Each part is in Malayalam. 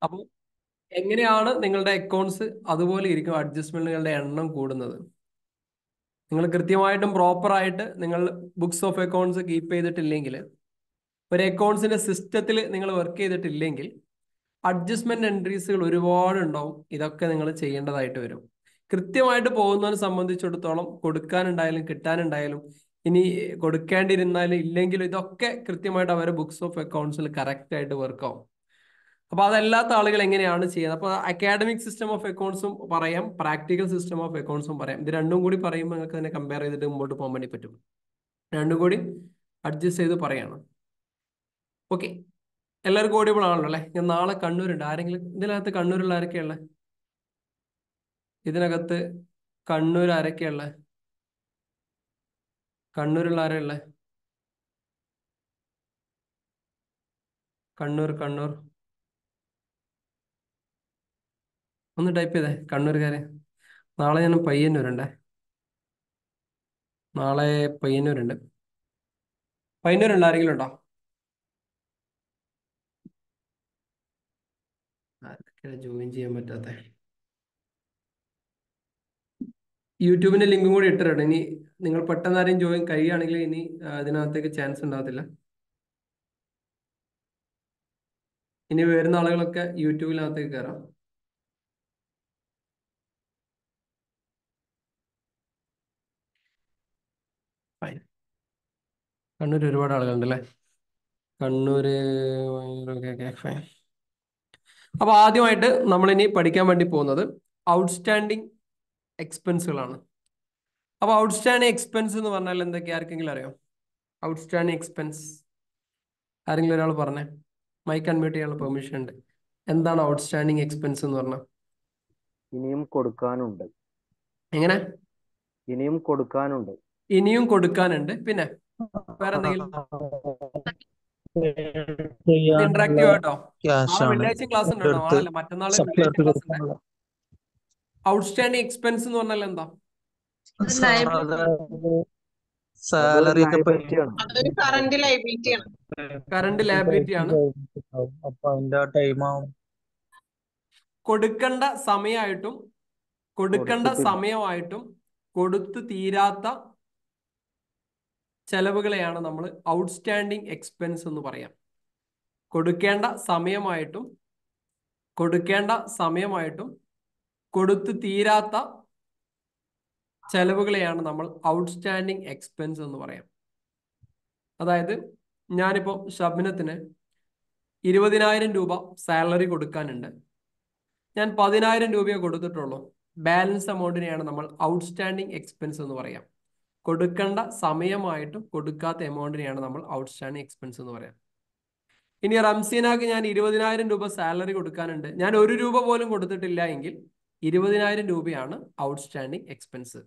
അപ്പോൾ എങ്ങനെയാണ് നിങ്ങളുടെ അക്കൗണ്ട്സ് അതുപോലെ ഇരിക്കും അഡ്ജസ്റ്റ്മെന്റുകളുടെ എണ്ണം കൂടുന്നത്. നിങ്ങൾ കൃത്യമായിട്ടും പ്രോപ്പറായിട്ട് നിങ്ങൾ ബുക്സ് ഓഫ് അക്കൗണ്ട്സ് കീപ്പ് ചെയ്തിട്ടില്ലെങ്കിൽ, ഒരു അക്കൗണ്ട്സിന്റെ സിസ്റ്റത്തിൽ നിങ്ങൾ വർക്ക് ചെയ്തിട്ടില്ലെങ്കിൽ അഡ്ജസ്റ്റ്മെന്റ് എൻട്രീസുകൾ ഒരുപാട് ഉണ്ടാവും. ഇതൊക്കെ നിങ്ങൾ ചെയ്യേണ്ടതായിട്ട് വരും. കൃത്യമായിട്ട് പോകുന്നതിനെ സംബന്ധിച്ചിടത്തോളം കൊടുക്കാനുണ്ടായാലും കിട്ടാനുണ്ടായാലും ഇനി കൊടുക്കേണ്ടിയിരുന്നാലും ഇല്ലെങ്കിലും ഇതൊക്കെ കൃത്യമായിട്ട് അവരുടെ ബുക്സ് ഓഫ് അക്കൗണ്ട്സിൽ കറക്റ്റ് ആയിട്ട് വർക്ക് ആവും. അപ്പൊ അതല്ലാത്ത ആളുകൾ എങ്ങനെയാണ് ചെയ്യുന്നത്? അപ്പൊ അക്കാഡമിക് സിസ്റ്റം ഓഫ് അക്കൗണ്ട്സും പറയാം, പ്രാക്ടിക്കൽ സിസ്റ്റം ഓഫ് അക്കൗണ്ട്സും പറയാം. ഇത് രണ്ടും കൂടി പറയുമ്പോൾ നിങ്ങൾക്ക് തന്നെ കമ്പയർ ചെയ്തിട്ട് മുമ്പോട്ട് പോകാൻ വേണ്ടി പറ്റും. രണ്ടും കൂടി അഡ്ജസ്റ്റ് ചെയ്ത് പറയണം. ഓക്കെ, എല്ലാവർക്കും ഓഡിയബിൾ ആണല്ലോ അല്ലെ? ഞാൻ നാളെ കണ്ണൂരുണ്ട്. ആരെങ്കിലും ഇതിനകത്ത് കണ്ണൂരുള്ള ആരൊക്കെയുള്ള? ഇതിനകത്ത് കണ്ണൂർ ആരൊക്കെയുള്ള? കണ്ണൂരുള്ള ആരെയുള്ള? കണ്ണൂർ കണ്ണൂർ ഒന്ന് ടൈപ്പ് ചെയ്തേ, കണ്ണൂർക്കാര്. നാളെ ഞാൻ പയ്യന്നൂരുണ്ടേ. നാളെ പയ്യന്നൂരുണ്ട്. പയ്യന്നൂരുണ്ട് ആരെങ്കിലും ഉണ്ടോ? ആർക്കൊക്കെയാണ് ജോയിൻ ചെയ്യാൻ പറ്റാത്ത? യൂട്യൂബിന്റെ ലിങ്കും കൂടി ഇട്ടിട്ടുണ്ട്. ഇനി നിങ്ങൾ പെട്ടെന്ന് ആരെയും ജോയിൻ കഴിയുകയാണെങ്കിൽ ഇനി അതിനകത്തേക്ക് ചാൻസ് ഉണ്ടാകത്തില്ല. ഇനി വരുന്ന ആളുകളൊക്കെ യൂട്യൂബിനകത്തേക്ക് കയറാം. ഫൈൻ. കണ്ണൂർ ഒരുപാട് ആളുകളുണ്ട് അല്ലേ? കണ്ണൂര്. ഫൈൻ. അപ്പൊ ആദ്യമായിട്ട് നമ്മൾ ഇനി പഠിക്കാൻ വേണ്ടി പോകുന്നത് ഔട്ട്സ്റ്റാൻഡിങ് എക്സ്പെൻസുകളാണ്. അപ്പൊ ഔട്ട്സ്റ്റാൻഡിങ് എക്സ്പെൻസ് എന്ന് പറഞ്ഞാൽ എന്തൊക്കെയാ? ആർക്കെങ്കിലും അറിയോ? ഔട്ട്സ്റ്റാൻഡിങ് എക്സ്പെൻസ് ആരെങ്കിലും ഒരാൾ പറഞ്ഞേ. മൈക്ക് അൺമ്യൂട്ട് ചെയ്യാനുള്ള പെർമിഷൻ ഉണ്ട്. എന്താണ് ഔട്ട്സ്റ്റാൻഡിങ് എക്സ്പെൻസ് എന്ന് പറഞ്ഞാൽ? ഇനിയും കൊടുക്കാനുണ്ട്. എങ്ങനെ? ഇനിയും കൊടുക്കാനുണ്ട്. ഇനിയും കൊടുക്കാനുണ്ട്. പിന്നെ വേറെ എന്തെങ്കിലും? ഇത് ഇന്ററാക്റ്റീവ് ആട്ടോ. ക്യാഷ് നാളെ ആണ് വെള്ളിയാഴ്ച ക്ലാസ് ഉണ്ടോ? എടുത്ത് നാളെ മറ്റന്നാള് വെള്ളിയാഴ്ച സപ്ലൈക്ക് ക്ലാസ് ഉണ്ട്. കൊടുക്കാനുള്ള. ഔട്ട്സ്റ്റാൻഡിങ് എക്സ്പെൻസ് എന്ന് പറഞ്ഞാൽ എന്താ? അതൊരു സാലറി ഒക്കെ ലയബിലിറ്റിയാണ്. അതൊരു കറന്റ് ലയബിലിറ്റി ആണ്. കറണ്ട് ലയബിലിറ്റി ആണ്. അപ്പൊ അതിന്റെ ടൈം ആവും. കൊടുക്കേണ്ട സമയമായിട്ടും കൊടുത്തിട്ടില്ല. കൊടുത്തു തീരാത്ത ചെലവുകളെയാണ് നമ്മൾ ഔട്ട്സ്റ്റാൻഡിങ് എക്സ്പെൻസ് എന്ന് പറയാം. കൊടുക്കേണ്ട സമയമായിട്ടും കൊടുത്തു തീരാത്ത ചെലവുകളെയാണ് നമ്മൾ ഔട്ട്സ്റ്റാൻഡിങ് എക്സ്പെൻസ് എന്ന് പറയാം. അതായത് ഞാനിപ്പോ ഷബ്നത്തിന് 20,000 രൂപ സാലറി കൊടുക്കാനുണ്ട്. ഞാൻ 10,000 രൂപയെ കൊടുത്തിട്ടുള്ളൂ. ബാലൻസ് എമൗണ്ടിനെയാണ് നമ്മൾ ഔട്ട്സ്റ്റാൻഡിങ് എക്സ്പെൻസ് എന്ന് പറയാം. കൊടുക്കേണ്ട സമയമായിട്ടും കൊടുക്കാത്ത എമൗണ്ടിനെയാണ് നമ്മൾ ഔട്ട്സ്റ്റാൻഡിങ് എക്സ്പെൻസ് എന്ന് പറയാം. ഇനി റംസീനാക്ക് ഞാൻ 20,000 രൂപ സാലറി കൊടുക്കാനുണ്ട്. ഞാൻ 1 രൂപ പോലും കൊടുത്തിട്ടില്ല എങ്കിൽ 20,000 രൂപയാണ് ഔട്ട്സ്റ്റാൻഡിങ് എക്സ്പെൻസ്.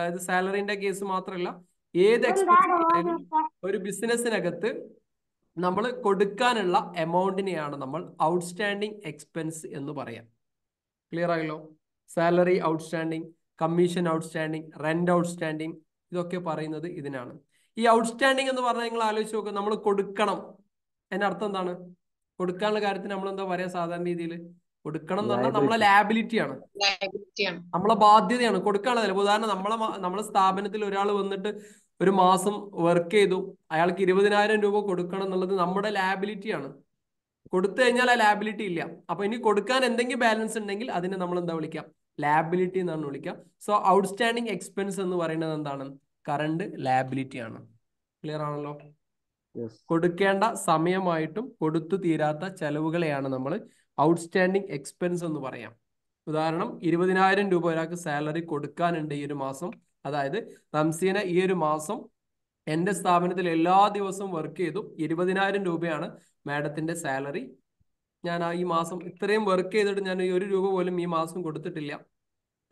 ഇത് സാലറിന്റെ കേസ് മാത്രമല്ല, ഏത് എക്സ്പെൻസ് ആയാലും ഒരു ബിസിനസ്സിനകത്ത് നമ്മൾ കൊടുക്കാനുള്ള എമൗണ്ടിനെയാണ് നമ്മൾ ഔട്ട്സ്റ്റാൻഡിങ് എക്സ്പെൻസ് എന്ന് പറയാം. ക്ലിയർ ആയല്ലോ? Salary outstanding, commission outstanding, rent outstanding, ഇതൊക്കെ പറയുന്നത് ഇതിനാണ്. ഈ ഔട്ട്സ്റ്റാൻഡിങ് എന്ന് പറഞ്ഞാൽ നിങ്ങൾ ആലോചിച്ച് നോക്കുക, നമ്മൾ കൊടുക്കണം. അതിന്റെ അർത്ഥം എന്താണ്? കൊടുക്കാനുള്ള കാര്യത്തിന് നമ്മൾ എന്താ പറയാ സാധാരണ രീതിയിൽ? കൊടുക്കണം എന്ന് പറഞ്ഞാൽ നമ്മളെ ലാബിലിറ്റിയാണ്, നമ്മളെ ബാധ്യതയാണ്. കൊടുക്കാനുള്ളതല്ല. ഉദാഹരണം, നമ്മളെ സ്ഥാപനത്തിൽ ഒരാൾ വന്നിട്ട് ഒരു മാസം വർക്ക് ചെയ്തു, അയാൾക്ക് 20,000 രൂപ കൊടുക്കണം എന്നുള്ളത് നമ്മുടെ ലാബിലിറ്റിയാണ്. കൊടുത്തു കഴിഞ്ഞാൽ ആ ലാബിലിറ്റി ഇല്ല. അപ്പൊ ഇനി കൊടുക്കാൻ എന്തെങ്കിലും ബാലൻസ് ഉണ്ടെങ്കിൽ അതിനെ നമ്മൾ എന്താ വിളിക്കാം? ലാബിലിറ്റി എന്നാണ് വിളിക്കാം. സോ ഔട്ട്സ്റ്റാൻഡിങ് എക്സ്പെൻസ് എന്ന് പറയുന്നത് എന്താണ്? കറണ്ട് ലാബിലിറ്റി ആണ്. ക്ലിയർ ആണല്ലോ? കൊടുക്കേണ്ട സമയമായിട്ടും കൊടുത്തു തീരാത്ത ചെലവുകളെയാണ് നമ്മൾ ഔട്ട്സ്റ്റാൻഡിങ് എക്സ്പെൻസ് എന്ന് പറയാം. ഉദാഹരണം, 20,000 രൂപ ഒരാൾക്ക് സാലറി കൊടുക്കാനുണ്ട് ഈ ഒരു മാസം. അതായത് റംസീന ഈ ഒരു മാസം എന്റെ സ്ഥാപനത്തിൽ എല്ലാ ദിവസവും വർക്ക് ചെയ്തു. 20,000 രൂപയാണ് മാഡത്തിന്റെ സാലറി. ഞാൻ ഈ മാസം ഇത്രയും വർക്ക് ചെയ്തിട്ട് ഞാൻ 1 രൂപ പോലും ഈ മാസം കൊടുത്തിട്ടില്ല.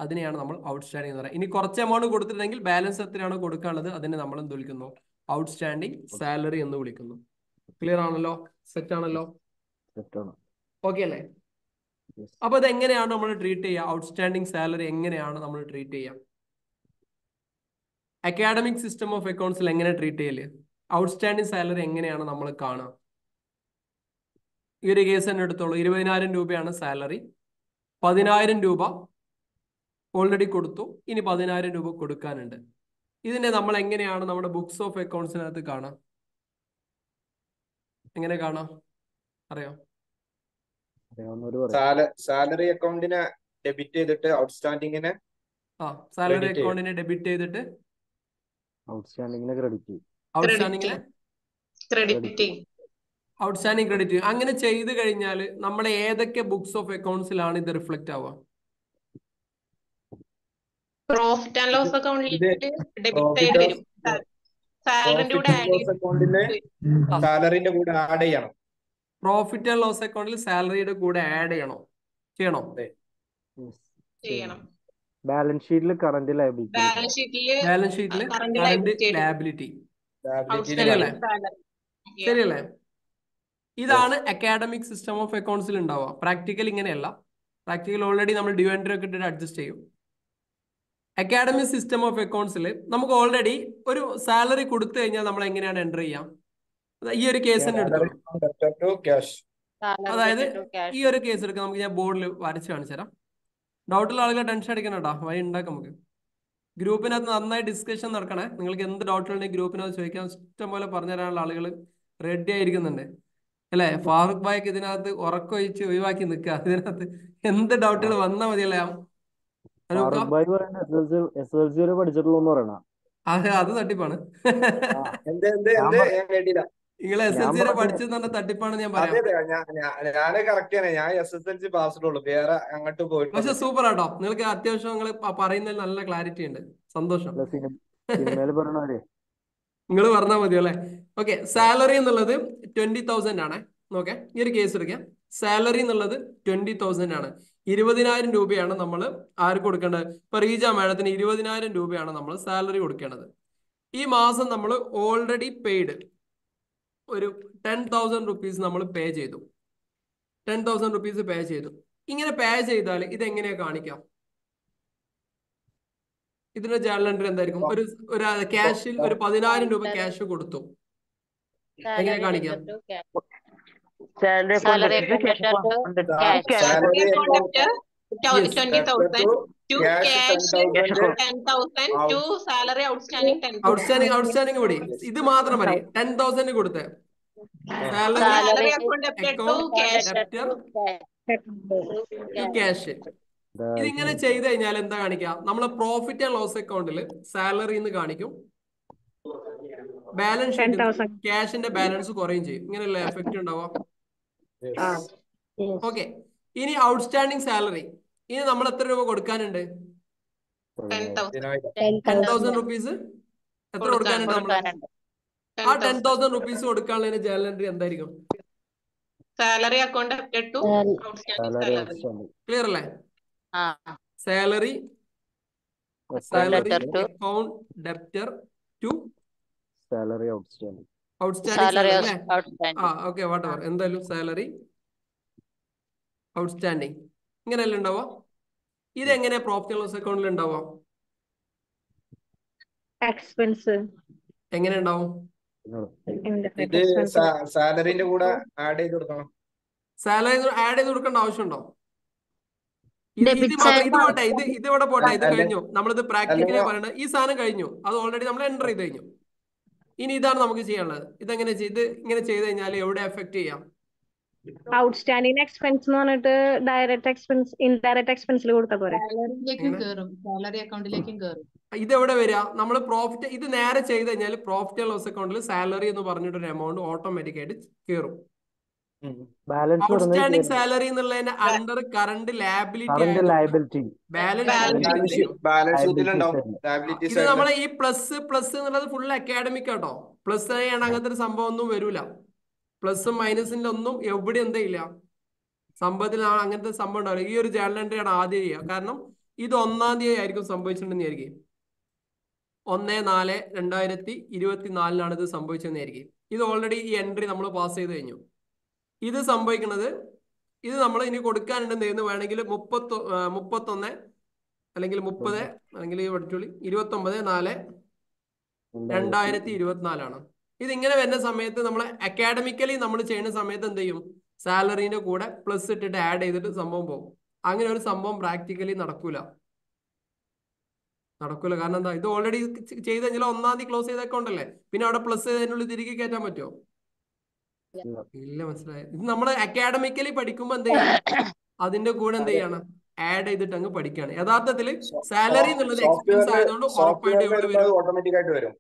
അതിനെയാണ് നമ്മൾ ഔട്ട്സ്റ്റാൻഡിങ് എന്ന് പറയുന്നത്. ഇനി കുറച്ച് എമൗണ്ട് കൊടുത്തിട്ടുണ്ടെങ്കിൽ ബാലൻസ് എത്രയാണോ കൊടുക്കാനുള്ളത് അതിനെ നമ്മൾ എന്ത് വിളിക്കുന്നു? ഔട്ട്സ്റ്റാൻഡിങ് സാലറി എന്ന് വിളിക്കുന്നു. ക്ലിയർ ആണല്ലോ? സെറ്റ് ആണല്ലോ? ഓക്കെ അല്ലേ? അപ്പൊ ഇത് എങ്ങനെയാണ് നമ്മൾ ട്രീറ്റ് ചെയ്യുക? ഔട്ട്സ്റ്റാൻഡിങ് സാലറി എങ്ങനെയാണ് നമ്മൾ ട്രീറ്റ് ചെയ്യുക? അക്കാഡമിക് സിസ്റ്റം ഓഫ് അക്കൗണ്ട്സിൽ എങ്ങനെ ട്രീറ്റ് ചെയ്യല്? ഔട്ട്സ്റ്റാൻഡിങ് സാലറി എങ്ങനെയാണ് നമ്മൾ കാണുക? ഈ ഒരു കേസ് തന്നെ എടുത്തോളൂ. 20,000 രൂപയാണ് സാലറി. 10,000 രൂപ ഓൾറെഡി കൊടുത്തു. ഇനി 10,000 രൂപ കൊടുക്കാനുണ്ട്. ഇതിനെ നമ്മൾ എങ്ങനെയാണ് നമ്മുടെ ബുക്സ് ഓഫ് അക്കൗണ്ട്സിനകത്ത് കാണാം? എങ്ങനെ കാണാം അറിയാം? അറിയാവുന്നവര് പറയും. സാലറി അക്കൗണ്ടിനെ ഡെബിറ്റ് ചെയ്തിട്ട് ഔട്ട്സ്റ്റാൻഡിങ്ങിനെ സാലറി Credit ചെയ്യും. അക്കൗണ്ടിനെ ഡെബിറ്റ് ചെയ്തിട്ട് ഔട്ട്സ്റ്റാൻഡിങ്ങിനെ ക്രെഡിറ്റ് ചെയ്യും. ഔട്ട്സ്റ്റാൻഡിങ്ങിനെ ക്രെഡിറ്റ് ഔട്ട്സ്റ്റാൻഡിങ് ക്രെഡിറ്റ്. അങ്ങനെ ചെയ്ത് കഴിഞ്ഞാൽ നമ്മളെ ഏതൊക്കെ ബുക്സ് ഓഫ് അക്കൗണ്ട്സിലാണ് ഇത് റിഫ്ലക്റ്റ് ആവുക? പ്രോഫിറ്റ് ആൻഡ് ലോസ് അക്കൗണ്ടിലേക്ക് ഡെബിറ്റ് Profit സൈഡ് of- വരും. സാലറിന്റെ കൂടെ ആഡ് ചെയ്യും. അക്കൗണ്ടിലെ സാലറിന്റെ കൂടെ ആഡ് ചെയ്യണം. പ്രോഫിറ്റ് ആൻഡ് ലോസ് അക്കൗണ്ടിൽ സാലറിയുടെ കൂടെ ആഡ് ചെയ്യണോ? ചെയ്യണോ? ചെയ്യണം. ബാലൻസ് ഷീറ്റിൽ കറന്റ് ലയബിലിറ്റി. ബാലൻസ് ഷീറ്റില് ബാലൻസ് ഷീറ്റിൽ current current liability liability. Liability ശരിയല്ലേ? salary. ശരിയല്ലേ? ഇതാണ് അക്കാഡമിക് സിസ്റ്റം ഓഫ് അക്കൗണ്ട്സിൽ ഉണ്ടാവുക. പ്രാക്ടിക്കൽ ഇങ്ങനെയല്ല. പ്രാക്ടിക്കൽ ഓൾറെഡി നമ്മൾ ഡിവൈൻഡർ ഒക്കെ ഇട്ടിട്ട് അഡ്ജസ്റ്റ് ചെയ്യും. അക്കാഡമിക് സിസ്റ്റം ഓഫ് അക്കൗണ്ട്സിൽ നമുക്ക് ഓൾറെഡി ഒരു സാലറി കൊടുത്തു കഴിഞ്ഞാൽ നമ്മൾ എങ്ങനെയാണ് എൻ്റർ ചെയ്യാം? ഈ ഒരു കേസ് തന്നെ എടുത്തോളൂ. Debtor to cash. അതായത് ഈ ഒരു കേസ് എടുക്കാം. നമുക്ക് ഞാൻ ബോർഡിൽ വരച്ച് കാണിച്ചു തരാം. ഡൗട്ടുള്ള ആളുകൾ ടെൻഷൻ അടിക്കണം കേട്ടോ. വഴി ഉണ്ടാക്കാം നമുക്ക്. ഗ്രൂപ്പിനകത്ത് നന്നായി ഡിസ്കഷൻ നടക്കണേ. നിങ്ങൾക്ക് എന്ത് ഡൗട്ടുകളുണ്ടെങ്കിൽ ഗ്രൂപ്പിനകത്ത് ചോദിക്കാം. ഇഷ്ടം പോലെ പറഞ്ഞു തരാനുള്ള ആളുകൾ റെഡി ആയിരിക്കുന്നുണ്ട് അല്ലേ? ഫാറൂഖ് ഭായിക്ക് ഇതിനകത്ത് ഉറക്കൊഴിച്ച് ഒഴിവാക്കി നിൽക്കുക. ഇതിനകത്ത് എന്ത് ഡൗട്ടുകൾ വന്നാൽ മതിയല്ലേ? ഫാറൂഖ് ഭായ് പറയുന്നത് SLC വരെ പഠിച്ചിട്ടുള്ളൂ എന്ന് പറയണ. അത് തട്ടിപ്പാണ്. എന്ത് ഞാൻ കേട്ടില്ല. നിങ്ങൾ SLC വരെ പഠിച്ചത് തന്നെ തട്ടിപ്പാണ് ഞാൻ പറയാം. അതെ ഞാന് കറക്റ്റ് ആണ്. ഞാൻ SSLC പാസ്ഡ് ഉള്ളൂ. വേറെ അങ്ങോട്ട് പോയിട്ട് പക്ഷെ സൂപ്പർ ആട്ടോ. നിങ്ങൾക്ക് അത്യാവശ്യം നിങ്ങൾ പറയുന്നതിൽ നല്ല ക്ലാരിറ്റി ഉണ്ട്. സന്തോഷം. സിനിമയിൽ പറയണവരെ നിങ്ങൾ പറഞ്ഞാൽ മതി അല്ലേ? ഓക്കെ. സാലറി എന്നുള്ളത് 20,000 ആണ്. ഓക്കെ, ഈ ഒരു കേസ് എടുക്കാം. സാലറി എന്നുള്ളത് 20,000 ആണ്. 20,000 രൂപയാണ് നമ്മൾ ആർക്ക് കൊടുക്കേണ്ടത്? ഇപ്പൊ റീജ മാഡത്തിന് 20,000 രൂപയാണ് നമ്മൾ സാലറി കൊടുക്കേണ്ടത്. ഈ മാസം നമ്മൾ ഓൾറെഡി പെയ്ഡ് ഒരു 10,000 റുപ്പീസ് നമ്മൾ പേ ചെയ്തു. 10,000 റുപ്പീസ് പേ ചെയ്തു. ഇങ്ങനെ പേ ചെയ്താൽ ഇതെങ്ങനെയാ കാണിക്കാം? ഇതിന്റെ ജേർണൽ എൻട്രി എന്തായിരിക്കും? ഒരു ക്യാഷിൽ ഒരു 10,000 രൂപ ക്യാഷ് കൊടുത്തു. എങ്ങനെ കാണിക്കാം? Salary account debtor Salary account account debtor 20,000 to cash 10,000 10,000 to salary outstanding 10,000. Outstanding കൂടി ഇത് മാത്രം മതി. 10,000 കൊടുത്ത് Salary account debtor to cash. Cash. ഇതിങ്ങനെ ചെയ്ത് കഴിഞ്ഞാൽ എന്താ കാണിക്കുക? നമ്മളെ പ്രോഫിറ്റ് ആൻഡ് ലോസ് അക്കൗണ്ടിൽ സാലറി എന്ന് കാണിക്കും. ബാലൻസ് ഷീറ്റ് ക്യാഷിന്റെ ബാലൻസ് കുറയും ചെയ്യും. ഇങ്ങനെയല്ലേ എഫക്റ്റ് ഉണ്ടാവുക? ഓക്കെ. ഇനി ഔട്ട്സ്റ്റാൻഡിങ് സാലറി. ഇനി നമ്മൾ എത്ര രൂപ കൊടുക്കാനുണ്ട്? 10,000 റുപ്പീസ് എത്ര കൊടുക്കാനുണ്ട് നമ്മൾ? ആ 10,000 റുപ്പീസ് കൊടുക്കാനുള്ളതിന് ജേർണൽ എൻട്രി എന്തായിരിക്കും? Salary account debtor to outstanding salary. Clear അല്ലേ? Salary account debtor to salary outstanding. Outstanding അല്ലേ? Okay, whatever. എന്തായാലും സാലറി ഔട്ട്സ്റ്റാൻഡിങ് ഇങ്ങനെയല്ലേ ഉണ്ടാവുക? ഇതെങ്ങനെയാ പ്രോഫിറ്റ് ആൻഡ് ലോസ് അക്കൗണ്ടിൽ ഉണ്ടാവുക? എക്സ്പെൻസ് എങ്ങനെ ഉണ്ടാവും? ഇത് സാലറിന്റെ കൂടെ ആഡ് ചെയ്ത് കൊടുക്കണം. സാലറി ആഡ് ചെയ്ത് കൊടുക്കേണ്ട ആവശ്യമുണ്ടോ? ഇത് പോട്ടെ. ഇത് ഇവിടെ പോട്ടെ. ഇത് കഴിഞ്ഞു. നമ്മളിത് പ്രാക്ടിക്കലി പറയണത്. ഈ സാധനം കഴിഞ്ഞു. അത് ഓൾറെഡി നമ്മൾ എൻ്റർ ചെയ്ത് കഴിഞ്ഞു. ഇനി ഇതാണ് നമുക്ക് ചെയ്യാനുള്ളത്. ഇതെങ്ങനെ ഇങ്ങനെ ചെയ്ത് കഴിഞ്ഞാൽ എവിടെ എഫക്ട് ചെയ്യാം? ഔട്ട്സ്റ്റാൻഡിങ് എക്സ്പെൻസ് എന്ന് പറഞ്ഞിട്ട് ഡയറക്റ്റ് എക്സ്പെൻസ് ഇൻഡയറക്റ്റ് എക്സ്പെൻസിൽ കൊടുത്താൽ പോരെ? സാലറി അക്കൗണ്ടിലേക്കും കയറും. ഇതെവിടെ വരിക? നമ്മൾ പ്രോഫിറ്റ് ഇത് നേരെ ചെയ്ത് കഴിഞ്ഞാൽ പ്രോഫിറ്റ് ആൻഡ് ലോസ് അക്കൗണ്ടിൽ സാലറി എന്ന് പറഞ്ഞിട്ടൊരു എമൗണ്ട് ഓട്ടോമാറ്റിക് ആയിട്ട് കയറും. ഔട്ട്സ്റ്റാൻഡിങ് സാലറി എന്നുള്ളതിന്റെ അണ്ടർ കറണ്ട് ലാബിലിറ്റി ബാലൻസ് ഷീറ്റിലുണ്ടാവും. ഇത് നമ്മളെ ഈ പ്ലസ് എന്നുള്ളത് ഫുൾ അക്കാഡമിക് ആട്ടോ. പ്ലസ് ആണ് അങ്ങനത്തെ ഒരു സംഭവം ഒന്നും വരൂല. പ്ലസും മൈനസിന്റെ ഒന്നും എവിടെ എന്താ ഇല്ല. സംഭവത്തിൽ അങ്ങനത്തെ സംഭവം ഉണ്ടാവില്ല. ഈ ഒരു ജേർണൽ എൻട്രി ആണ് ആദ്യം ചെയ്യുക. കാരണം ഇത് 1-ാം തീയതി ആയിരിക്കും സംഭവിച്ചിട്ടുണ്ടെന്ന് വിചാരിക്കും. 1/4/2024 ഇത് സംഭവിച്ചതെന്നായിരിക്കും. ഇത് ഓൾറെഡി ഈ എൻട്രി നമ്മൾ പാസ് ചെയ്ത് കഴിഞ്ഞു. ഇത് സംഭവിക്കുന്നത് ഇത് നമ്മൾ ഇനി കൊടുക്കാനുണ്ടെന്ന് വേണമെങ്കിൽ 31 അല്ലെങ്കിൽ 30 അല്ലെങ്കിൽ 29/4/2024 ഇതിങ്ങനെ വരുന്ന സമയത്ത് നമ്മൾ അക്കാഡമിക്കലി നമ്മൾ ചെയ്യുന്ന സമയത്ത് എന്ത് ചെയ്യും? സാലറീന്റെ കൂടെ പ്ലസ് ഇട്ടിട്ട് ആഡ് ചെയ്തിട്ട് സംഭവം പോകും. അങ്ങനെ ഒരു സംഭവം പ്രാക്ടിക്കലി നടക്കൂല. കാരണം എന്താ, ഇത് ഓൾറെഡി ചെയ്ത് കഴിഞ്ഞാൽ 1-ാം തീയതി ക്ലോസ് ചെയ്ത അക്കൗണ്ട് അല്ലേ, പിന്നെ അവിടെ പ്ലസ് ചെയ്തതിനുള്ളിൽ തിരികെ കയറ്റാൻ പറ്റുമോ? ഇല്ല. മനസ്സിലായത്? ഇത് നമ്മൾ അക്കാഡമിക്കലി പഠിക്കുമ്പോൾ എന്ത് ചെയ്യണം, അതിന്റെ കൂടെ എന്ത് ചെയ്യണം, ആഡ് ചെയ്തിട്ട് അങ്ങ് പഠിക്കുകയാണ്. യഥാർത്ഥത്തിൽ സാലറി എന്നുള്ളത് എക്സ്പെൻസ് ആയതുകൊണ്ട് ഉറപ്പായിട്ട് എവിടെ വരും? ഓട്ടോമാറ്റിക് ആയിട്ട് വരും.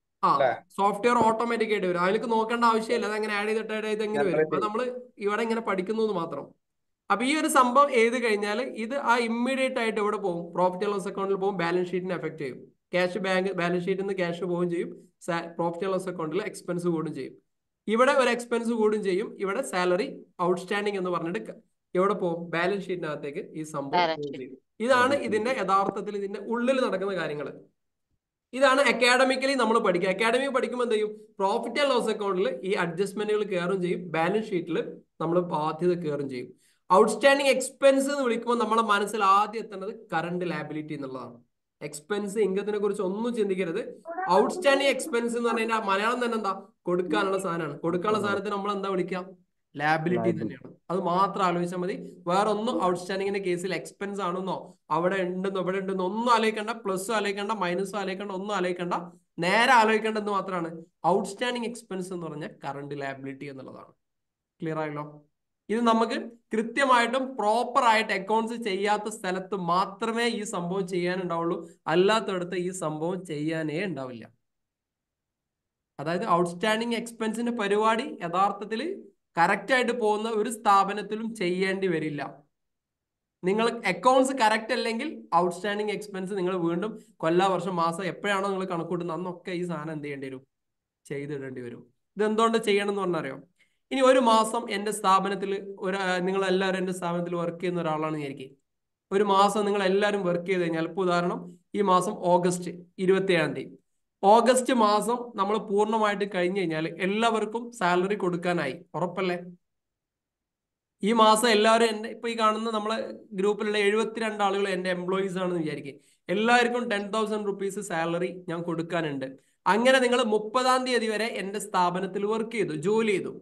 സോഫ്റ്റ്വെയർ ഓട്ടോമാറ്റിക് ആയിട്ട് വരും. അതിലേക്ക് നോക്കേണ്ട ആവശ്യമില്ല, അത് അങ്ങനെ ആഡ് ചെയ്തിട്ട് എങ്ങനെ വരും. അത് നമ്മൾ ഇവിടെ ഇങ്ങനെ പഠിക്കുന്നത് മാത്രം. അപ്പൊ ഈ ഒരു സംഭവം എഴുതി കഴിഞ്ഞാൽ ഇത് ഇമ്മീഡിയറ്റ് ആയിട്ട് എവിടെ പോകും? പ്രോഫിറ്റ് ആൻഡ് ലോസ് അക്കൗണ്ടിൽ പോകും. ബാലൻസ് ഷീറ്റിനെ എഫക്ട് ചെയ്യും. ക്യാഷ് ബാലൻസ് ഷീറ്റിൽ നിന്ന് ക്യാഷ് പോവുകയും ചെയ്യും. പ്രോഫിറ്റ് ആൻഡ് ലോസ് അക്കൗണ്ടിൽ എക്സ്പെൻസ് കൂടും ചെയ്യും. ഇവിടെ ഒരു എക്സ്പെൻസ് കൂടും ചെയ്യും. ഇവിടെ സാലറി ഔട്ട്സ്റ്റാൻഡിങ് എന്ന് പറഞ്ഞിട്ട് എവിടെ പോകും? ബാലൻസ് ഷീറ്റിനകത്തേക്ക് ഈ സംഭവം പോവുകയും ചെയ്യും. ഇതാണ് ഇതിന്റെ യഥാർത്ഥത്തിൽ ഇതിന്റെ ഉള്ളിൽ നടക്കുന്ന കാര്യങ്ങൾ. ഇതാണ് അക്കാഡമിക്കലി നമ്മൾ പഠിക്കുക. അക്കാഡമിക് പഠിക്കുമ്പോൾ എന്ത് ചെയ്യും? പ്രോഫിറ്റ് ആൻഡ് ലോസ് അക്കൗണ്ടിൽ ഈ അഡ്ജസ്റ്റ്മെന്റുകൾ കയറും ചെയ്യും. ബാലൻസ് ഷീറ്റിൽ നമ്മൾ ബാധ്യത കയറും ചെയ്യും. ഔട്ട്സ്റ്റാൻഡിങ് എക്സ്പെൻസ് എന്ന് വിളിക്കുമ്പോൾ നമ്മുടെ മനസ്സിൽ ആദ്യം എത്തുന്നത് കറണ്ട് ലാബിലിറ്റി എന്നുള്ളതാണ്. എക്സ്പെൻസ് ഇൻകത്തിനെ കുറിച്ച് ഒന്നും ചിന്തിക്കരുത്. ഔട്ട്സ്റ്റാൻഡിങ് എക്സ്പെൻസ് എന്ന് പറഞ്ഞാൽ മലയാളം തന്നെ എന്താ? കൊടുക്കാനുള്ള സാധനമാണ്. കൊടുക്കാനുള്ള സാധനത്തിന് നമ്മൾ എന്താ വിളിക്കാം? ലാബിലിറ്റി തന്നെയാണ്. അത് മാത്രം ആലോചിച്ചാൽ മതി. വേറെ ഒന്നും ഔട്ട്സ്റ്റാൻഡിങ്ങിന്റെ കേസിൽ എക്സ്പെൻസ് ആണെന്നോ അവിടെ ഉണ്ടെന്നോ ഇവിടെ ഉണ്ടെന്നോ ഒന്നും ആലോചിക്കണ്ട. പ്ലസ്സും ആലോചിക്കണ്ട, മൈനസും ആലോചിക്കണ്ട, ഒന്നും ആലോചിക്കണ്ട. നേരെ ആലോചിക്കേണ്ടത് മാത്രമാണ് ഔട്ട്സ്റ്റാൻഡിങ് എക്സ്പെൻസ് എന്ന് പറഞ്ഞാൽ കറണ്ട് ലാബിലിറ്റി എന്നുള്ളതാണ്. ക്ലിയർ ആയല്ലോ? ഇത് നമുക്ക് കൃത്യമായിട്ടും പ്രോപ്പർ ആയിട്ട് അക്കൗണ്ട്സ് ചെയ്യാത്ത സ്ഥലത്ത് മാത്രമേ ഈ സംഭവം ചെയ്യാനുണ്ടാവുള്ളൂ. അല്ലാത്തടത്ത് ഈ സംഭവം ചെയ്യാനേ ഉണ്ടാവില്ല. അതായത് ഔട്ട്സ്റ്റാൻഡിങ് എക്സ്പെൻസിന്റെ പരിപാടി യഥാർത്ഥത്തിൽ കറക്റ്റ് ആയിട്ട് പോകുന്ന ഒരു സ്ഥാപനത്തിലും ചെയ്യേണ്ടി വരില്ല. നിങ്ങൾ അക്കൗണ്ട്സ് കറക്റ്റ് അല്ലെങ്കിൽ ഔട്ട്സ്റ്റാൻഡിങ് എക്സ്പെൻസ് നിങ്ങൾ വീണ്ടും വർഷം മാസം എപ്പോഴാണോ നിങ്ങൾ കണക്കൂട്ടുന്നത് അന്നൊക്കെ ഈ സാധനം എന്ത് ചെയ്യേണ്ടി വരും? ചെയ്തിടേണ്ടി വരും. ഇത് എന്തുകൊണ്ട് ചെയ്യണം എന്ന് പറഞ്ഞറിയോ? ഇനി ഒരു മാസം എൻ്റെ സ്ഥാപനത്തിൽ നിങ്ങളെല്ലാവരും എൻ്റെ സ്ഥാപനത്തിൽ വർക്ക് ചെയ്യുന്ന ഒരാളാണ് വിചാരിക്കുക. ഒരു മാസം നിങ്ങൾ എല്ലാവരും വർക്ക് ചെയ്ത് കഴിഞ്ഞാൽ, ഇപ്പോൾ ഉദാഹരണം ഈ മാസം ഓഗസ്റ്റ് 27-ാം തീയതി, ഓഗസ്റ്റ് മാസം നമ്മൾ പൂർണ്ണമായിട്ട് കഴിഞ്ഞു കഴിഞ്ഞാൽ എല്ലാവർക്കും സാലറി കൊടുക്കാനായി. ഉറപ്പല്ലേ? ഈ മാസം എല്ലാവരും എൻ്റെ ഇപ്പൊ ഈ കാണുന്ന നമ്മളെ ഗ്രൂപ്പിലുള്ള 72 ആളുകൾ എൻ്റെ എംപ്ലോയീസ് ആണെന്ന് വിചാരിക്കുക. എല്ലാവർക്കും 10,000 rupees സാലറി ഞാൻ കൊടുക്കാനുണ്ട്. അങ്ങനെ നിങ്ങൾ 30-ാം തീയതി വരെ എൻ്റെ സ്ഥാപനത്തിൽ വർക്ക് ചെയ്തു, ജോലി ചെയ്തു.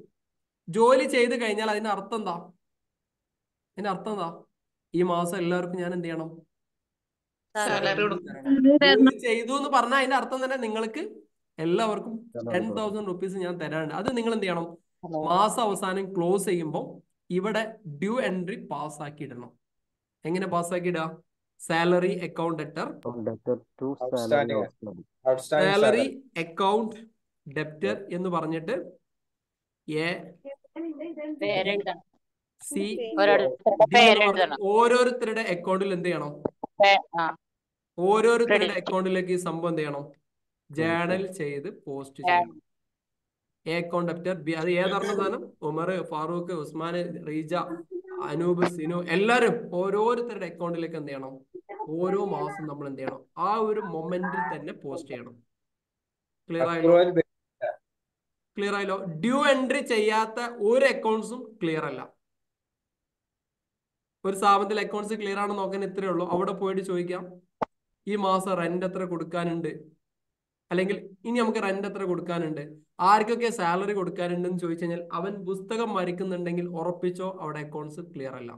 ജോലി ചെയ്ത് കഴിഞ്ഞാൽ അതിന്റെ അർത്ഥം എന്താ? ഈ മാസം എല്ലാവർക്കും ഞാൻ എന്ത് ചെയ്യണം? സാലറി ജോലി ചെയ്തു എന്ന് പറഞ്ഞാൽ അതിന്റെ അർത്ഥം തന്നെ നിങ്ങൾക്ക് എല്ലാവർക്കും 10,000 rupees ഞാൻ തരാനുണ്ട്. അത് നിങ്ങൾ എന്ത് ചെയ്യണം? മാസം അവസാനം ക്ലോസ് ചെയ്യുമ്പോൾ ഇവിടെ ഡ്യൂ എൻട്രി പാസ്സാക്കിയിടണം. എങ്ങനെ പാസ്സാക്കിയിടുക? Salary account debtor, salary account debtor എന്ന് പറഞ്ഞിട്ട് ഓരോരുത്തരുടെ അക്കൗണ്ടിൽ എന്ത് ചെയ്യണം? ഓരോരുത്തരുടെ അക്കൗണ്ടിലേക്ക് ഈ സംഭവം എന്ത് ചെയ്യണം? ജേണൽ ചെയ്ത് പോസ്റ്റ് ചെയ്യണം. Account debtor B. അത് ഏതാർന്ന സാധനം? ഉമർ, ഫാറൂഖ്, ഉസ്മാൻ, റീജ, അനൂപ്, സിനു എല്ലാവരും ഓരോരുത്തരുടെ അക്കൗണ്ടിലേക്ക് എന്ത് ചെയ്യണം? ഓരോ മാസം നമ്മൾ എന്ത് ചെയ്യണം? ആ ഒരു മൊമെന്റിൽ തന്നെ പോസ്റ്റ് ചെയ്യണം. ക്ലിയർ ആയല്ലോ? ഡ്യൂ എൻട്രി ചെയ്യാത്ത ഒരു അക്കൗണ്ട്സും ക്ലിയർ അല്ല. ഒരു സ്ഥാപനത്തിൽ അക്കൗണ്ട്സ് ക്ലിയർ ആണെന്ന് നോക്കാൻ ഇത്രയേ ഉള്ളൂ. അവിടെ പോയിട്ട് ചോദിക്കാം, ഈ മാസം റെന്റ് എത്ര കൊടുക്കാനുണ്ട്, അല്ലെങ്കിൽ ഇനി നമുക്ക് റെന്റ് എത്ര കൊടുക്കാനുണ്ട്, ആർക്കൊക്കെ സാലറി കൊടുക്കാനുണ്ടെന്ന് ചോദിച്ചു കഴിഞ്ഞാൽ അവൻ പുസ്തകം മറിക്കുന്നുണ്ടെങ്കിൽ ഉറപ്പിച്ചോ അവിടെ അക്കൗണ്ട്സ് ക്ലിയർ അല്ല.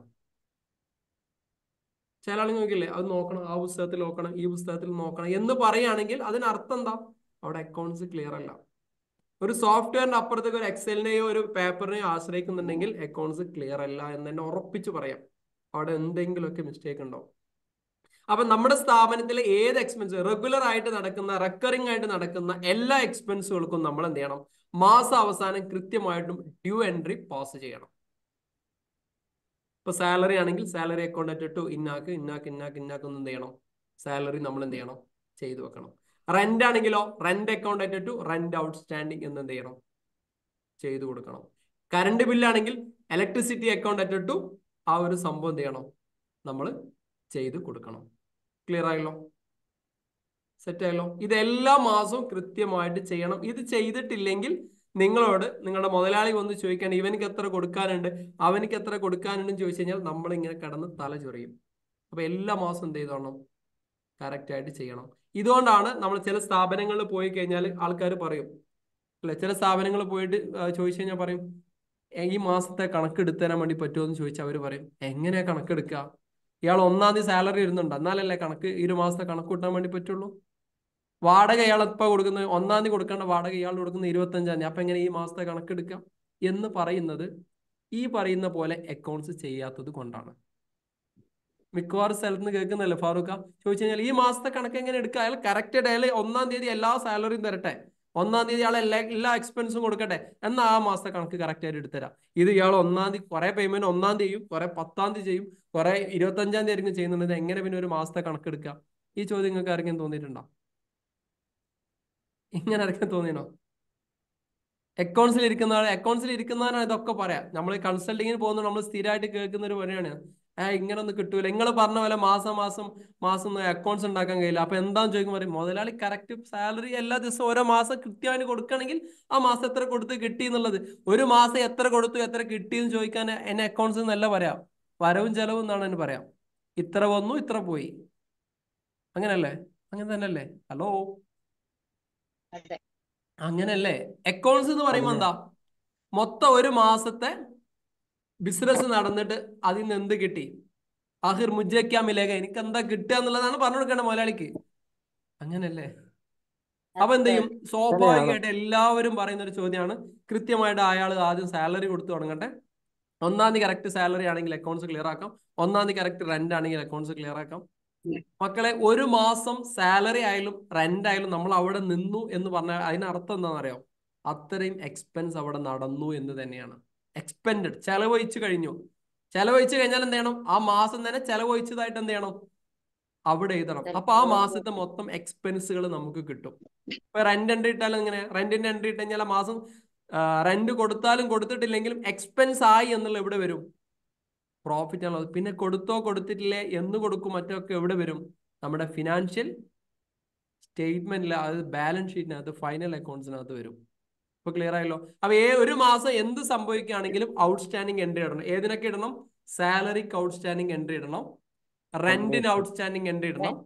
ചില ആളുകൾ നോക്കില്ലേ, അത് നോക്കണം, ആ പുസ്തകത്തിൽ നോക്കണം, ഈ പുസ്തകത്തിൽ നോക്കണം എന്ന് പറയുകയാണെങ്കിൽ അതിനർത്ഥം എന്താ? അവിടെ അക്കൗണ്ട്സ് ക്ലിയർ അല്ല. ഒരു സോഫ്റ്റ്വെയറിന്റെ അപ്പുറത്തേക്ക് ഒരു എക്സലിനെയോ ഒരു പേപ്പറിനെയോ ആശ്രയിക്കുന്നുണ്ടെങ്കിൽ അക്കൗണ്ട്സ് ക്ലിയർ അല്ല എന്ന് തന്നെ ഉറപ്പിച്ച് പറയാം. അവിടെ എന്തെങ്കിലുമൊക്കെ മിസ്റ്റേക്ക് ഉണ്ടാവും. അപ്പൊ നമ്മുടെ സ്ഥാപനത്തിലെ ഏത് എക്സ്പെൻസ് റെഗുലർ ആയിട്ട് നടക്കുന്ന, റെക്കറിംഗ് ആയിട്ട് നടക്കുന്ന എല്ലാ എക്സ്പെൻസുകൾക്കും നമ്മൾ എന്ത് ചെയ്യണം? മാസം അവസാനം കൃത്യമായിട്ടും ഡ്യൂ എൻട്രി പാസ് ചെയ്യണം. ഇപ്പൊ സാലറി ആണെങ്കിൽ സാലറി അക്കൗണ്ട് അറ്റ് ഇന്നാക്ക് എന്ത് ചെയ്യണം? സാലറി നമ്മൾ എന്ത് ചെയ്യണം? ചെയ്തു വെക്കണം. റെന്റ് ആണെങ്കിലോ rent account at rent outstanding എന്ന് എന്ത് ചെയ്യണം? ചെയ്തു കൊടുക്കണം. കറണ്ട് ബില്ലാണെങ്കിൽ ഇലക്ട്രിസിറ്റി അക്കൗണ്ട് അറ്റ് ആ ഒരു സംഭവം എന്ത് ചെയ്യണം? നമ്മൾ ചെയ്ത് കൊടുക്കണം. ക്ലിയർ ആയല്ലോ? സെറ്റ് ആയല്ലോ? ഇതെല്ലാ മാസവും കൃത്യമായിട്ട് ചെയ്യണം. ഇത് ചെയ്തിട്ടില്ലെങ്കിൽ നിങ്ങളോട് നിങ്ങളുടെ മുതലാളി വന്ന് ചോദിക്കാൻ ഇവനിക്ക് എത്ര കൊടുക്കാനുണ്ട്, അവനിക്ക് എത്ര കൊടുക്കാനുണ്ടെന്ന് ചോദിച്ചു കഴിഞ്ഞാൽ നമ്മളിങ്ങനെ കിടന്ന് തല ചൊറിയും. അപ്പൊ എല്ലാ മാസവും എന്ത് ചെയ്തോണം? കറക്റ്റ് ആയിട്ട് ചെയ്യണം. ഇതുകൊണ്ടാണ് നമ്മൾ ചില സ്ഥാപനങ്ങളിൽ പോയി കഴിഞ്ഞാൽ ആൾക്കാർ പറയും അല്ലെ, ചില സ്ഥാപനങ്ങളിൽ പോയിട്ട് ചോദിച്ചു കഴിഞ്ഞാൽ പറയും, ഈ മാസത്തെ കണക്ക് എടുത്തു തരാൻ വേണ്ടി പറ്റുമോ എന്ന് ചോദിച്ചാൽ അവർ പറയും എങ്ങനെയാ കണക്കെടുക്കുക? ഇയാൾ 1-ാം തീയതി സാലറി ഇരുന്നുണ്ട്, എന്നാലല്ലേ കണക്ക് ഈ ഒരു മാസത്തെ കണക്ക് കൂട്ടാൻ വേണ്ടി പറ്റുള്ളൂ. വാടക ഇയാൾ ഇപ്പൊ കൊടുക്കുന്നത് 1-ാം തീയതി കൊടുക്കേണ്ട വാടക ഇയാൾ കൊടുക്കുന്നത് 25-ാം തീയതി. അപ്പൊ എങ്ങനെ ഈ മാസത്തെ കണക്കെടുക്കാം എന്ന് പറയുന്നത് ഈ പറയുന്ന പോലെ അക്കൗണ്ട്സ് ചെയ്യാത്തത് കൊണ്ടാണ്. മിക്കവാറും സ്ഥലത്ത് നിന്ന് കേൾക്കുന്നല്ലേ ഫാറൂഖ? ചോദിച്ചു കഴിഞ്ഞാൽ ഈ മാസത്തെ കണക്ക് എങ്ങനെ എടുക്കുക? അയാൾ കറക്റ്റ് അയാൾ 1-ാം തീയതി എല്ലാ സാലറിയും തരട്ടെ, 1-ാം തീയതി ഇയാൾ എല്ലാ എക്സ്പെൻസും കൊടുക്കട്ടെ, എന്നാൽ ആ മാസത്തെ കണക്ക് കറക്റ്റ് ആയിട്ട് എടുത്തുതരാം. ഇത് ഇയാൾ 1-ാം തീയതി കുറെ പേയ്മെന്റ് 1-ാം തീയതി ചെയ്യും, കുറെ 10-ാം തീയതി ചെയ്യും, കുറെ 25-ാം തീയതി ആയിരിക്കും ചെയ്യുന്നത്. എങ്ങനെ പിന്നെ ഒരു മാസത്തെ കണക്ക് എടുക്കുക? ഈ ചോദ്യം നിങ്ങൾക്ക് ആർക്കും തോന്നിയിട്ടുണ്ടോ? ഇങ്ങനെ ആർക്കും തോന്നിയോ? അക്കൗണ്ട്സിൽ ഇരിക്കുന്നവരാണ് ഇതൊക്കെ പറയാം. നമ്മൾ കൺസൾട്ടിങ്ങിന് പോകുന്നത് നമ്മൾ സ്ഥിരമായിട്ട് കേൾക്കുന്ന ഒരു പണിയാണ്. ഇങ്ങനെ ഒന്നും കിട്ടൂല, നിങ്ങൾ പറഞ്ഞ പോലെ മാസം അക്കൗണ്ട്സ് ഉണ്ടാക്കാൻ കഴിയില്ല. അപ്പൊ എന്താന്ന് ചോദിക്കുമ്പോൾ പറയും മുതലാളി കറക്റ്റ് സാലറി എല്ലാ ദിവസവും ഓരോ മാസം കൃത്യമായിട്ട് കൊടുക്കണമെങ്കിൽ ആ മാസം എത്ര കൊടുത്ത് കിട്ടി എന്നുള്ളത്, ഒരു മാസം എത്ര കൊടുത്തു എത്ര കിട്ടിയെന്ന് ചോദിക്കാൻ എന്നെ അക്കൗണ്ട്സ് എന്നല്ല പറയാം, വരവും ചെലവും എന്നാണ് എന്നെ പറയാം. ഇത്ര വന്നു ഇത്ര പോയി, അങ്ങനല്ലേ? അങ്ങനെ തന്നെയല്ലേ? ഹലോ, അങ്ങനല്ലേ? അക്കൗണ്ട്സ് എന്ന് പറയുമ്പോൾ എന്താ? മൊത്തം ഒരു മാസത്തെ ബിസിനസ് നടന്നിട്ട് അതിൽ നിന്ന് എന്ത് കിട്ടി, ആഹിർ മുജ്ജയ്ക്കാ മിലേക, എനിക്ക് എന്താ കിട്ടുക എന്നുള്ളതാണ് പറഞ്ഞു കൊടുക്കേണ്ടത് മുതലാളിക്ക്. അങ്ങനല്ലേ? അപ്പൊ എന്ത് ചെയ്യും? സ്വാഭാവികമായിട്ട് എല്ലാവരും പറയുന്ന ഒരു ചോദ്യമാണ്. കൃത്യമായിട്ട് അയാൾ ആദ്യം സാലറി കൊടുത്തു തുടങ്ങട്ടെ. 1-ാം തീയതി കറക്റ്റ് സാലറി ആണെങ്കിൽ അക്കൗണ്ട്സ് ക്ലിയർ ആക്കാം, 1-ാം തീയതി കറക്റ്റ് റെന്റ് ആണെങ്കിൽ അക്കൗണ്ട്സ് ക്ലിയർ ആക്കാം. മക്കളെ, ഒരു മാസം സാലറി ആയാലും റെന്റ് ആയാലും നമ്മൾ അവിടെ നിന്നു എന്ന് പറഞ്ഞാൽ അതിനർത്ഥം എന്താണെന്ന് അറിയാം? അത്രയും എക്സ്പെൻസ് അവിടെ നടന്നു എന്ന് തന്നെയാണ്. എക്സ്പെൻഡഡ്, ചെലവഴിച്ചു കഴിഞ്ഞു. ചെലവഴിച്ചു കഴിഞ്ഞാൽ എന്ത് ചെയ്യണം? ആ മാസം തന്നെ ചെലവഴിച്ചതായിട്ട് എന്ത് ചെയ്യണം? അവിടെ എഴുതണം. അപ്പൊ ആ മാസത്തെ മൊത്തം എക്സ്പെൻസുകൾ നമുക്ക് കിട്ടും. ഇപ്പൊ റെന്റ് എൻട്രി ഇട്ടാലും എങ്ങനെ? റെന്റിന്റെ എൻട്രി ഇട്ട് കഴിഞ്ഞാൽ ആ മാസം റെന്റ് കൊടുത്താലും കൊടുത്തിട്ടില്ലെങ്കിലും എക്സ്പെൻസ് ആയി എന്നുള്ള എവിടെ വരും? പ്രോഫിറ്റ് ആണുള്ളത്. പിന്നെ കൊടുത്തോ കൊടുത്തിട്ടില്ലേ എന്ന് കൊടുക്കും മറ്റൊക്കെ എവിടെ വരും? നമ്മുടെ ഫിനാൻഷ്യൽ സ്റ്റേറ്റ്മെന്റിൽ, അത് ബാലൻസ് ഷീറ്റിനകത്ത്, ഫൈനൽ അക്കൗണ്ട്സിനകത്ത് വരും. ഇപ്പൊ ക്ലിയർ ആയല്ലോ? അപ്പൊ ഒരു മാസം എന്ത് സംഭവിക്കുകയാണെങ്കിലും ഔട്ട്സ്റ്റാൻഡിങ് എൻട്രി ഇടണം. ഏതിനൊക്കെ ഇടണം? സാലറിക്ക് ഔട്ട്സ്റ്റാൻഡിങ് എൻട്രി ഇടണം, റെന്റിന് ഔട്ട്സ്റ്റാൻഡിങ് എൻട്രി ഇടണം,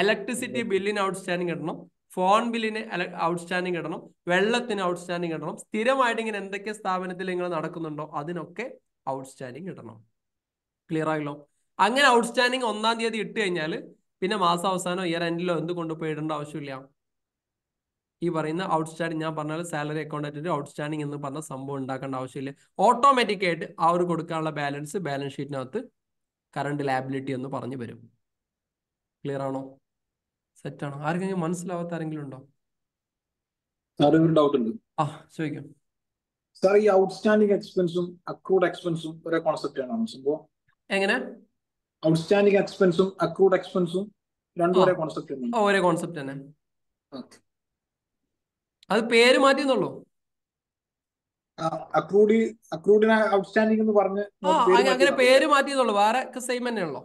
ഇലക്ട്രിസിറ്റി ബില്ലിന് ഔട്ട്സ്റ്റാൻഡിങ് ഇടണം, ഫോൺ ബില്ലിന് ഔട്ട്സ്റ്റാൻഡിങ് ഇടണം, വെള്ളത്തിന് ഔട്ട്സ്റ്റാൻഡിങ് ഇടണം. സ്ഥിരമായിട്ട് ഇങ്ങനെ എന്തൊക്കെ സ്ഥാപനത്തിൽ നിങ്ങൾ നടക്കുന്നുണ്ടോ അതിനൊക്കെ ഔട്ട്സ്റ്റാൻഡിങ് ഇടണം. ക്ലിയർ ആയല്ലോ? അങ്ങനെ ഔട്ട്സ്റ്റാൻഡിങ് 1-ാം തീയതി ഇട്ട് കഴിഞ്ഞാൽ പിന്നെ മാസം അവസാനം ഇയർ എൻഡിലോ എന്ത് കൊണ്ടുപോയി ഇടേണ്ട ആവശ്യമില്ല. ഈ പറയുന്ന ഔട്ട്സ്റ്റാൻഡിങ് ഞാൻ പറഞ്ഞാൽ സാലറി അക്കൗണ്ട് ഔട്ട്സ്റ്റാൻഡിങ് എന്ന് പറഞ്ഞ സംഭവം ഉണ്ടാക്കേണ്ട ആവശ്യമില്ല. ഓട്ടോമാറ്റിക് ആയിട്ട് ആ ഒരു കൊടുക്കാനുള്ള ബാലൻസ് ഷീറ്റിനകത്ത് കറണ്ട് ലാബിലിറ്റി എന്ന് പറഞ്ഞു വരും. ക്ലിയർ ആണോ? സെറ്റ് ആണോ? ആർക്കെങ്കിലും മനസ്സിലാവാത്ത ആരെങ്കിലും ഉണ്ടോ? സാർ, ഒരു ഡൗട്ട് ഉണ്ട്. ചോദിക്കാം സാർ. ഈ ഔട്ട്സ്റ്റാൻഡിംഗ് എക്സ്പെൻസും അക്രൂഡ് എക്സ്പെൻസും ഒരേ കോൺസെപ്റ്റ് ആണോ സംഭവം? എങ്ങനെ? ഔട്ട്സ്റ്റാൻഡിംഗ് എക്സ്പെൻസും അക്രൂഡ് എക്സ്പെൻസും രണ്ടും ഒരേ കോൺസെപ്റ്റ് ആണ്? ഒരേ കോൺസെപ്റ്റ് തന്നെ. അത് പേര് മാറ്റിയെന്നുള്ളൂ. അക്രൂഡിനെ ഔട്ട്സ്റ്റാൻഡിംഗ് എന്ന് പറഞ്ഞ് അങ്ങനെ പേര് മാറ്റിയെന്നുള്ളൂ, വേറെ സെയിം തന്നെയാണല്ലോ.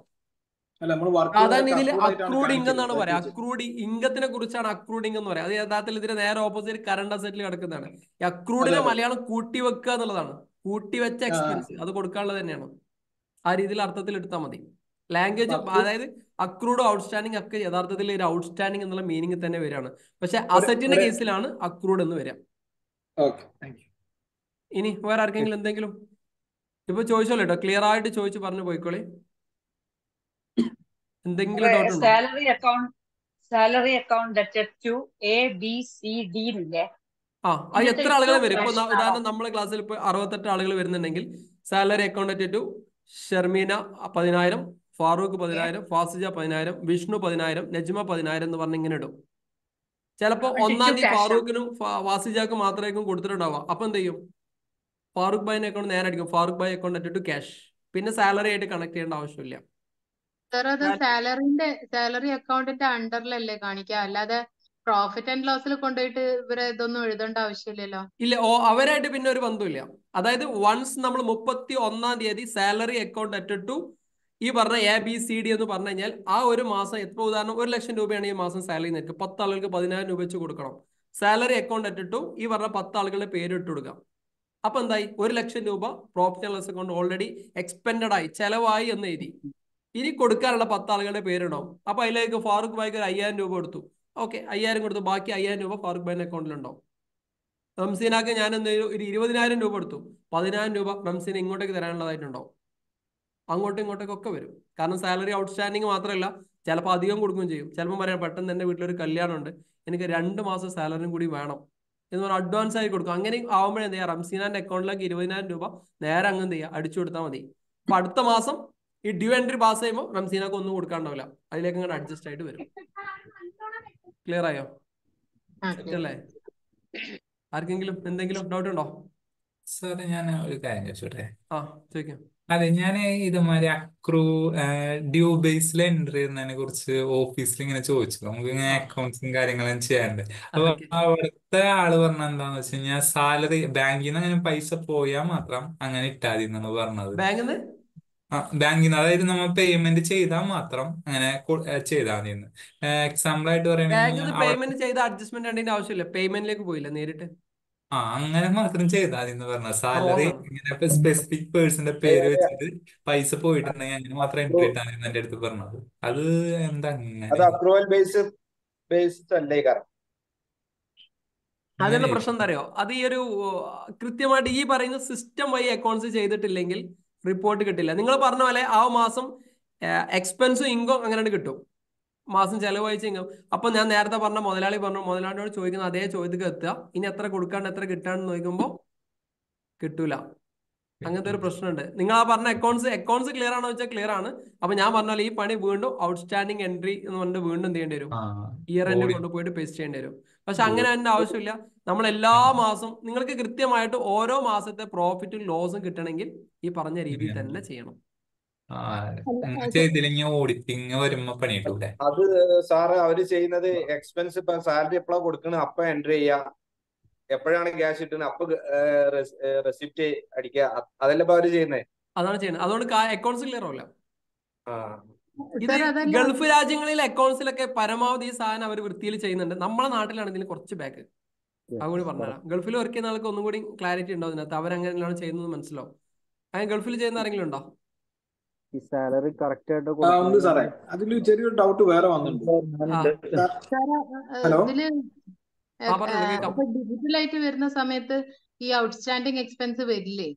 സാധാരണ ഇതിൽ അക്രൂഡ് ഇൻകം എന്നാണ് പറയാം. അക്രൂഡ് ഇൻകത്തിനെ കുറിച്ചാണ് അക്രൂഡിംഗ് എന്ന് പറയാം. അത് യഥാർത്ഥത്തിൽ ഇതിന് നേരെ ഓപ്പോസിറ്റ് കറണ്ട് അസറ്റിൽ കിടക്കുന്നതാണ്. ഈ അക്രൂഡിനെ മലയാളം കൂട്ടി വെക്കുക എന്നുള്ളതാണ്. കൂട്ടിവെച്ച എക്സ്പെൻസ് അത് കൊടുക്കാനുള്ളത് തന്നെയാണ്. ആ രീതിയിൽ അർത്ഥത്തിൽ എടുത്താൽ മതി. ലാംഗ്വേജ്, അതായത് അക്രൂഡ് ഔട്ട്സ്റ്റാൻഡിംഗ് ഒക്കെ യഥാർത്ഥത്തിൽ ഒരു ഔട്ട്സ്റ്റാൻഡിംഗ് എന്നുള്ള മീനിങ് തന്നെ വരികയാണ്. പക്ഷെ അസറ്റിന്റെ കേസിലാണ് അക്രൂഡ് എന്ന് വരിക. ഇനി വേറെ ആർക്കെങ്കിലും എന്തെങ്കിലും ഇപ്പൊ ചോദിച്ചോളൂ കേട്ടോ, ക്ലിയർ ആയിട്ട് ചോദിച്ചു പറഞ്ഞു പോയിക്കോളി. എന്തെങ്കിലും ഡൗട്ട് ഉണ്ടോ? സാലറി അക്കൗണ്ട് ഡെറ്റഡ് to A B C D ഇല്ലേ? അത് എത്ര ആളുകൾ വരും? ഇപ്പൊ ഉദാഹരണം നമ്മളെ ക്ലാസ്സിൽ ഇപ്പൊ 68 ആളുകൾ വരുന്നുണ്ടെങ്കിൽ സാലറി അക്കൗണ്ട് ഡെറ്റഡ് ടു ഷർമീന 10,000, ഫാറൂഖ് 10,000, ഫാസിജ 10,000, വിഷ്ണു 10,000, നജ്മ 10,000 എന്ന് പറഞ്ഞ് ഇങ്ങനെ ഇടും. ചിലപ്പോ 1-ാം തീയതി ഫാറൂഖിനും ഫാസിജക്കും മാത്രമായിരിക്കും കൊടുത്തിട്ടുണ്ടാവുക. അപ്പൊ എന്ത് ചെയ്യും? ഫാറൂഖ് ഭായിന്റെ അക്കൗണ്ട് നേരെ അടിക്കും, ഫാറൂഖ് ഭായ് അക്കൗണ്ട് ഡെറ്റഡ് ടു ക്യാഷ്. പിന്നെ സാലറി ആയിട്ട് കണക്ട് ചെയ്യേണ്ട ആവശ്യമില്ല. സാലറി അക്കൗണ്ടിന്റെ അണ്ടറിലല്ലേ കാണിക്കുക, അല്ലാതെ പ്രോഫിറ്റ് ആൻഡ് ലോസിൽ കൊണ്ടുപോയിട്ട് ഇവരെ ഇതൊന്നും എഴുതേണ്ട ആവശ്യമില്ലല്ലോ. ഇല്ല, അവരായിട്ട് പിന്നെ ഒരു ബന്ധമില്ല. അതായത് വൺസ് നമ്മൾ 31-ാം തീയതി സാലറി അക്കൗണ്ട് ഡെറ്റഡ് ടു ഈ പറഞ്ഞ ABCD എന്ന് പറഞ്ഞു കഴിഞ്ഞാൽ ആ ഒരു മാസം എത്ര, ഉദാഹരണം 1,00,000 രൂപയാണ് ഈ മാസം സാലറി നിൽക്കുക, 10 ആളുകൾക്ക് 10,000 രൂപ വെച്ച് കൊടുക്കണം. സാലറി അക്കൗണ്ട് ഡെറ്റഡ് ടു ഈ പറഞ്ഞ 10 ആളുകളുടെ പേര് ഇട്ട് കൊടുക്കാം. അപ്പൊ എന്തായി? 1,00,000 രൂപ profit and loss account already expended ആയി, ചെലവായി എന്ന് എഴുതി. ഇനി കൊടുക്കാനുള്ള 10 ആളുകളുടെ പേരുണ്ടാവും. അപ്പൊ അതിലേക്ക് ഫാറൂഖ് ഭായിക്ക് ഒരു 5,000 രൂപ കൊടുത്തു. ഓക്കെ, 5,000 കൊടുത്തു, ബാക്കി 5,000 രൂപ ഫാറൂഖ് ഭായിന്റെ അക്കൗണ്ടിലുണ്ടാവും. റംസീനാക്ക് ഞാൻ എന്തെങ്കിലും ഒരു 20,000 രൂപ കൊടുത്തു, 10,000 രൂപ റംസീന ഇങ്ങോട്ടേക്ക് തരാനുള്ളതായിട്ടുണ്ടാവും. അങ്ങോട്ടും ഇങ്ങോട്ടേക്കൊക്കെ വരും. കാരണം സാലറി ഔട്ട്സ്റ്റാൻഡിങ് മാത്രമല്ല, ചിലപ്പോൾ അധികം കൊടുക്കുകയും ചെയ്യും. ചിലപ്പോൾ പറയാം പെട്ടെന്ന് എൻ്റെ വീട്ടിലൊരു കല്യാണമുണ്ട്, എനിക്ക് 2 മാസം സാലറിയും കൂടി വേണം എന്ന് പറഞ്ഞാൽ അഡ്വാൻസ് ആയി കൊടുക്കും. അങ്ങനെ ആവുമ്പോഴേ എന്ത് ചെയ്യുക, റംസീനാന്റെ അക്കൗണ്ടിലേക്ക് 20,000 രൂപ നേരെ അങ്ങ് എന്ത് ചെയ്യുക, അടിച്ചു കൊടുത്താൽ മതി. അപ്പൊ അടുത്ത മാസം ഈ ഡ്യൂ എൻട്രി പാസ് ചെയ്യുമ്പോൾ റംസീനാക്ക് ഒന്നും കൊടുക്കാണ്ടാവില്ല, അതിലേക്ക് അങ്ങോട്ട് അഡ്ജസ്റ്റ് ആയിട്ട് വരും. ക്ലിയർ ആയോ? സെറ്റ് അല്ലേ? ആർക്കെങ്കിലും എന്തെങ്കിലും ഡൗട്ട് ഉണ്ടോ? സാറേ ഞാൻ ഒരു കാര്യം ചോദിച്ചോട്ടെ? ആ, ചോദിക്കാം. അതെ, ഞാൻ ഇതുമാതിരി അക്രൂ ഡ്യൂ ബേസിൽ എൻട്രി ചെയ്യുന്നതിനെ കുറിച്ച് ഓഫീസിൽ ഇങ്ങനെ ചോദിച്ചു. നമുക്ക് ഇങ്ങനെ അക്കൗണ്ട്സും കാര്യങ്ങളും ചെയ്യാറുണ്ട്. അപ്പൊ അവിടുത്തെ ആള് പറഞ്ഞ എന്താന്ന് വെച്ച് കഴിഞ്ഞാൽ സാലറി ബാങ്കിൽ നിന്ന് അങ്ങനെ പൈസ പോയാൽ മാത്രം അങ്ങനെ ഇട്ടാൽ മതി എന്നാണ് പറഞ്ഞത്. ബാങ്കിൽ നിന്ന് ബാങ്കിൽ നിന്ന്, അതായത് നമ്മൾ പേയ്മെന്റ് ചെയ്താൽ മാത്രം അങ്ങനെ ചെയ്താൽ മതി. എക്സാമ്പിൾ ആയിട്ട് ബാങ്കിൽ പറയുകയാണെങ്കിൽ നിന്ന് പേയ്മെന്റ് ചെയ്ത അഡ്ജസ്റ്റ്മെന്റ് ചെയ്യേണ്ട ആവശ്യമില്ല, പേയ്മെന്റിലേക്ക് പോയില്ല, നേരിട്ട് അങ്ങനെ മാത്രം ചെയ്താൽ മതി എന്ന് പറഞ്ഞ സാലറി ഇങ്ങനെ സ്പെസിഫിക് പേഴ്സന്റെ പേര് വെച്ചിട്ട് പൈസ പോയിട്ടുണ്ടെങ്കിൽ അങ്ങനെ മാത്രം എൻട്രി ഇട്ടാൽ മതി എന്റെ അടുത്ത് പറഞ്ഞത്. അത് എന്താ അത് അങ്ങനെ? അപ്രൂവൽ ബേസ്ഡ് അല്ലേ കാരണം? അതിനുള്ള പ്രശ്നം എന്താ അറിയോ, അത് ഈ ഒരു കൃത്യമായിട്ട് ഈ പറയുന്ന സിസ്റ്റം വഴി അക്കൗണ്ട്സ് ചെയ്തിട്ടില്ലെങ്കിൽ റിപ്പോർട്ട് കിട്ടില്ല. നിങ്ങൾ പറഞ്ഞ പോലെ ആ മാസം എക്സ്പെൻസും ഇൻകം അങ്ങനെ കിട്ടും, മാസം ചെലവ് വഹിച്ച ഇൻകം. അപ്പൊ ഞാൻ നേരത്തെ പറഞ്ഞ മുതലാളിയോട് ചോദിക്കുന്ന അതേ ചോദ്യത്തിൽ എത്തുക, ഇനി എത്ര കൊടുക്കാണ്ട് എത്ര കിട്ടാണ്ട് നോക്കുമ്പോൾ കിട്ടൂല. അങ്ങനത്തെ ഒരു പ്രശ്നമുണ്ട്. നിങ്ങൾ ആ പറഞ്ഞ അക്കൗണ്ട്സ് ക്ലിയർ ആണോ വെച്ചാൽ ക്ലിയർ ആണ്. അപ്പൊ ഞാൻ പറഞ്ഞാൽ ഈ പണി വീണ്ടും ഔട്ട്സ്റ്റാൻഡിങ് എൻട്രി എന്ന് പറഞ്ഞിട്ട് വീണ്ടും എന്ത് ചെയ്യേണ്ടി വരും, ഇയർ എൻഡ് കൊണ്ടുപോയിട്ട് പേസ്റ്റ് ചെയ്യേണ്ടി വരും. പക്ഷെ അങ്ങനെ തന്നെ ആവശ്യമില്ല. നമ്മൾ എല്ലാ മാസം നിങ്ങൾക്ക് കൃത്യമായിട്ട് ഓരോ മാസത്തെ പ്രോഫിറ്റും ലോസും കിട്ടണമെങ്കിൽ ഈ പറഞ്ഞ രീതിയിൽ തന്നെ ചെയ്യണം. ചെയ്തില്ലെങ്കിൽ ഓഡിറ്റിങ് വരുമ്പോ പണി കിട്ടൂലേ? അത് സാറ് അവര് ചെയ്യുന്നത് എക്സ്പെൻസ് ഇപ്പൊ സാലറി എപ്പോഴാ കൊടുക്കണത് അപ്പൊ എൻട്രി ചെയ്യാ, എപ്പോഴാണ് ക്യാഷ് കിട്ടുന്നത് അപ്പൊ റെസിപ്റ്റ് അടിക്കുക, അതല്ലേ ഇപ്പൊ അവര് ചെയ്യുന്നത്? അതാണ് ചെയ്യുന്നത്. അതുകൊണ്ട് അക്കൗണ്ട്സ് ക്ലിയർ ആവില്ല. ഇത് സാർ അതല്ല ഗൾഫ് രാജ്യങ്ങളിലെ അക്കൗണ്ട്സിലൊക്കെ പരമാവധി ഈ സാധനം അവർ വൃത്തിയിൽ ചെയ്യുന്നുണ്ട്. നമ്മളെ നാട്ടിലാണ് ഇതിന് കുറച്ച് ബാക്ക്. അതുകൂടി പറഞ്ഞുതരാം. ഗൾഫിൽ വർക്ക് ചെയ്യുന്ന ആൾക്ക് ഒന്നും കൂടി ക്ലാരിറ്റി ഉണ്ടാവും ഇതിനകത്ത്, അവരെങ്ങനെയാണ് ചെയ്യുന്നത് മനസ്സിലാവും. അങ്ങനെ ഗൾഫിൽ ചെയ്യുന്ന ആരെങ്കിലും ഉണ്ടോ? ഈ സാലറി കറക്റ്റ് ആയിട്ട് ഉണ്ട് സാറേ. അതിൽ ചെറിയൊരു ഡൗട്ട് വേറെ വന്നിട്ടുണ്ട്. ഹലോ, ഇതില് പറഞ്ഞോളൂ, കേൾക്കാം. ഇപ്പൊ ഡിജിറ്റലായിട്ട് വരുന്ന സമയത്ത് ഈ ഔട്ട്സ്റ്റാൻഡിങ് എക്സ്പെൻസ് വരില്ലേ?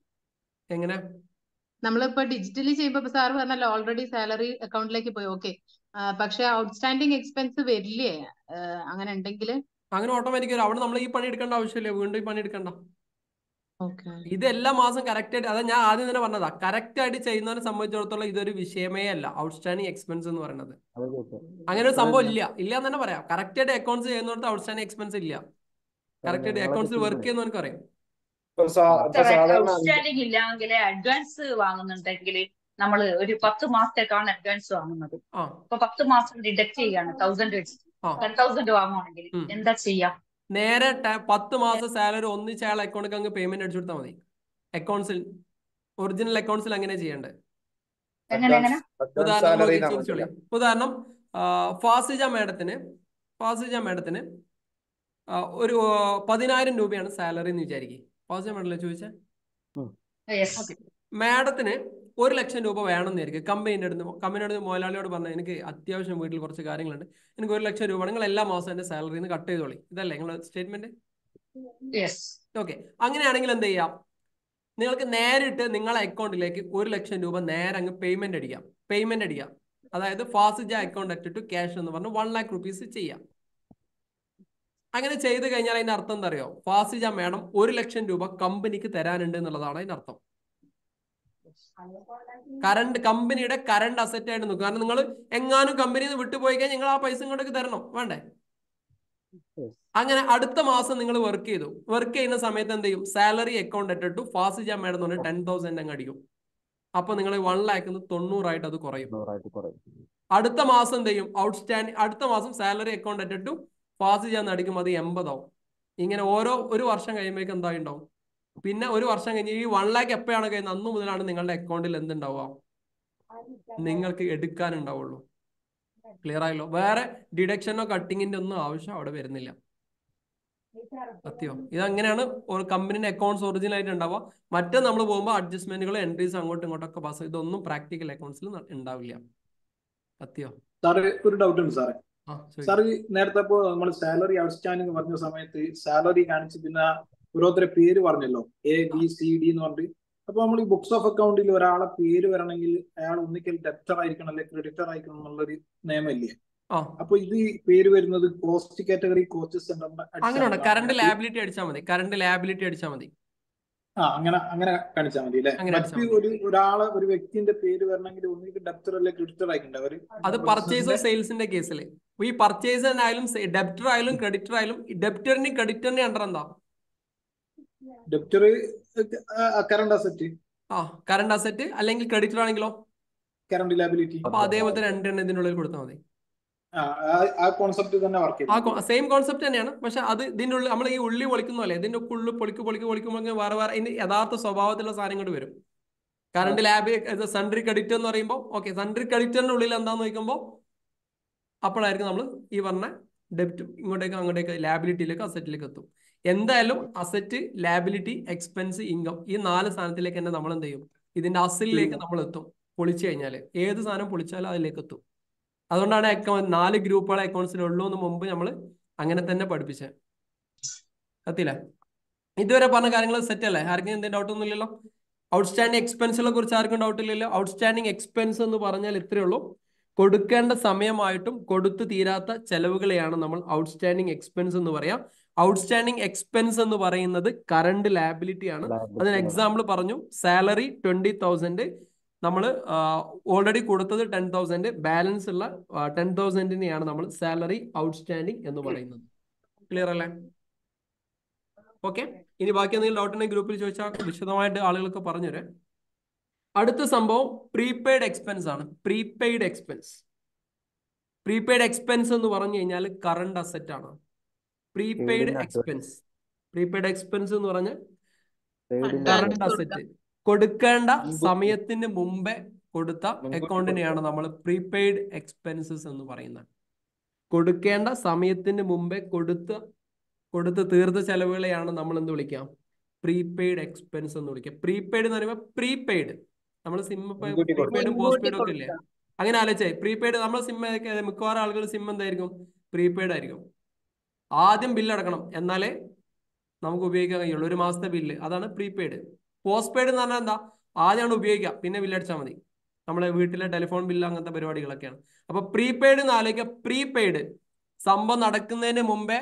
എങ്ങനെ? നമ്മളിപ്പോ ഡിജിറ്റലി ചെയ്യുമ്പോ സാറ് പറഞ്ഞല്ലോ ഓൾറെഡി സാലറി അക്കൗണ്ടിലേക്ക് പോയി, ഓക്കെ. പക്ഷെ ഔട്ട്സ്റ്റാൻഡിങ് എക്സ്പെൻസ് വരില്ലേ അങ്ങനെ ഉണ്ടെങ്കിൽ? അങ്ങനെ ഓട്ടോമാറ്റിക് വരും. അവിടെ നമ്മൾ ഈ പണി എടുക്കേണ്ട ആവശ്യമില്ല, വീണ്ടും ഈ പണി എടുക്കണ്ട. ഓക്കെ. ഇത് എല്ലാ മാസം കറക്റ്റ് ആയിട്ട്, അതാ ഞാൻ ആദ്യം തന്നെ പറഞ്ഞതാ, കറക്റ്റ് ആയിട്ട് ചെയ്യുന്നവരെ സംബന്ധിച്ചിടത്തോളം ഇതൊരു വിഷയമേ അല്ല ഔട്ട്സ്റ്റാൻഡിങ് എക്സ്പെൻസ് എന്ന് പറയുന്നത്. അങ്ങനെ ഒരു സംഭവം ഇല്ല എന്ന് തന്നെ പറയാം. കറക്റ്റ് ആയിട്ട് അക്കൗണ്ട്സ് ചെയ്യുന്നവർക്ക് ഔട്ട്സ്റ്റാൻഡിങ് എക്സ്പെൻസ് ഇല്ല. കറക്റ്റ് ആയിട്ട് അക്കൗണ്ട്സിൽ വർക്ക് ചെയ്യുന്നവർക്ക് അറിയാം. ഔട്ട്സ്റ്റാൻഡിങ് ഇല്ലെങ്കിൽ അഡ്വാൻസ് വാങ്ങുന്നുണ്ടെങ്കിൽ നമ്മൾ ഒരു 10 മാസത്തേക്കാണ് അഡ്വാൻസ് വാങ്ങുന്നത്. അപ്പൊ 10 മാസം ഡിഡക്ട് ചെയ്യാണ് 10,000 വാങ്ങുവാണെങ്കിൽ എന്താ ചെയ്യാ? നേരെ 10 മാസം സാലറി ഒന്നിച്ച് അയാൾ അക്കൗണ്ടിൽ അങ്ങ് പേയ്മെന്റ് അടിച്ചു കൊടുത്താൽ മതി. അക്കൗണ്ട്സിൽ ഒറിജിനൽ അക്കൗണ്ട്സിൽ അങ്ങനെ ചെയ്യേണ്ടത്. ഉദാഹരണം ഫാസിജ മാഡത്തിന് ഒരു 10,000 രൂപയാണ് സാലറി എന്ന് വിചാരിക്കും. ഫാസിജ മാഡല്ലേ ചോദിച്ചേ? മാഡത്തിന് 1,00,000 രൂപ വേണമെന്ന് വിചാരിക്കും. കമ്പനിയുടെ മുതലാളിയോട് പറഞ്ഞാൽ എനിക്ക് അത്യാവശ്യം വീട്ടിൽ കുറച്ച് കാര്യങ്ങളുണ്ട്, എനിക്ക് 1,00,000 രൂപ നിങ്ങൾ എല്ലാ മാസവും എന്റെ സാലറിയിൽ നിന്ന് കട്ട് ചെയ്തോളി. ഇതല്ലേ നിങ്ങളുടെ സ്റ്റേറ്റ്മെന്റ്? ഓക്കെ. അങ്ങനെയാണെങ്കിൽ എന്ത് ചെയ്യാം, നിങ്ങൾക്ക് നേരിട്ട് നിങ്ങളെ അക്കൗണ്ടിലേക്ക് 1,00,000 രൂപ നേരെ അങ്ങ് പേയ്മെന്റ് അടിക്കാം. അതായത് ഫാസിജ അക്കൗണ്ട് ടു ക്യാഷ് എന്ന് പറഞ്ഞ് 1,00,000 rupees ചെയ്യാം. അങ്ങനെ ചെയ്ത് കഴിഞ്ഞാൽ അതിന്റെ അർത്ഥം എന്താ അറിയോ, ഫാസിജ മാഡം 1,00,000 രൂപ കമ്പനിക്ക് തരാനുണ്ട് എന്നുള്ളതാണ് അതിന്റെ അർത്ഥം. കമ്പനിയുടെ കറണ്ട് അസറ്റ് ആയിട്ട് നോക്കും. കാരണം നിങ്ങൾ എങ്ങാനും കമ്പനിയിൽ നിന്ന് വിട്ടുപോയി കഴിഞ്ഞാൽ നിങ്ങൾ ആ പൈസ ഇങ്ങോട്ടേക്ക് തരണം, വേണ്ടേ? അങ്ങനെ അടുത്ത മാസം നിങ്ങൾ വർക്ക് ചെയ്യുന്ന സമയത്ത് എന്ത് ചെയ്യും, സാലറി അക്കൗണ്ട് ടു ഫാസിജ മാഡം എന്ന് പറഞ്ഞാൽ 10,000 അങ്ങ് അടിക്കും. അപ്പൊ നിങ്ങൾ 1,00,000 90 അത് കുറയും. അടുത്ത മാസം എന്ത് ചെയ്യും, അടുത്ത മാസം സാലറി അക്കൗണ്ട് ടു ഫാസിജ എന്ന് അടിക്കും, അത് 80 ആവും. ഇങ്ങനെ ഒരു വർഷം കഴിയുമ്പോഴേക്കും എന്തായി ഉണ്ടാവും. പിന്നെ ഒരു വർഷം കഴിഞ്ഞ് ഈ 1,00,000 എപ്പോഴാണ് കഴിയുന്നത് അന്ന് മുതലാണ് നിങ്ങളുടെ അക്കൗണ്ടിൽ എന്തുണ്ടാവുക, നിങ്ങൾക്ക് എടുക്കാനുണ്ടാവുള്ളൂ. ക്ലിയർ ആയല്ലോ? വേറെ ഡിഡക്ഷനോ കട്ടിങ്ങിന്റെ ഒന്നും ആവശ്യം അവിടെ വരുന്നില്ല. സത്യോ? ഇതങ്ങനെയാണ് ഒരു കമ്പനിന്റെ അക്കൗണ്ട്സ് ഒറിജിനൽ ആയിട്ട് ഉണ്ടാവുക. മറ്റേ നമ്മൾ പോകുമ്പോൾ അഡ്ജസ്റ്റ്മെന്റുകൾ എൻട്രീസ് അങ്ങോട്ടും ഇങ്ങോട്ടൊക്കെ പാസ്, ഇതൊന്നും പ്രാക്ടിക്കൽ അക്കൗണ്ട്സിൽ ഉണ്ടാവില്ല. സത്യോ? സാറ് ഒരു ഡൗട്ട് ഉണ്ട് സാറേ. സാർ നേരത്തെ നമ്മൾ സാലറി ഔട്ട്സ്റ്റാൻഡിങ് പറഞ്ഞ സമയത്ത് സാലറി കാണിച്ച് പിന്നെ ഓരോരുത്തരുടെ പേര് പറഞ്ഞല്ലോ, ABCD എന്ന് പറഞ്ഞിട്ട്. അപ്പൊ നമ്മൾ ഈ ബുക്സ് ഓഫ് അക്കൗണ്ടിൽ ഒരാളെ പേര് വരണമെങ്കിൽ അയാൾ ഒന്നിക്കൽ ഡെപ്റ്റർ ആയിരിക്കണം അല്ലെങ്കിൽ ക്രെഡിറ്റർ ആയിരിക്കണം എന്നുള്ളൊരു നിയമമില്ലേ? അപ്പൊ ഇത് പേര് വരുന്നത് കോസ്റ്റ് കാറ്റഗറി കോസ്റ്റ് സെന്ററിന്റെ അങ്ങനെയാണ്. കറണ്ട് ലാബിലിറ്റി അടിച്ചാൽ മതി. കറണ്ട് ലാബിലിറ്റി അടിച്ചാൽ മതി. അങ്ങനെ കാണിച്ചാൽ മതി അല്ലെ? മറ്റ് ഒരു വ്യക്തിന്റെ പേര് വരണമെങ്കിൽ ഒന്നിക്ക് ഡെപ്റ്റർ അല്ലെ ക്രെഡിറ്റർ ആയിട്ടുണ്ട് അവര്. അത് പർച്ചേസോ സെയിൽസിന്റെ കേസിൽ ഈ പർച്ചേസർ ആയാലും ഡെപ്റ്റർ ആയാലും ക്രെഡിറ്റർ ആയാലും ഡെപ്റ്ററിന് ക്രെഡിറ്ററിന് അണ്ടർ എന്താ? Debtor current asset. Current asset അല്ലെങ്കിൽ ക്രെഡിറ്റർ ആണെങ്കിലോ കറണ്ട് ലാബിലിറ്റി. അപ്പൊ അതേപോലത്തെ രണ്ടെണ്ണം ഇതിനുള്ളിൽ കൊടുത്താൽ മതി. ആ കോൺസെപ്റ്റ് തന്നെ വർക്ക് ചെയ്യും. സെയിം കോൺസെപ്റ്റ് തന്നെയാണ്. പക്ഷെ അത് ഇതിന്റെ ഉള്ളിൽ നമ്മൾ ഈ ഉള്ളി പൊളിക്കുന്നു അല്ലേ, ഇതിന്റെ ഉള്ളിൽ പൊളിക്കുമ്പോൾ വേറെ ഇതിന്റെ യഥാർത്ഥ സ്വഭാവത്തിലുള്ള സാധനങ്ങൾ വരും. കറണ്ട് ലാബ് സൺട്രി ക്രെഡിറ്റ് എന്ന് പറയുമ്പോൾ ഓക്കെ, സൺട്രി ക്രെഡിറ്ററിന്റെ ഉള്ളിൽ എന്താന്ന് നോക്കുമ്പോൾ അപ്പോഴായിരിക്കും നമ്മൾ ഈ പറഞ്ഞ ഡെപ്റ്റ് അങ്ങോട്ടേക്ക് ലാബിലിറ്റിയിലേക്ക് അസറ്റിലേക്ക് എത്തും. എന്തായാലും അസറ്റ്, ലാബിലിറ്റി, എക്സ്പെൻസ്, ഇൻകം ഈ 4 സാധനത്തിലേക്ക് തന്നെ നമ്മൾ എന്ത് ചെയ്യും? ഇതിന്റെ അസിലേക്ക് നമ്മൾ എത്തും. പൊളിച്ചു കഴിഞ്ഞാൽ ഏത് സാധനം പൊളിച്ചാലും അതിലേക്ക് എത്തും. അതുകൊണ്ടാണ് 4 ഗ്രൂപ്പുകളെ അക്കൗണ്ട്സിലുള്ളൂ എന്ന് മുമ്പ് നമ്മൾ അങ്ങനെ തന്നെ പഠിപ്പിച്ചത്. എത്തിയില്ലേ? ഇതുവരെ പറഞ്ഞ കാര്യങ്ങൾ സെറ്റ് അല്ലേ? ആർക്കും എന്തെങ്കിലും ഡൗട്ട് ഒന്നും ഇല്ലല്ലോ? ഔട്ട്സ്റ്റാൻഡിങ് എക്സ്പെൻസിനെ കുറിച്ച് ആർക്കും ഡൗട്ട് ഇല്ലല്ലോ? ഔട്ട്സ്റ്റാൻഡിങ് എക്സ്പെൻസ് എന്ന് പറഞ്ഞാൽ ഇത്രയേ ഉള്ളൂ. കൊടുക്കേണ്ട സമയമായിട്ടും കൊടുത്തു തീരാത്ത ചെലവുകളെയാണ് നമ്മൾ ഔട്ട്സ്റ്റാൻഡിങ് എക്സ്പെൻസ് എന്ന് പറയാം. ഔട്ട്സ്റ്റാൻഡിങ് എക്സ്പെൻസ് എന്ന് പറയുന്നത് കറണ്ട് ലാബിലിറ്റി ആണ്. അതിന് എക്സാമ്പിൾ പറഞ്ഞു. സാലറി 20,000, നമ്മൾ ഓൾറെഡി കൊടുത്തത് 10,000, ബാലൻസ് ഉള്ള 10,000നെയാണ് നമ്മൾ സാലറി ഔട്ട്സ്റ്റാൻഡിങ് എന്ന് പറയുന്നത്. ക്ലിയർ അല്ലേ? ഓക്കെ. ഇനി ബാക്കി എന്തെങ്കിലും ഡൗട്ട് ഉണ്ടെങ്കിൽ ഗ്രൂപ്പിൽ ചോദിച്ചാൽ വിശദമായിട്ട് ആളുകൾക്ക് പറഞ്ഞുതരാം. അടുത്ത സംഭവം പ്രീപെയ്ഡ് എക്സ്പെൻസ് ആണ്. പ്രീപെയ്ഡ് എക്സ്പെൻസ് എന്ന് പറഞ്ഞു കഴിഞ്ഞാൽ കറണ്ട് അസറ്റ് ആണ്. പ്രീപെയ്ഡ് എക്സ്പെൻസ് എന്ന് പറഞ്ഞാൽ കറണ്ട് അസറ്റ്. കൊടുക്കേണ്ട സമയത്തിന് മുമ്പേ കൊടുത്ത അക്കൗണ്ടിനെയാണ് നമ്മൾ പ്രീപെയ്ഡ് എക്സ്പെൻസസ് എന്ന് പറയുന്നത്. കൊടുക്കേണ്ട സമയത്തിന് മുമ്പേ കൊടുത്ത് തീർത്ത ചെലവുകളെയാണ് നമ്മൾ എന്ത് വിളിക്കാം? പ്രീപെയ്ഡ് എക്സ്പെൻസ് എന്ന് വിളിക്കാം. പ്രീപെയ്ഡ് എന്ന് പറയുമ്പോൾ പ്രീപെയ്ഡ് നമ്മൾ സിം പ്രീപെയ്ഡും പോസ്റ്റ് പെയ്ഡും ഒക്കെ ഇല്ലേ, അങ്ങനെ ആലോചിച്ചേ. പ്രീപെയ്ഡ് നമ്മൾ സിം മിക്കവാറും ആളുകൾ സിം എന്തായിരിക്കും? പ്രീപെയ്ഡ് ആയിരിക്കും. ആദ്യം ബില്ല് അടക്കണം എന്നാലേ നമുക്ക് ഉപയോഗിക്കാൻ കഴിയുള്ളൂ. 1 മാസത്തെ ബില്ല്, അതാണ് പ്രീപെയ്ഡ്. പോസ്റ്റ് പെയ്ഡ് എന്ന് പറഞ്ഞാൽ എന്താ? ആദ്യമാണ് ഉപയോഗിക്കുക, പിന്നെ ബില്ലടിച്ചാൽ മതി. നമ്മളെ വീട്ടിലെ ടെലിഫോൺ ബില്ല് അങ്ങനത്തെ പരിപാടികളൊക്കെയാണ്. അപ്പൊ പ്രീപെയ്ഡ് എന്ന് ആലോചിക്കുക. പ്രീപെയ്ഡ് സംഭവം നടക്കുന്നതിന് മുമ്പേ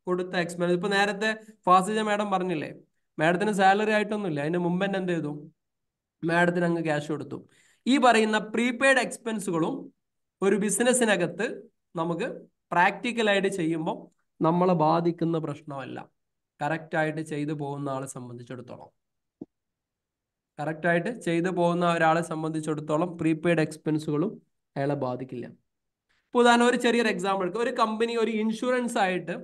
കൊടുത്ത എക്സ്പെൻസ്. ഇപ്പൊ നേരത്തെ ഫാസിജ മാഡം പറഞ്ഞില്ലേ, മാഡത്തിന് സാലറി ആയിട്ടൊന്നുമില്ല, അതിന് മുമ്പ് തന്നെ എന്ത് ചെയ്തു? മാഡത്തിന് അങ്ങ് ക്യാഷ് കൊടുത്തു. ഈ പറയുന്ന പ്രീപെയ്ഡ് എക്സ്പെൻസുകളും ഒരു ബിസിനസ്സിനകത്ത് നമുക്ക് പ്രാക്ടിക്കലായിട്ട് ചെയ്യുമ്പോൾ നമ്മളെ ബാധിക്കുന്ന പ്രശ്നമല്ല. കറക്റ്റായിട്ട് ചെയ്തു പോകുന്ന ആളെ സംബന്ധിച്ചിടത്തോളം ഒരാളെ സംബന്ധിച്ചിടത്തോളം പ്രീപെയ്ഡ് എക്സ്പെൻസുകളും അയാളെ ബാധിക്കില്ല. ഇപ്പോൾ ഉദാഹരണം ഒരു ചെറിയൊരു എക്സാമ്പിൾ എടുക്കുക. ഒരു കമ്പനി ഒരു ഇൻഷുറൻസ് ആയിട്ട്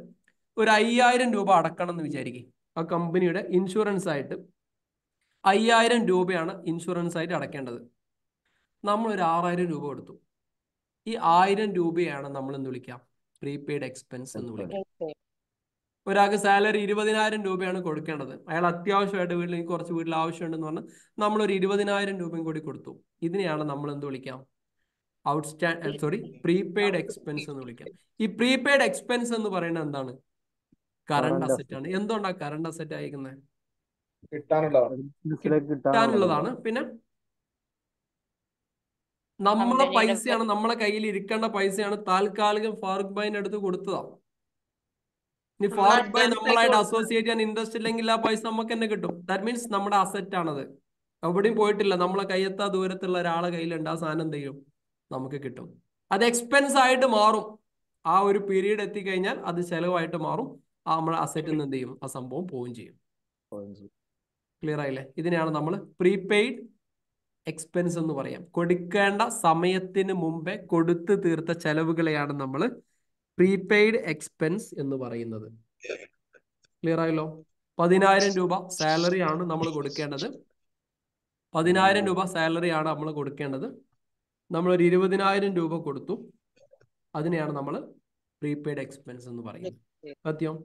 ഒരു 5,000 രൂപ അടക്കണം എന്ന് വിചാരിക്കും. ആ കമ്പനിയുടെ ഇൻഷുറൻസ് ആയിട്ട് 5,000 രൂപയാണ് ഇൻഷുറൻസ് ആയിട്ട് അടയ്ക്കേണ്ടത്. നമ്മളൊരു 6,000 രൂപ കൊടുത്തു. ഈ 1,000 രൂപയാണ് നമ്മൾ എന്ന് വിളിക്കാം പ്രീപെയ്ഡ് എക്സ്പെൻസ് എന്ന് വിളിക്കാം. ഒരാൾക്ക് സാലറി 20,000 രൂപയാണ് കൊടുക്കേണ്ടത്. അയാൾ അത്യാവശ്യമായിട്ട് കുറച്ച് വീട്ടിൽ ആവശ്യമുണ്ടെന്ന് പറഞ്ഞാൽ നമ്മളൊരു 20,000 രൂപയും കൂടി കൊടുത്തു. ഇതിനെയാണ് നമ്മൾ എന്ത് വിളിക്കാം? പ്രീപെയ്ഡ് എക്സ്പെൻസ് എന്ന് വിളിക്കാം. ഈ പ്രീപെയ്ഡ് എക്സ്പെൻസ് എന്ന് പറയുന്നത് എന്താണ്? കറണ്ട് അസറ്റ് ആണ്. എന്തുകൊണ്ടാണ് കറണ്ട് അസറ്റ് അയക്കുന്നത്? കിട്ടാനുള്ളതാണ്. പിന്നെ നമ്മളെ പൈസയാണ്, നമ്മളെ കയ്യിൽ ഇരിക്കേണ്ട പൈസയാണ്. താൽക്കാലികം ഫാറൂഖ് ഭായിന്റെ അടുത്ത് കൊടുത്തതാണ്. ഇനി ഫാറൂഖ് ഭായ് നമ്മളായിട്ട് അസോസിയേറ്റ് ചെയ്യാൻ ഇൻട്രസ്റ്റ് ഇല്ലെങ്കിൽ ആ പൈസ നമുക്ക് തന്നെ കിട്ടും. ദാറ്റ് മീൻസ് നമ്മുടെ അസറ്റ് ആണത്. എവിടെയും പോയിട്ടില്ല. നമ്മളെ കയ്യെത്താ ദൂരത്തുള്ള ഒരാളെ കയ്യിലുണ്ട്. ആ സാധനം എന്ത് ചെയ്യും? നമുക്ക് കിട്ടും. അത് എക്സ്പെൻസ് ആയിട്ട് മാറും. ആ ഒരു പീരീഡ് എത്തിക്കഴിഞ്ഞാൽ അത് ചെലവായിട്ട് മാറും. നമ്മുടെ അസറ്റിൽ നിന്ന് എന്ത് ചെയ്യും? ആ സംഭവം പോവുകയും ചെയ്യും. ക്ലിയർ ആയില്ലേ? ഇതിനെയാണ് നമ്മൾ പ്രീപെയ്ഡ് എക്സ്പെൻസ് എന്ന് പറയാം. കൊടുക്കേണ്ട സമയത്തിന് മുമ്പേ കൊടുത്തു തീർത്ത ചെലവുകളെയാണ് നമ്മൾ പ്രീപെയ്ഡ് എക്സ്പെൻസ് എന്ന് പറയുന്നത്. ക്ലിയർ ആയല്ലോ? 10,000 രൂപ സാലറി ആണ് നമ്മൾ കൊടുക്കേണ്ടത്. 10,000 രൂപ സാലറി ആണ് നമ്മൾ കൊടുക്കേണ്ടത്. നമ്മളൊരു 20,000 രൂപ കൊടുത്തു. അതിനെയാണ് നമ്മൾ പ്രീപെയ്ഡ് എക്സ്പെൻസ് എന്ന് പറയുന്നത്. സത്യം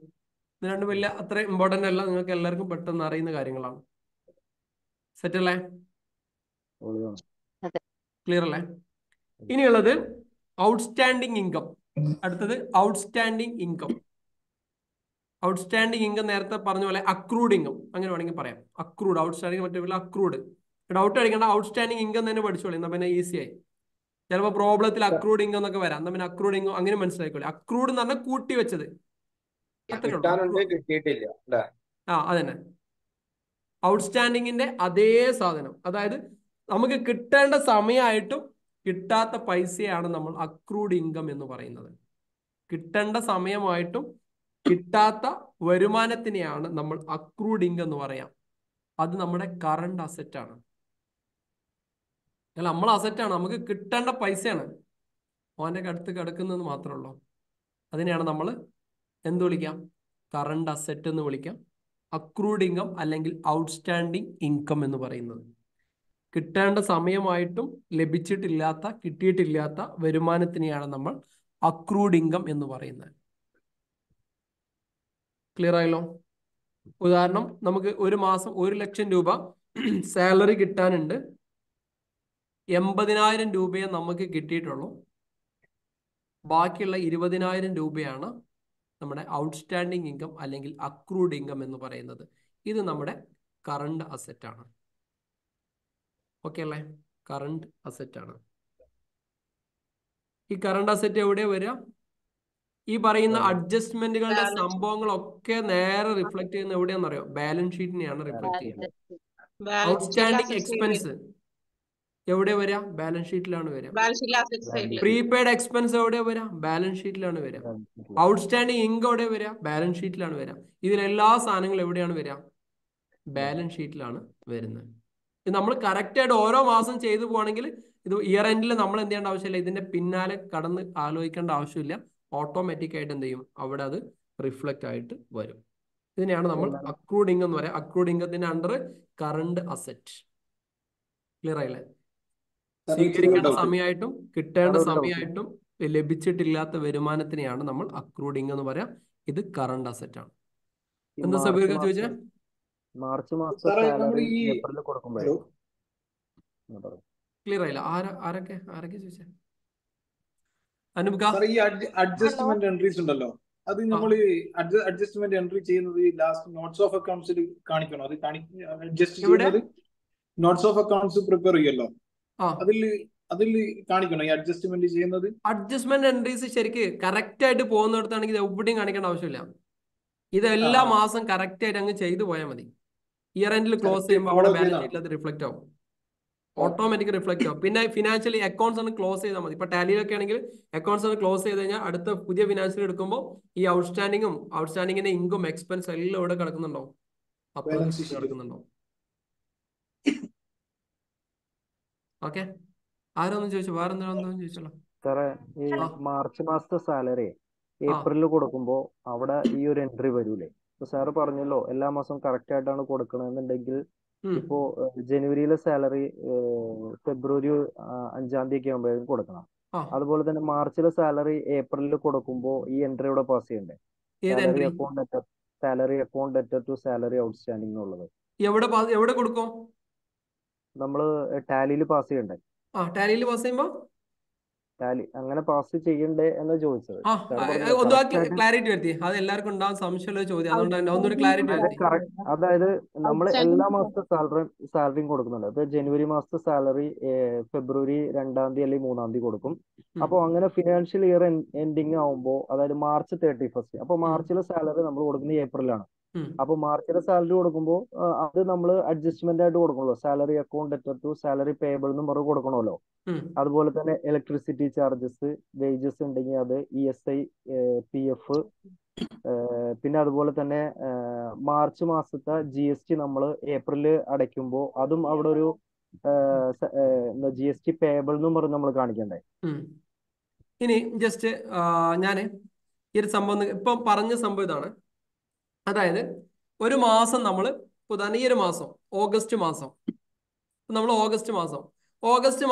ഇത് രണ്ടും വലിയ അത്ര ഇമ്പോർട്ടൻ്റ് അല്ല. നിങ്ങൾക്ക് എല്ലാവർക്കും പെട്ടെന്ന് അറിയുന്ന കാര്യങ്ങളാണ്. സെറ്റ് അല്ലേ? ക്ലിയർ അല്ലേ? ഇനിയുള്ളത് ഔട്ട്സ്റ്റാൻഡിങ് ഇൻകം. അടുത്തത് ഔട്ട്സ്റ്റാൻഡിങ് ഇൻകം. ഔട്ട്സ്റ്റാൻഡിങ് ഇൻകം നേരത്തെ പറഞ്ഞ പോലെ അക്രൂഡ് ഇൻകം അങ്ങനെ വേണമെങ്കിൽ പറയാം. അക്രൂഡ് ഔട്ട്സ്റ്റാൻഡിങ് മറ്റേ അക്രൂഡ്. ഡൗട്ട് അടിക്കേണ്ട, ഔട്ട്സ്റ്റാൻഡിങ് ഇൻകം തന്നെ പഠിച്ചോളി, എന്നാ പിന്നെ ഈസി ആയി. ചിലപ്പോൾ പ്രോബ്ലത്തിൽ അക്രൂഡ് ഇൻകം എന്നൊക്കെ വരാം, എന്നാ പിന്നെ അക്രൂഡ് ഇൻകം അങ്ങനെ മനസ്സിലാക്കിക്കോളി. അക്രൂഡ് എന്ന് പറഞ്ഞാൽ കൂട്ടി വെച്ചത്, അത്രേ ഉള്ളൂ. കിട്ടാനുണ്ട്, കിട്ടിയിട്ടില്ല അല്ലേ? അതന്നെ ഔട്ട്സ്റ്റാൻഡിങ്ങിന്റെ അതേ സാധനം. അതായത് നമുക്ക് കിട്ടേണ്ട സമയമായിട്ടും കിട്ടാത്ത പൈസയാണ് നമ്മൾ അക്രൂഡ് ഇൻകം എന്ന് പറയുന്നത്. കിട്ടേണ്ട സമയമായിട്ടും കിട്ടാത്ത വരുമാനത്തിനെയാണ് നമ്മൾ അക്രൂഡ് ഇൻകം എന്ന് പറയാം. അത് നമ്മുടെ കറണ്ട് അസറ്റ് ആണ്. അല്ല, നമ്മളെ അസറ്റാണ്, നമുക്ക് കിട്ടേണ്ട പൈസയാണ്, ഓൻ്റെ അടുത്ത് കിടക്കുന്നത് മാത്രമേ ഉള്ളൂ. അതിനെയാണ് നമ്മൾ എന്ത് വിളിക്കാം? കറണ്ട് അസറ്റ് എന്ന് വിളിക്കാം. അക്രൂഡ് ഇൻകം അല്ലെങ്കിൽ ഔട്ട്സ്റ്റാൻഡിങ് ഇൻകം എന്ന് പറയുന്നത് കിട്ടേണ്ട സമയമായിട്ടും ലഭിച്ചിട്ടില്ലാത്ത, കിട്ടിയിട്ടില്ലാത്ത വരുമാനത്തിനെയാണ് നമ്മൾ അക്രൂഡ് ഇൻകം എന്ന് പറയുന്നത്. ക്ലിയർ ആയല്ലോ? ഉദാഹരണം, നമുക്ക് ഒരു മാസം 1,00,000 രൂപ സാലറി കിട്ടാനുണ്ട്. 80,000 രൂപയെ നമുക്ക് കിട്ടിയിട്ടുള്ളൂ. ബാക്കിയുള്ള 20,000 രൂപയാണ് നമ്മുടെ ഔട്ട്സ്റ്റാൻഡിങ് ഇൻകം അല്ലെങ്കിൽ അക്രൂഡ് ഇൻകം എന്ന് പറയുന്നത്. ഇത് നമ്മുടെ കറണ്ട് അസറ്റ് ആണ്. ഓക്കെ അല്ലേ? കറണ്ട് അസറ്റ് ആണ്. ഈ കറണ്ട് അസറ്റ് എവിടെയാ വരിക? ഈ പറയുന്ന അഡ്ജസ്റ്റ്മെന്റുകളുടെ സംഭവങ്ങളൊക്കെ നേരെ റിഫ്ലക്ട് ചെയ്യുന്ന എവിടെയാണെന്നറിയോ? ബാലൻസ് ഷീറ്റിനെയാണ് റിഫ്ലക്ട് ചെയ്യുന്നത്. ഔട്ട്സ്റ്റാൻഡിങ് എക്സ്പെൻസ് എവിടെ വരിക? ബാലൻസ് ഷീറ്റിലാണ് വരിക. പ്രീപെയ്ഡ് എക്സ്പെൻസ് എവിടെ വരിക? ബാലൻസ് ഷീറ്റിലാണ് വരിക. ഔട്ട്സ്റ്റാൻഡിങ് ഇൻകം എവിടെ വരിക? ബാലൻസ് ഷീറ്റിലാണ് വരിക. ഇതിലെല്ലാ സാധനങ്ങളും എവിടെയാണ് വരിക? ബാലൻസ് ഷീറ്റിലാണ് വരുന്നത്. ഇത് നമ്മൾ കറക്റ്റ് ആയിട്ട് ഓരോ മാസം ചെയ്തു പോവാണെങ്കിൽ ഇത് ഇയർ എൻഡിൽ നമ്മൾ എന്ത് ചെയ്യേണ്ട ആവശ്യമില്ല, ഇതിന്റെ പിന്നാലെ കടന്ന് ആലോചിക്കേണ്ട ആവശ്യമില്ല. ഓട്ടോമാറ്റിക് ആയിട്ട് എന്ത് ചെയ്യും? അവിടെ അത് റിഫ്ലക്റ്റ് ആയിട്ട് വരും. ഇതിനെയാണ് നമ്മൾ അക്രൂഡ് ഇൻകം എന്ന് പറയാം. അക്രൂഡ് ഇൻകത്തിന്റെ അണ്ടർ കറണ്ട് അസറ്റ്. ക്ലിയർ ആയില്ലേ? സ്വീകരിക്കേണ്ട സമയമായിട്ടും കിട്ടേണ്ട സമയമായിട്ടും ലഭിച്ചിട്ടില്ലാത്ത വരുമാനത്തിനെയാണ് നമ്മൾ അക്രൂഡ് ഇൻകം എന്ന് പറയാം. ഇത് കറണ്ട് അസറ്റ് ആണ്. എന്താ സബീർ ചോദിച്ചേ? മാർച്ച് മാസം സാലറി ഏപ്രിലിൽ കൊടുക്കുമ്പോഴേ ക്ലിയർ ആയില്ല? ആരൊക്കെ ചോദിച്ചേ? ഈ അഡ്ജസ്റ്റ്മെന്റ് എൻട്രീസ് ഉണ്ടല്ലോ, അത് നമ്മൾ അഡ്ജസ്റ്റ്മെന്റ് എൻട്രി ചെയ്യുന്നത് ലാസ്റ്റ് നോട്ട്സ് ഓഫ് അക്കൗണ്ട്സിൽ കാണിക്കണോ? അത് അഡ്ജസ്റ്റ് ചെയ്യുന്നത് നോട്ട്സ് ഓഫ് അക്കൗണ്ട്സ് പ്രിപ്പയർ ചെയ്യല്ലോ, അതിൽ കാണിക്കണോ ഈ അഡ്ജസ്റ്റ്മെന്റ് ചെയ്യുന്നത്? അഡ്ജസ്റ്റ്മെന്റ് എൻട്രീസ് ശരിക്ക് കറക്റ്റ് ആയിട്ട് പോകുന്നിടത്താണെങ്കിൽ എവിടെയും കാണിക്കേണ്ട ആവശ്യമില്ല. ഇത് എല്ലാ മാസം കറക്റ്റ് ആയിട്ട് അങ്ങ് ചെയ്തു പോയാൽ മതി. ഇയർ എൻഡിൽ ക്ലോസ് ചെയ്യുമ്പോൾ അവിടെ ബാലൻസ് ഷീറ്റിൽ അത് റിഫ്ലക്ട് ആവും, ഓട്ടോമാറ്റിക് റിഫ്ലക്ട് ആവും. പിന്നെ ഫിനാൻഷ്യലി അക്കൗണ്ട്സ് ആണ് ക്ലോസ് ചെയ്താൽ മതി. ഇപ്പൊ ടാലിയിലൊക്കെ ആണെങ്കിൽ അക്കൗണ്ട്സ് ആണ് ക്ലോസ് ചെയ്ത് കഴിഞ്ഞാൽ അടുത്ത പുതിയ ഫിനാൻഷ്യൽ എടുക്കുമ്പോൾ ഈ ഔട്ട്സ്റ്റാൻഡിങ്ങിന്റെ ഇൻകം എക്സ്പെൻസ് എല്ലാം ഇവിടെ കിടക്കുന്നുണ്ടോ? അപ്പോൾ കിടക്കുന്നുണ്ടോ? ഓക്കെ, ആരൊന്നും ചോദിച്ചു? വേറെ എന്തെങ്കിലും ചോദിച്ചല്ലോ സാറേ. ഈ മാർച്ച് മാസത്തെ സാലറി ഏപ്രിലിൽ കൊടുക്കുമ്പോ അവിടെ ഈ ഒരു എൻട്രി വരൂലേ? ഇപ്പൊ സാറ് പറഞ്ഞല്ലോ എല്ലാ മാസവും കറക്റ്റ് ആയിട്ടാണ് കൊടുക്കണമെന്നുണ്ടെങ്കിൽ ഇപ്പോ ജനുവരിയിലെ സാലറി ഫെബ്രുവരി 5-ാം തീയതി ഒക്കെ ആകുമ്പോഴേക്കും കൊടുക്കണം. അതുപോലെ തന്നെ മാർച്ചിലെ സാലറി ഏപ്രിലിൽ കൊടുക്കുമ്പോൾ ഈ എൻട്രി ഇവിടെ പാസ് ചെയ്യണ്ടേ? Salary account debtor to salary outstanding എന്നുള്ളത് എവിടെ കൊടുക്കും? നമ്മള് ടാലിയിൽ പാസ് ചെയ്യണ്ടേ? ടാലിയിൽ പാസ് ചെയ്യുമ്പോ അങ്ങനെ പാസ് ചെയ്യണ്ടേ എന്ന് ചോദിച്ചത്. ക്ലാരിറ്റി വരുത്തി. അത് എല്ലാവർക്കും ഉണ്ടാകും സംശയമുള്ള ചോദ്യം, അതുകൊണ്ട് ഒന്നൊരു ക്ലാരിറ്റി വരുത്തി. അതായത് നമ്മൾ എല്ലാ മാസത്തെ സാലറിയും കൊടുക്കുന്നുണ്ട്. ഇപ്പൊ ജനുവരി മാസത്തെ സാലറി ഫെബ്രുവരി 2-ാം തീയതി അല്ലെങ്കിൽ 3-ാം തീയതി കൊടുക്കും. അപ്പൊ അങ്ങനെ ഫിനാൻഷ്യൽ ഇയർ എൻഡിങ് ആവുമ്പോൾ, അതായത് മാർച്ച് 31st, അപ്പൊ മാർച്ചിലെ സാലറി നമ്മൾ കൊടുക്കുന്നത് ഏപ്രിലാണ്. അപ്പൊ മാർച്ചിലെ സാലറി കൊടുക്കുമ്പോൾ അത് നമ്മൾ അഡ്ജസ്റ്റ്മെന്റ് ആയിട്ട് കൊടുക്കണല്ലോ. Salary account debtor to salary payable എന്ന് പറഞ്ഞ് കൊടുക്കണമല്ലോ. അതുപോലെ തന്നെ ഇലക്ട്രിസിറ്റി ചാർജസ്, വേജസ് ഉണ്ടെങ്കിൽ അത്, ESI, PF, പിന്നെ അതുപോലെ തന്നെ മാർച്ച് മാസത്തെ GST നമ്മൾ ഏപ്രിലിൽ അടയ്ക്കുമ്പോൾ അതും അവിടെ ഒരു GST പേയബിൾ എന്നും പറഞ്ഞ് നമ്മൾ കാണിക്കണ്ടേ? ഇനി ജസ്റ്റ് ഞാൻ ഈ ഒരു സംഭവം ഇപ്പം പറഞ്ഞ സംഭവം ഇതാണ്. അതായത് ഒരു മാസം നമ്മൾ ഈ ഒരു മാസം ഓഗസ്റ്റ്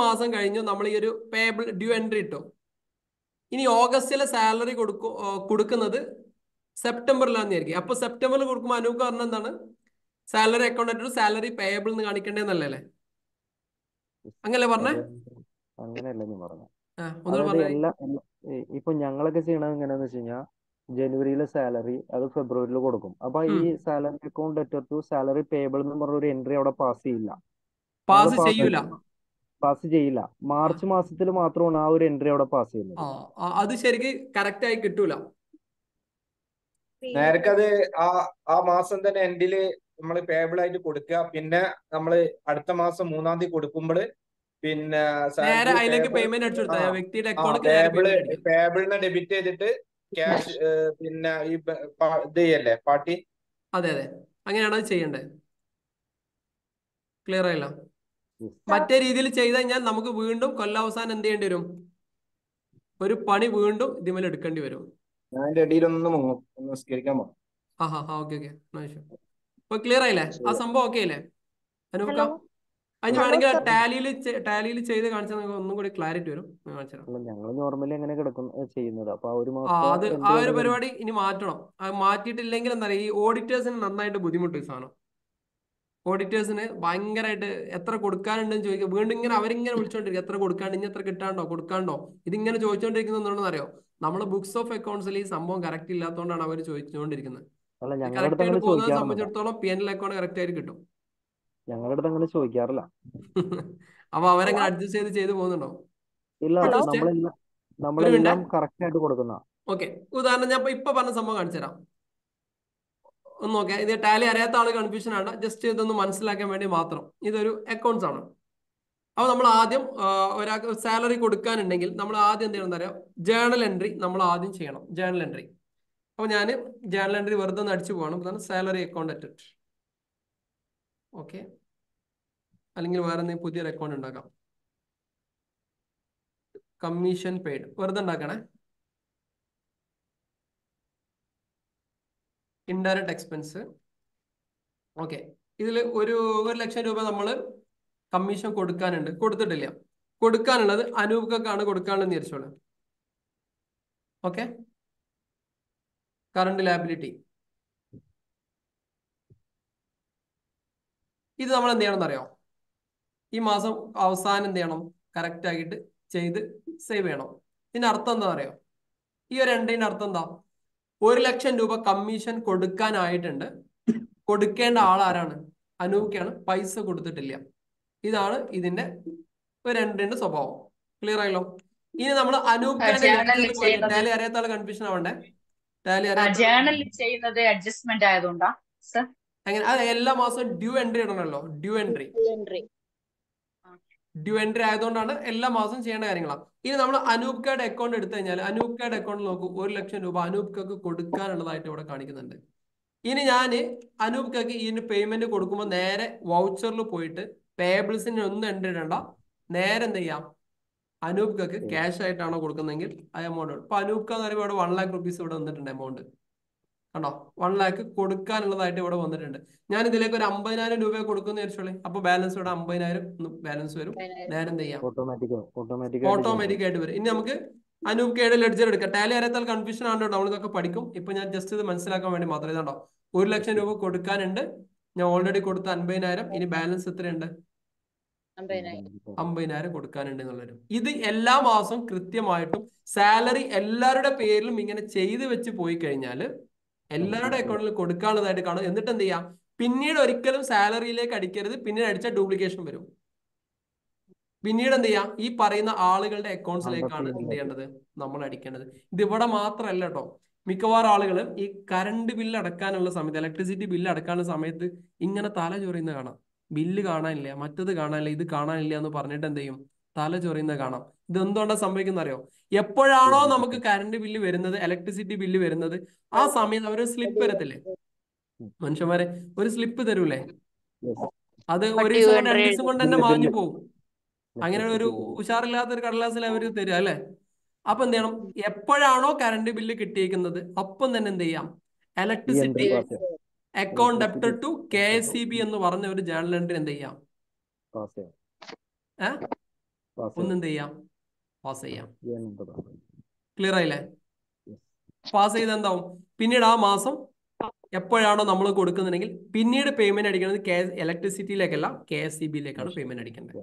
മാസം കഴിഞ്ഞു നമ്മൾ ഈ ഒരു പേബിൾ ഡ്യൂ എൻട്രി ഇട്ടു. ഇനി ഓഗസ്റ്റിലെ സാലറി കൊടുക്കുന്നത് സെപ്റ്റംബറിലാന്ന് വിചാരിക്കും. അപ്പൊ സെപ്റ്റംബറിൽ കൊടുക്കുമ്പോൾ അനൂപ് പറഞ്ഞ എന്താണ്? സാലറി അക്കൗണ്ട് സാലറി പേയബിൾ എന്ന് കാണിക്കേണ്ടതെന്നല്ലേ? അങ്ങനല്ലേ പറഞ്ഞേ? അങ്ങനെയല്ല ഞാൻ പറഞ്ഞത്. ഇപ്പൊ ഞങ്ങളൊക്കെ ചെയ്യണത് എങ്ങനെയാന്ന് വെച്ച് കഴിഞ്ഞാൽ ജനുവരിയിലെ സാലറി അത് ഫെബ്രുവരിയിൽ കൊടുക്കും. അപ്പൊ ഈ salary account debtor to salary payable എന്ന് പറഞ്ഞ ഒരു എൻട്രി അവിടെ പാസ് ചെയ്യില്ല. പാസ് ചെയ്യൂല. പാസ് ചെയ്യില്ല. മാർച്ച് മാസത്തിൽ മാത്രമാണ് ആ ഒരു എൻട്രി അവിടെ പാസ് ചെയ്യുന്നത്. അത് ശരിക്ക് കറക്റ്റ് ആയി കിട്ടൂല. നേരക്കത് ആ മാസം തന്നെ എൻഡില് നമ്മൾ പേബിൾ ആയിട്ട് കൊടുക്കുക. പിന്നെ നമ്മള് അടുത്ത മാസം 3-ാം തീയതി കൊടുക്കുമ്പോൾ പിന്നെ നേരെ അതിലേക്ക് പേയ്മെന്റ് അടിച്ചു കൊടുത്താൽ വ്യക്തിയുടെ അക്കൗണ്ടിലേക്ക് നേരെ പേയ്മെന്റ് അടിക്കും. പേബിളിനെ ഡെബിറ്റ് ചെയ്തിട്ട് ക്യാഷ് പിന്നെ ഈ ഇത് ചെയ്യല്ലേ പാർട്ടി. അതെ അതെ, അങ്ങനെയാണ് അത് ചെയ്യേണ്ടത്. ക്ലിയർ ആയില്ല? മറ്റേ രീതിയിൽ ചെയ്ത് കഴിഞ്ഞാൽ നമുക്ക് വീണ്ടും കൊല്ലാവസാനം എന്ത് ചെയ്യേണ്ടി വരും? ഒരു പണി വീണ്ടും ഇതിന്മേൽ എടുക്കേണ്ടി വരും. ഞാൻ അതിന്റെ ഇടയിലൊന്നും മുങ്ങും, ഒന്ന് നിസ്കരിക്കാൻ പോകും. ഓക്കെ. ഇപ്പൊ ക്ലിയർ ആയില്ലേ? ആ സംഭവം ഓക്കെ അല്ലേ അനൂക്ക? അതിന് വേണമെങ്കിൽ ടാലിയിൽ ചെയ്ത് കാണിച്ചാൽ നിങ്ങൾക്ക് ഒന്നും കൂടി ക്ലാരിറ്റി വരും. ഞങ്ങൾ നോർമലി അങ്ങനെ ചെയ്യുന്നത്. അപ്പൊ ആ ഒരു പരിപാടി ഇനി മാറ്റണം. അത് മാറ്റിയിട്ടില്ലെങ്കിൽ എന്താ പറയുക, ഈ ഓഡിറ്റേഴ്സിന് നന്നായിട്ട് ബുദ്ധിമുട്ട് ഈ സാധനം. ഓഡിറ്റേഴ്സിന് ഭയങ്കരമായിട്ട് എത്ര കൊടുക്കാനുണ്ടെന്ന് ചോദിക്കുക. വീണ്ടും ഇങ്ങനെ അവരിങ്ങനെ വിളിച്ചോണ്ടിരിക്കും, എത്ര കൊടുക്കാണ്ട്, ഇനി എത്ര കിട്ടാണ്ടോ, കൊടുക്കാണ്ടോ, ഇതിങ്ങനെ ചോദിച്ചോണ്ടിരിക്കുന്നത് അറിയോ? നമ്മള് ബുക്സ് ഓഫ് അക്കൗണ്ട്സിൽ ഈ സംഭവം കറക്റ്റ് ഇല്ലാത്തതുകൊണ്ടാണ് അവർ ചോദിച്ചുകൊണ്ടിരിക്കുന്നത്. കറക്റ്റ് ആയിട്ട് പോകുന്നതിനെ സംബന്ധിച്ചിടത്തോളം PNL അക്കൗണ്ട് കറക്റ്റ് ആയിട്ട് കിട്ടും. ഞങ്ങളുടെ അടുത്ത് അങ്ങനെ ചോദിക്കാറില്ല. അപ്പൊ അവരെങ്ങനെ അഡ്ജസ്റ്റ് ചെയ്ത് പോകുന്നുണ്ടോ? ഇല്ല, നമ്മളെല്ലാം കറക്റ്റ് ആയിട്ട് കൊടുക്കുന്ന. ഓക്കെ, ഉദാഹരണം ഞാൻ ഇപ്പൊ പറഞ്ഞ സംഭവം കാണിച്ചു തരാം. ഒന്ന് നോക്കാം. ഇത് ടാലി അറിയാത്ത ആള് കൺഫ്യൂഷൻ ആണ്, ജസ്റ്റ് ഇതൊന്ന് മനസ്സിലാക്കാൻ വേണ്ടി മാത്രം. ഇതൊരു അക്കൗണ്ട്സ് ആണ്. അപ്പോൾ നമ്മൾ ആദ്യം ഒരാൾക്ക് സാലറി കൊടുക്കാനുണ്ടെങ്കിൽ നമ്മൾ ആദ്യം എന്ത് ചെയ്യണം എന്നറിയാം? ജേണൽ എൻട്രി നമ്മൾ ആദ്യം ചെയ്യണം. Journal entry. അപ്പോൾ ഞാൻ ജേണൽ എൻട്രി വെറുതെ ഒന്ന് അടിച്ചു പോകണം. അതാണ് സാലറി അക്കൗണ്ട് അറ്റൻഡ്. ഓക്കെ, അല്ലെങ്കിൽ വേറെ എന്തെങ്കിലും പുതിയൊരു അക്കൗണ്ട് ഉണ്ടാക്കാം. കമ്മീഷൻ പെയ്ഡ് വെറുതെ ഉണ്ടാക്കണേ. Indirect expense. ഓക്കെ, ഇതിൽ 1,00,000 രൂപ നമ്മൾ കമ്മീഷൻ കൊടുക്കാനുണ്ട്, കൊടുത്തിട്ടില്ല. കൊടുക്കാനുള്ളത് അനൂപ്ക്കാണ് കൊടുക്കാനുള്ളത് വിചാരിച്ചോളൂ. Okay, current liability. ഇത് നമ്മൾ എന്ത് ചെയ്യണം എന്നറിയോ? ഈ മാസം അവസാനം എന്ത് ചെയ്യണം? കറക്റ്റ് ആയിട്ട് ചെയ്ത് സേവ് ചെയ്യണം. ഇതിന്റെ അർത്ഥം എന്താ അറിയോ? ഈ ഒരു എൻട്രീന്റെ അർത്ഥം എന്താ? 1,00,000 രൂപ കമ്മീഷൻ കൊടുക്കാനായിട്ടുണ്ട്. കൊടുക്കേണ്ട ആളാരാണ്? അനൂപ്ക്കാണ്. പൈസ കൊടുത്തിട്ടില്ല. ഇതാണ് ഇതിന്റെ ഒരു എൻട്രീന്റെ സ്വഭാവം. ക്ലിയർ ആയല്ലോ? ഇനി നമ്മൾ അനൂപ്ക്കാന്റെ ടാലി അറിയാത്ത ആള് കൺഫ്യൂഷൻ ആവണ്ടേ? ടാലി ജേണലിൽ ചെയ്യുന്നത് അഡ്ജസ്റ്റ്മെന്റ് ആയതുകൊണ്ടാ സർ? അങ്ങനെ അത് എല്ലാ മാസവും ഡ്യൂ എൻട്രി ഇടണമല്ലോ. ഡ്യൂ എൻട്രി ആയതുകൊണ്ടാണ് എല്ലാ മാസവും ചെയ്യേണ്ട കാര്യങ്ങളാണ്. ഇനി നമ്മൾ അനൂപ്ക്കയുടെ അക്കൗണ്ട് എടുത്തു കഴിഞ്ഞാൽ അനൂപ്ക്കയുടെ അക്കൗണ്ടിൽ നോക്കൂ, 1,00,000 രൂപ അനൂപ്ക്കക്ക് കൊടുക്കാനുള്ളതായിട്ട് ഇവിടെ കാണിക്കുന്നുണ്ട്. ഇനി ഞാൻ അനൂപ്ക്കക്ക് ഇതിന് പേയ്മെന്റ് കൊടുക്കുമ്പോൾ നേരെ വൗച്ചറിൽ പോയിട്ട് പേബിൾസിന് ഒന്നും എൻട്രി ഇടണ്ട, നേരെ എന്ത് ചെയ്യാം? അനൂപ്ക്കക്ക് ക്യാഷ് ആയിട്ടാണോ കൊടുക്കുന്നതെങ്കിൽ ആ എമൗണ്ട്. ഇപ്പൊ അനൂപ്ക എന്ന് പറയുമ്പോൾ ഇവിടെ 1,00,000 റുപ്പീസ് ഇവിടെ വന്നിട്ടുണ്ട് എമൗണ്ട്. കണ്ടോ? 1,00,000 കൊടുക്കാനുള്ളതായിട്ട് ഇവിടെ വന്നിട്ടുണ്ട്. ഞാൻ ഇതിലേക്ക് ഒരു 50,000 രൂപ കൊടുക്കുന്ന വിചാരിച്ചോളെ. അപ്പൊ ബാലൻസ് ഇവിടെ 50,000 ബാലൻസ് വരും. നേരെ എന്ത് ചെയ്യാം? ഓട്ടോമാറ്റിക് ആയിട്ട് വരും. ഇനി നമുക്ക് അനൂപ്കയുടെ ലെഡ്ജർ എടുക്കാം. ടാലി അറിയാത്താൽ കൺഫ്യൂഷൻ ആണ് കേട്ടോ, നമ്മളിതൊക്കെ പഠിക്കും. ഇപ്പൊ ഞാൻ ജസ്റ്റ് ഇത് മനസ്സിലാക്കാൻ വേണ്ടി മാത്രം. ഇതാണ്ടോ, 1,00,000 രൂപ കൊടുക്കാനുണ്ട്. ഞാൻ ഓൾറെഡി കൊടുത്ത 50,000. ഇനി ബാലൻസ് എത്രയുണ്ട്? 50,000 കൊടുക്കാനുണ്ട് എന്നുള്ളൊരു. ഇത് എല്ലാ മാസവും കൃത്യമായിട്ടും സാലറി എല്ലാവരുടെ പേരിലും ഇങ്ങനെ ചെയ്ത് വെച്ച് പോയി കഴിഞ്ഞാൽ എല്ലാവരുടെ അക്കൗണ്ടിൽ കൊടുക്കാനുള്ളതായിട്ട് കാണും. എന്നിട്ട് എന്ത് ചെയ്യാം? പിന്നീട് ഒരിക്കലും സാലറിയിലേക്ക് അടിക്കരുത്. പിന്നീട് അടിച്ച ഡ്യൂപ്ലിക്കേഷൻ വരും. പിന്നീട് എന്ത് ചെയ്യാം? ഈ പറയുന്ന ആളുകളുടെ അക്കൗണ്ട്സിലേക്കാണ് എന്ത് ചെയ്യേണ്ടത്? നമ്മൾ അടിക്കേണ്ടത്. ഇത് ഇവിടെ മാത്രമല്ല കേട്ടോ, മിക്കവാറും ആളുകൾ ഈ കറണ്ട് ബില്ല് അടക്കാനുള്ള സമയത്ത്, ഇലക്ട്രിസിറ്റി ബില്ല് അടക്കാനുള്ള സമയത്ത് ഇങ്ങനെ തല ചൊറിയുന്ന കാണാം. ബില്ല് കാണാനില്ല, മറ്റത് കാണാനില്ല, ഇത് കാണാനില്ല എന്ന് പറഞ്ഞിട്ട് എന്ത് ചെയ്യും? തല ചൊറിയുന്ന കാണാം. ഇത് എന്തുകൊണ്ടാണ് സംഭവിക്കുന്നത് അറിയോ? എപ്പോഴാണോ നമുക്ക് കറണ്ട് ബില്ല് വരുന്നത്, ഇലക്ട്രിസിറ്റി ബില്ല് വരുന്നത്, ആ സമയത്ത് അവർ സ്ലിപ്പ് തരത്തില്ലേ മനുഷ്യന്മാരെ? ഒരു സ്ലിപ്പ് തരൂലേ? അത് ഒരു ദിവസം കൊണ്ട് 2 ദിവസം കൊണ്ട് തന്നെ മാഞ്ഞു പോകും. അങ്ങനെ ഒരു ഉഷാറില്ലാത്തൊരു കടലാസിൽ അവർ തരിക അല്ലേ? അപ്പൊ എന്ത് ചെയ്യണം? എപ്പോഴാണോ കറണ്ട് ബില്ല് കിട്ടിയിരിക്കുന്നത് അപ്പം തന്നെ എന്ത് ചെയ്യാം? Electricity account debtor to KSEB എന്ന് പറഞ്ഞ ഒരു ജേണൽ എൻട്രി എന്ത് ചെയ്യാം? ഒന്നെന്ത് ചെയ്യാം? പാസ് ചെയ്യാം. ക്ലിയർ ആയില്ലേ? പാസ് ചെയ്ത് എന്താവും? പിന്നീട് ആ മാസം എപ്പോഴാണോ നമ്മൾ കൊടുക്കുന്നുണ്ടെങ്കിൽ പിന്നീട് പേയ്മെന്റ് അടിക്കുന്നത് ഇലക്ട്രിസിറ്റിയിലേക്കല്ല KSEBിയിലേക്കാണ് പേയ്മെന്റ് അടിക്കേണ്ടത്.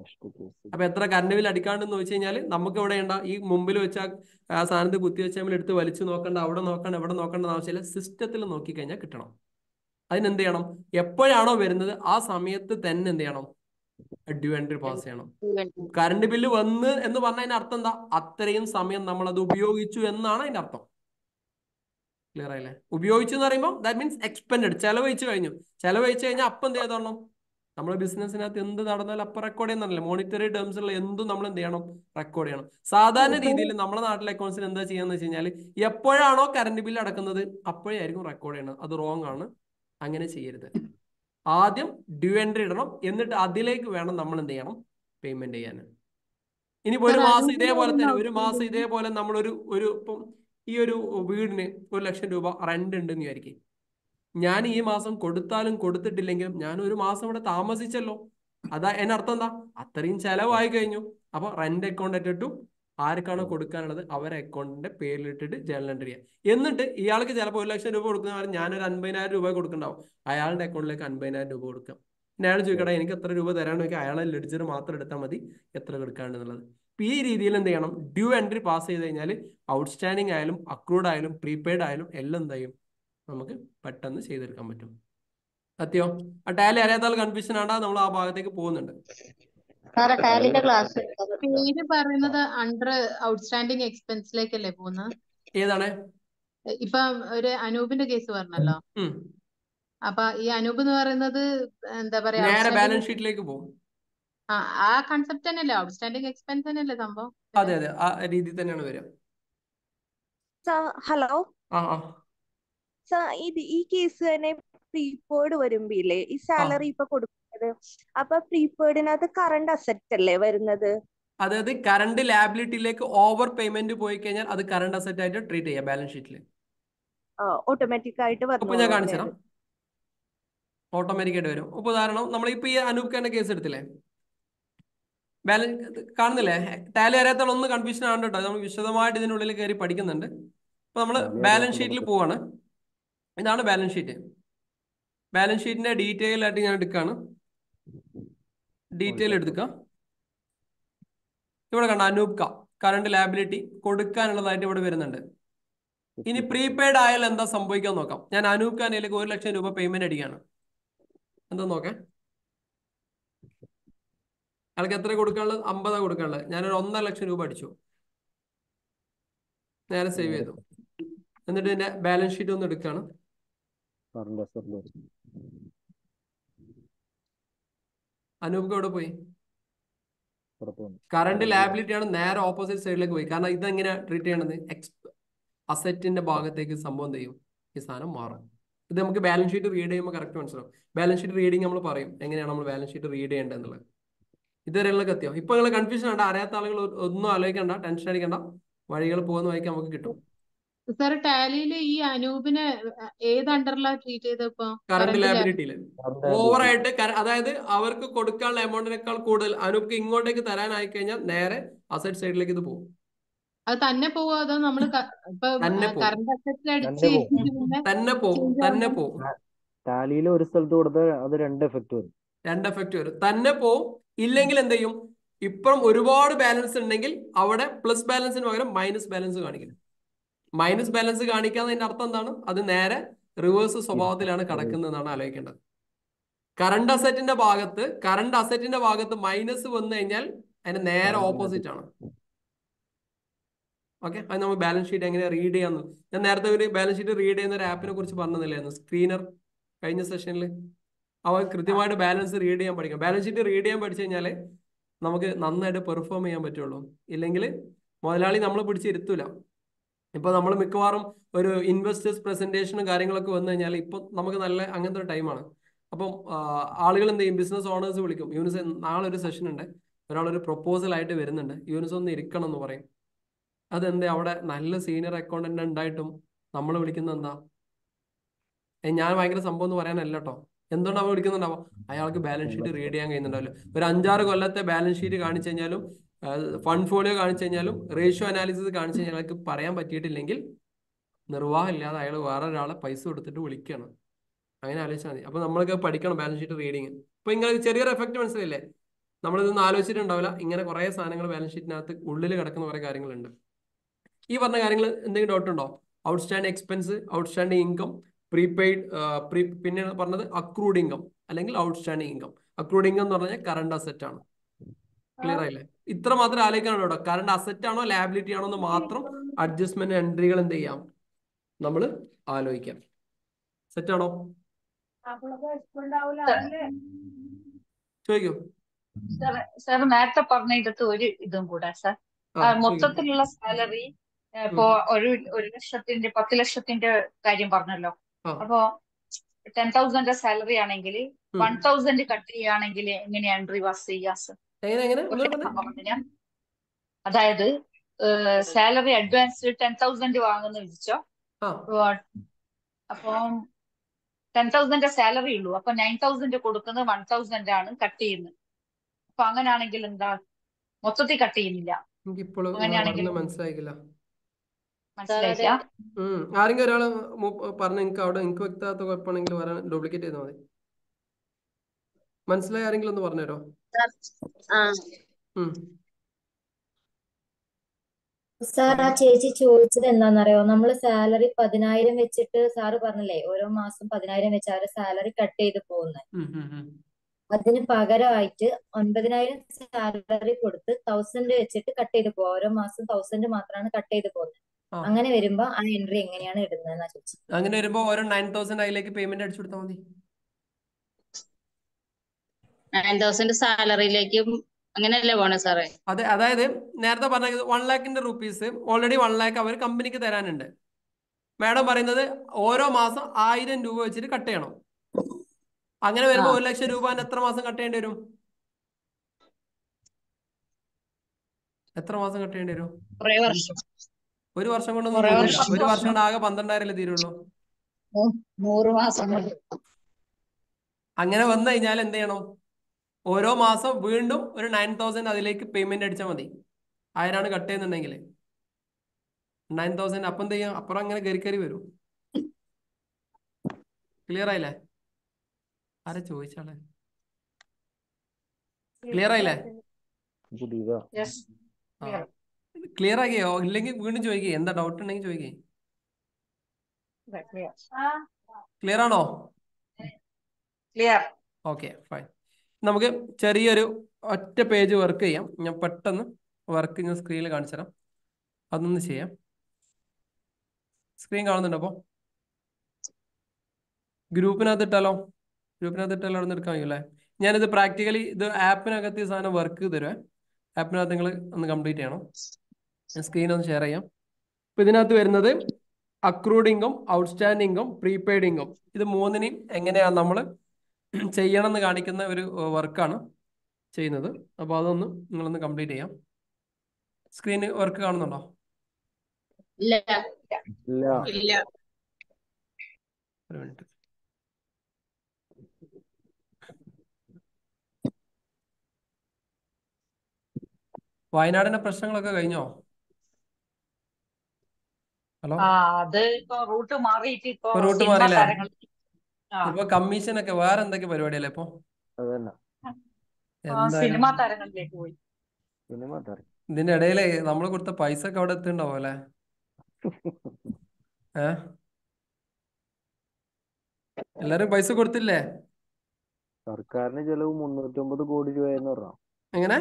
അപ്പൊ എത്ര കറണ്ട് ബിൽ അടിക്കാണ്ടെന്ന് വെച്ച് കഴിഞ്ഞാൽ നമുക്ക് ഇവിടെ ഉണ്ട ഈ മുമ്പിൽ വെച്ച സാധനത്ത് കുത്തി വെച്ച് നമ്മൾ എടുത്ത് വലിച്ചു നോക്കണ്ട, അവിടെ നോക്കണ്ട, എവിടെ നോക്കേണ്ട ആവശ്യമില്ല. സിസ്റ്റത്തിൽ നോക്കിക്കഴിഞ്ഞാൽ കിട്ടണം. അതിനെന്ത് ചെയ്യണം? എപ്പോഴാണോ വരുന്നത് ആ സമയത്ത് തന്നെ എന്ത് ചെയ്യണം? ഡ്യൂ എൻട്രി പാസ് ചെയ്യണം. കറണ്ട് ബില്ല് വന്ന് എന്ന് പറഞ്ഞതിന്റെ അർത്ഥം എന്താ? അത്രയും സമയം നമ്മൾ അത് ഉപയോഗിച്ചു എന്നാണ് അതിന്റെ അർത്ഥം. ക്ലിയർ ആയില്ലേ? ഉപയോഗിച്ചു എന്ന് പറയുമ്പോൾ ദാറ്റ് മീൻസ് എക്സ്പെൻഡഡ്, ചെലവഴിച്ചു കഴിഞ്ഞു. ചെലവഴിച്ചു കഴിഞ്ഞാൽ അപ്പം എന്ത് ചെയ്തോണം? നമ്മുടെ ബിസിനസ്സിനകത്ത് എന്ത് നടന്നാലും അപ്പം റെക്കോർഡ് ചെയ്യുന്നില്ല. മോണിറ്ററി ടേംസിലുള്ള എന്തും നമ്മൾ എന്ത് ചെയ്യണം? റെക്കോർഡ് ചെയ്യണം. സാധാരണ രീതിയിൽ നമ്മുടെ നാട്ടിലെ അക്കൗണ്ട്സിൽ എന്താ ചെയ്യാന്ന് വെച്ച് കഴിഞ്ഞാൽ എപ്പോഴാണോ കറണ്ട് ബില്ല് അടക്കുന്നത് അപ്പോഴായിരിക്കും റെക്കോർഡ് ചെയ്യണം. അത് റോങ് ആണ്. അങ്ങനെ ചെയ്യരുത്. ആദ്യം ഡ്യൂ എൻട്രി ഇടണം, എന്നിട്ട് അതിലേക്ക് വേണം നമ്മൾ എന്ത് ചെയ്യണം? പേയ്മെന്റ് ചെയ്യാൻ. ഇനിയിപ്പോ ഒരു മാസം ഇതേപോലെ തന്നെ നമ്മൾ ഇപ്പം ഈ ഒരു വീടിന് 1 ലക്ഷം രൂപ റെന്റ് ഉണ്ടെന്ന് വിചാരിക്കും. ഞാൻ ഈ മാസം കൊടുത്താലും കൊടുത്തിട്ടില്ലെങ്കിലും ഞാൻ ഒരു മാസം ഇവിടെ താമസിച്ചല്ലോ. അതാ എന്നർത്ഥം എന്താ? അത്രയും ചെലവായി കഴിഞ്ഞു. അപ്പൊ റെന്റ് അക്കൗണ്ട് ഇട്ടിട്ടു ആർക്കാണോ കൊടുക്കാനുള്ളത് അവരെ അക്കൗണ്ടിന്റെ പേരിലിട്ടിട്ട് ജേണൽ എൻട്രി ചെയ്യാം. എന്നിട്ട് ഇയാൾക്ക് ചിലപ്പോൾ 1 ലക്ഷം രൂപ കൊടുക്കുന്ന ഞാനൊരു 50,000 രൂപ കൊടുക്കണ്ടാവും. അയാളുടെ അക്കൗണ്ടിലേക്ക് 50,000 രൂപ കൊടുക്കാം. പിന്നെ അയാൾ ചോദിക്കട്ടെ എനിക്ക് എത്ര രൂപ തരാൻ നോക്കി, അയാളെ ലെഡ്ജർ മാത്രം എടുത്താൽ മതി എത്ര കൊടുക്കാണ്ടെന്നുള്ളത്. ഈ രീതിയിൽ എന്ത് ചെയ്യണം? ഡ്യൂ എൻട്രി പാസ് ചെയ്ത് കഴിഞ്ഞാൽ ഔട്ട്സ്റ്റാൻഡിങ് ആയാലും അക്രൂഡ് ആയാലും പ്രീപെയ്ഡ് ആയാലും എല്ലാം എന്ത് ചെയ്യും? നമുക്ക് പെട്ടെന്ന് ചെയ്തെടുക്കാൻ പറ്റും. സത്യോ? ആ ടാലി അറിയാത്ത കൺഫ്യൂഷൻ ആണ്ടാ നമ്മൾ ആ ഭാഗത്തേക്ക് പോകുന്നുണ്ട്. പേര് പറയുന്നത് അണ്ടർ ഔട്ട്സ്റ്റാൻഡിങ് എക്സ്പെൻസിലേക്കല്ലേ പോകുന്നത്? ഏതാണ്? ഇപ്പൊ ഒരു അനൂപിന്റെ കേസ് പറഞ്ഞല്ലോ. അപ്പൊ ഈ അനൂപ് എന്ന് പറയുന്നത് എന്താ പറയാ, നേരെ ബാലൻസ് ഷീറ്റിലേക്ക് പോകും. ആ കൺസെപ്റ്റ് തന്നെയല്ലേ, ഔട്ട്സ്റ്റാൻഡിങ് എക്സ്പെൻസ് തന്നെയല്ലേ സംഭവം? അതെ അതെ, ആ രീതി തന്നെയാണ് വരിക. ഹലോ ആ ഈ കേസ് തന്നെ പ്രീപെയ്ഡ് വരുമ്പില്ലേ ഈ സാലറി ഇപ്പൊ കൊടുക്കുന്നത്, അപ്പൊ പ്രീപെയ്ഡിനകത്ത് കറണ്ട് അസറ്റ് അല്ലേ വരുന്നത്? അതായത് കറണ്ട് ലാബിലിറ്റിയിലേക്ക് ഓവർ പേയ്മെന്റ് പോയി കഴിഞ്ഞാൽ അത് കറണ്ട് അസറ്റ് ആയിട്ട് ട്രീറ്റ് ചെയ്യാം ബാലൻസ് ഷീറ്റിൽ. ഓട്ടോമാറ്റിക് ആയിട്ട് അപ്പൊ ഞാൻ കാണിച്ചു തരാം. ഓട്ടോമാറ്റിക് ആയിട്ട് വരും. ഇപ്പൊ ഉദാഹരണം നമ്മളിപ്പോ ഈ അനൂപ് ഖാന്റെ കേസ് എടുത്തില്ലേ, ബാലൻസ് കാണുന്നില്ലേ? ടാലി അറിയാത്തതൊന്നും കൺഫ്യൂഷൻ ആണ് കേട്ടോ. നമ്മൾ വിശദമായിട്ട് ഇതിനുള്ളിൽ കയറി പഠിക്കുന്നുണ്ട്. അപ്പൊ നമ്മൾ ബാലൻസ് ഷീറ്റിൽ പോവാണ്. ഇതാണ് ബാലൻസ് ഷീറ്റ്. ബാലൻസ് ഷീറ്റിന്റെ ഡീറ്റെയിൽ ആയിട്ട് ഞാൻ എടുക്കുകയാണ്. ഡീറ്റെയിൽ എടുക്കാം. ഇവിടെ കണ്ട അനൂപ് ക കറണ്ട് ലാബിലിറ്റി കൊടുക്കാനുള്ളതായിട്ട് ഇവിടെ വരുന്നുണ്ട്. ഇനി പ്രീപെയ്ഡ് ആയാൽ എന്താ സംഭവിക്കാൻ നോക്കാം. ഞാൻ അനൂപ് ഖാനിലേക്ക് 1 ലക്ഷം രൂപ പേയ്മെന്റ് അടിക്കുകയാണ്. എന്താ നോക്കാം. അയാൾക്ക് എത്ര കൊടുക്കാനുള്ളത്? 50 കൊടുക്കാനുള്ളത്. ഞാനൊരു 1.5 ലക്ഷം രൂപ അടിച്ചു. നേരെ സേവ് ചെയ്തു. എന്നിട്ട് ഇതിന്റെ ബാലൻസ് ഷീറ്റ് ഒന്ന് എടുക്കുകയാണ്. അനൂപ് എവിടെ പോയി? കറണ്ട് ലാബിലിറ്റി ആണ്, നേരെ ഓപ്പോസിറ്റ് സൈഡിലേക്ക് പോയി. കാരണം ഇതെങ്ങനെ ട്രീറ്റ് ചെയ്യണത്? അസറ്റിന്റെ ഭാഗത്തേക്ക് സംഭവം ചെയ്യും, ഈ സാധനം മാറും. ഇത് നമുക്ക് ബാലൻസ് ഷീറ്റ് റീഡ് ചെയ്യുമ്പോൾ കറക്റ്റ് മനസ്സിലാവും. ബാലൻസ് ഷീറ്റ് റീഡിങ് നമ്മൾ പറയും എങ്ങനെയാണ് നമ്മൾ ബാലൻസ് ഷീറ്റ് റീഡ് ചെയ്യേണ്ടത് എന്നുള്ളത്. ഇതുവരെയുള്ള കത്തിയോ? ഇപ്പൊ നിങ്ങൾ കൺഫ്യൂഷൻ ഉണ്ട്. അറിയാത്ത ആളുകൾ ഒന്നും ആലോചിക്കണ്ട, ടെൻഷൻ അടിക്കണ്ട. വഴികൾ പോകുന്ന വഴിക്ക് നമുക്ക് കിട്ടും. സാർ ടാലിയില് ഈ അനൂപിനെ ഏത് അണ്ടറിലാണ് ട്രീറ്റ് ചെയ്തപ്പോ? കറണ്ട് ലാബിലിറ്റിയില് ഓവറായിട്ട്, അതായത് അവർക്ക് കൊടുക്കാനുള്ള എമൗണ്ടിനേക്കാൾ കൂടുതൽ അനൂപ് ഇങ്ങോട്ടേക്ക് തരാനായി കഴിഞ്ഞാൽ നേരെ അസറ്റ് സൈഡിലേക്ക് ഇത് പോകും. അത് തന്നെ പോവോ അതോ നമ്മള് കറണ്ട് അസറ്റിൽ അടിച്ച് തന്നെ പോവും. ടാലിയിൽ ഒരു സ്ഥലത്ത് കൊടുത്താൽ അത് 2 എഫക്ട് വരും. 2 എഫക്ട് വരും. തന്നെ പോവും. ഇല്ലെങ്കിൽ എന്ത് ചെയ്യും? ഇപ്പം ഒരുപാട് ബാലൻസ് ഉണ്ടെങ്കിൽ അവിടെ പ്ലസ് ബാലൻസിന് പകരം മൈനസ് ബാലൻസ് കാണിക്കും. മൈനസ് ബാലൻസ് കാണിക്കാന്നതിന്റെ അർത്ഥം എന്താണ്? അത് നേരെ റിവേഴ്സ് സ്വഭാവത്തിലാണ് കിടക്കുന്നതെന്നാണ് ആലോചിക്കേണ്ടത്. കറണ്ട് അസറ്റിന്റെ ഭാഗത്ത് മൈനസ് വന്നു കഴിഞ്ഞാൽ അതിന് നേരെ ഓപ്പോസിറ്റ് ആണ്. ഓക്കെ, അത് നമ്മൾ ബാലൻസ് ഷീറ്റ് എങ്ങനെ റീഡ് ചെയ്യാന്ന് ഞാൻ നേരത്തെ ഒരു ബാലൻസ് ഷീറ്റ് റീഡ് ചെയ്യുന്ന ഒരു ആപ്പിനെ കുറിച്ച് പറഞ്ഞില്ലായിരുന്നു, സ്ക്രീനർ, കഴിഞ്ഞ സെഷനിൽ. അവ കൃത്യമായിട്ട് ബാലൻസ് റീഡ് ചെയ്യാൻ പഠിക്കണം. ബാലൻസ് ഷീറ്റ് റീഡ് ചെയ്യാൻ പഠിച്ചു കഴിഞ്ഞാൽ നമുക്ക് നന്നായിട്ട് പെർഫോം ചെയ്യാൻ പറ്റുള്ളൂ. ഇല്ലെങ്കിൽ മുതലാളി നമ്മൾ പിടിച്ചിരുത്തൂല. ഇപ്പൊ നമ്മൾ മിക്കവാറും ഒരു ഇൻവെസ്റ്റേഴ്സ് പ്രസന്റേഷനും കാര്യങ്ങളൊക്കെ വന്നു കഴിഞ്ഞാൽ ഇപ്പൊ നമുക്ക് നല്ല അങ്ങനത്തെ ഒരു ടൈമാണ്. അപ്പം ആളുകൾ എന്ത് ചെയ്യും? ബിസിനസ് ഓണേഴ്സ് വിളിക്കും. യൂനിസ് നാളെ ഒരു സെഷൻ ഉണ്ട്, ഒരാളൊരു പ്രൊപ്പോസൽ ആയിട്ട് വരുന്നുണ്ട്, യൂനിസ് ഒന്ന് ഇരിക്കണം എന്ന് പറയും. അതെന്താ? അവിടെ നല്ല സീനിയർ അക്കൗണ്ടന്റ് ഉണ്ടായിട്ടും നമ്മൾ വിളിക്കുന്നത് എന്താ? ഞാൻ ഭയങ്കര സംഭവം എന്ന് പറയാനല്ല കേട്ടോ. എന്തുകൊണ്ടാണ് വിളിക്കുന്നുണ്ടാവും? അയാൾക്ക് ബാലൻസ് ഷീറ്റ് റീഡ് ചെയ്യാൻ കഴിയുന്നുണ്ടാവില്ല. ഒരു 5-6 കൊല്ലത്തെ ബാലൻസ് ഷീറ്റ് കാണിച്ചു കഴിഞ്ഞാലും ഫണ്ട് ഫോളിയോ കാണിച്ചു കഴിഞ്ഞാലും റേഷ്യോ അനാലിസിസ് കാണിച്ചു കഴിഞ്ഞാൽ അയാൾക്ക് പറയാൻ പറ്റിയിട്ടില്ലെങ്കിൽ നിർവാഹമില്ലാതെ അയാൾ വേറെ ഒരാളെ പൈസ കൊടുത്തിട്ട് വിളിക്കുകയാണ്. അങ്ങനെ ആലോചിച്ചാൽ മതി. അപ്പൊ നമ്മളൊക്കെ പഠിക്കണം ബാലൻസ് ഷീറ്റ് റീഡിങ്. ഇപ്പൊ ഇങ്ങനെ ചെറിയൊരു എഫക്ട് മനസ്സിലായില്ലേ? നമ്മളിതൊന്നും ആലോചിച്ചിട്ടുണ്ടാവില്ല. ഇങ്ങനെ കുറെ സാധനങ്ങൾ ബാലൻസ് ഷീറ്റിനകത്ത് ഉള്ളിൽ കിടക്കുന്ന കുറെ കാര്യങ്ങളുണ്ട്. ഈ പറഞ്ഞ കാര്യങ്ങൾ എന്തെങ്കിലും ഡൗട്ട് ഉണ്ടോ? Outstanding expense, outstanding income, prepaid, പിന്നെ പറഞ്ഞത് അക്രൂഡ് ഇൻകം അല്ലെങ്കിൽ ഔട്ട്സ്റ്റാൻഡിങ് ഇൻകം. അക്രൂഡ് ഇൻകം എന്ന് പറഞ്ഞാൽ കറണ്ട് അസറ്റ് ആണ്. ക്ലിയർ ആയില്ലേ? ഇത്ര മാത്രം ആലോചിക്കാനാണ് കേട്ടോ. കറണ്ട് അസറ്റ് ആണോ ലാബിലിറ്റി ആണോ എന്ന് മാത്രം അഡ്ജസ്റ്റ്മെന്റ് എൻട്രികൾ എന്ത് ചെയ്യാം, നമ്മൾ ആലോചിക്കാം. സെറ്റ് ആണോ? ചോദിക്കൂ. സാർ നേരത്തെ പറഞ്ഞതിനകത്ത് ഒരു ഇതും കൂടെ സാർ, മൊത്തത്തിലുള്ള സാലറി ഇപ്പോ ഒരു 10 ലക്ഷത്തിന്റെ കാര്യം പറഞ്ഞല്ലോ. അപ്പോ 10,000 സാലറി ആണെങ്കിൽ 1,000 കട്ട് ചെയ്യുകയാണെങ്കിൽ എങ്ങനെയാണ് റിവേഴ്സ് ചെയ്യുക സർ? അതായത് സാലറി അഡ്വാൻസ് 10,000 വാങ്ങുന്ന വിളിച്ചോ, അപ്പം 10,000 സാലറി ഉള്ളൂ, അപ്പൊ 9,000 കൊടുക്കുന്നത് 1,000 ആണ് കട്ട് ചെയ്യുന്നത്. അപ്പൊ അങ്ങനെയാണെങ്കിൽ എന്താ, മൊത്തത്തിൽ കട്ട് ചെയ്യുന്നില്ല? മനസ്സിലായില്ല. മനസ്സിലായില്ല? ആരെങ്കിലും ഒരാള് പറഞ്ഞ എനിക്ക് അവിടെ എനിക്ക് വ്യക്തമാകാത്ത കുഴപ്പമാണെങ്കിൽ വരാൻ ഡ്യൂപ്ലിക്കേറ്റ് ചെയ്താൽ മതി. മനസ്സിലായി ആരെങ്കിലും ഒന്ന് പറഞ്ഞുതരോ? സാർ, ആ ചേച്ചി ചോദിച്ചത് എന്താണെന്നറിയോ? നമ്മള് സാലറി 10,000 വെച്ചിട്ട് സാറ് പറഞ്ഞില്ലേ ഓരോ മാസം 10,000 വെച്ച് അവരെ സാലറി കട്ട് ചെയ്ത് പോകുന്നത്. അതിന് പകരമായിട്ട് 9,000 സാലറി കൊടുത്ത് 1,000 വെച്ചിട്ട് കട്ട് ചെയ്ത് പോകും. ഓരോ മാസം 1,000 മാത്രമാണ് കട്ട് ചെയ്ത് പോകുന്നത്. അങ്ങനെ വരുമ്പോ ആ എൻട്രി എങ്ങനെയാണ് ഇടുന്നതെന്നാ ചോദിച്ചത്. അങ്ങനെ വരുമ്പോ ഓരോ 9,000 അതിലേക്ക് പേയ്മെന്റ് അടിച്ചു കൊടുത്താൽ മതി. 9,000 സാലറിയിലേക്കും അങ്ങനെയല്ലേ പോണേ സാറേ? അതെ, അതായത് നേരത്തെ പറഞ്ഞത് 1 ലാഖിന്റെ റുപ്പീസ് ഓൾറെഡി 1 ലാഖ് അവർ കമ്പനിക്ക് തരാനുണ്ട്. മാഡം പറയുന്നത് ഓരോ മാസം 1,000 രൂപ വെച്ചിട്ട് കട്ട് ചെയ്യണം. അങ്ങനെ വരുമ്പോ 1 ലക്ഷം രൂപ എത്ര മാസം കട്ട് ചെയ്യേണ്ടി വരും? എത്ര മാസം കട്ട് ചെയ്യേണ്ടി വരും? ഒരു വർഷം കൊണ്ടൊന്നും തീരില്ല. ഒരു വർഷം കൊണ്ട് ആകെ 12,000 തീരുള്ളൂ. 100 മാസം. അങ്ങനെ വന്നു കഴിഞ്ഞാൽ എന്ത് ചെയ്യണം? ഓരോ മാസം വീണ്ടും ഒരു 9,000 അതിലേക്ക് പേയ്മെന്റ് അടിച്ചാൽ മതി. 1000 കട്ട് ചെയ്യുന്നുണ്ടെങ്കിൽ 9,000 അപ്പം എന്ത് ചെയ്യാം? അപ്പുറം അങ്ങനെ കയറി വരും. ക്ലിയർ ആയില്ലേ? ആരെ ചോദിച്ചാളെ? ക്ലിയർ ആയില്ലേ? ക്ലിയർ ആക്കിയോ? ഇല്ലെങ്കിൽ വീണ്ടും ചോദിക്കേ. എന്താ ഡൗട്ട് ഉണ്ടെങ്കിൽ ചോദിക്കേ. ക്ലിയർ ആണോ? Okay, fine. നമുക്ക് ചെറിയൊരു ഒറ്റ പേജ് വർക്ക് ചെയ്യാം. ഞാൻ പെട്ടെന്ന് വർക്ക് ഞാൻ സ്ക്രീനിൽ കാണിച്ചു തരാം. അതൊന്ന് ചെയ്യാം. സ്ക്രീൻ കാണുന്നുണ്ടോ? അപ്പോൾ ഗ്രൂപ്പിനകത്ത് ഇട്ടാലോ അവിടെ നിന്ന് എടുക്കാൻ കഴിയൂല്ലേ? ഞാനിത് പ്രാക്ടിക്കലി ഇത് ആപ്പിനകത്ത് ഈ സാധനം വർക്ക് തരുവേ. ആപ്പിനകത്ത് നിങ്ങൾ ഒന്ന് കംപ്ലീറ്റ് ചെയ്യണം. ഞാൻ സ്ക്രീൻ ഒന്ന് ഷെയർ ചെയ്യാം. ഇപ്പൊ ഇതിനകത്ത് വരുന്നത് accrued income, outstanding income, prepaid income, ഇത് മൂന്നിനെയും എങ്ങനെയാണ് നമ്മൾ ചെയ്യണം എന്ന് കാണിക്കുന്ന ഒരു വർക്കാണ് ചെയ്യുന്നത്. അപ്പോൾ അതൊന്ന് നിങ്ങളൊന്ന് കംപ്ലീറ്റ് ചെയ്യാം. സ്ക്രീന് വർക്ക് കാണുന്നുണ്ടോ? ഒരു മിനിറ്റ്. വയനാടിന്റെ പ്രശ്നങ്ങളൊക്കെ കഴിഞ്ഞോ? ഹലോ, അത് ഇപ്പൊ റൂട്ട് മാറിയിട്ട് റൂട്ട് മാറിയില്ലേ? ഇപ്പൊ കമ്മീഷനൊക്കെ വേറെ എന്തൊക്കെ പരിപാടിയല്ലേ ഇപ്പൊ? സിനിമാ താരങ്ങളിലേക്ക് പോയി. ഇതിന്റെ ഇടയില് നമ്മൾ കൊടുത്ത പൈസ ഒക്കെ അവിടെ എത്തുണ്ടാവും അല്ലെ? എല്ലാരും പൈസ കൊടുത്തില്ലേ? സർക്കാരിന് ചെലവ് 309 കോടി രൂപയെന്ന് പറഞ്ഞു. എങ്ങനെ?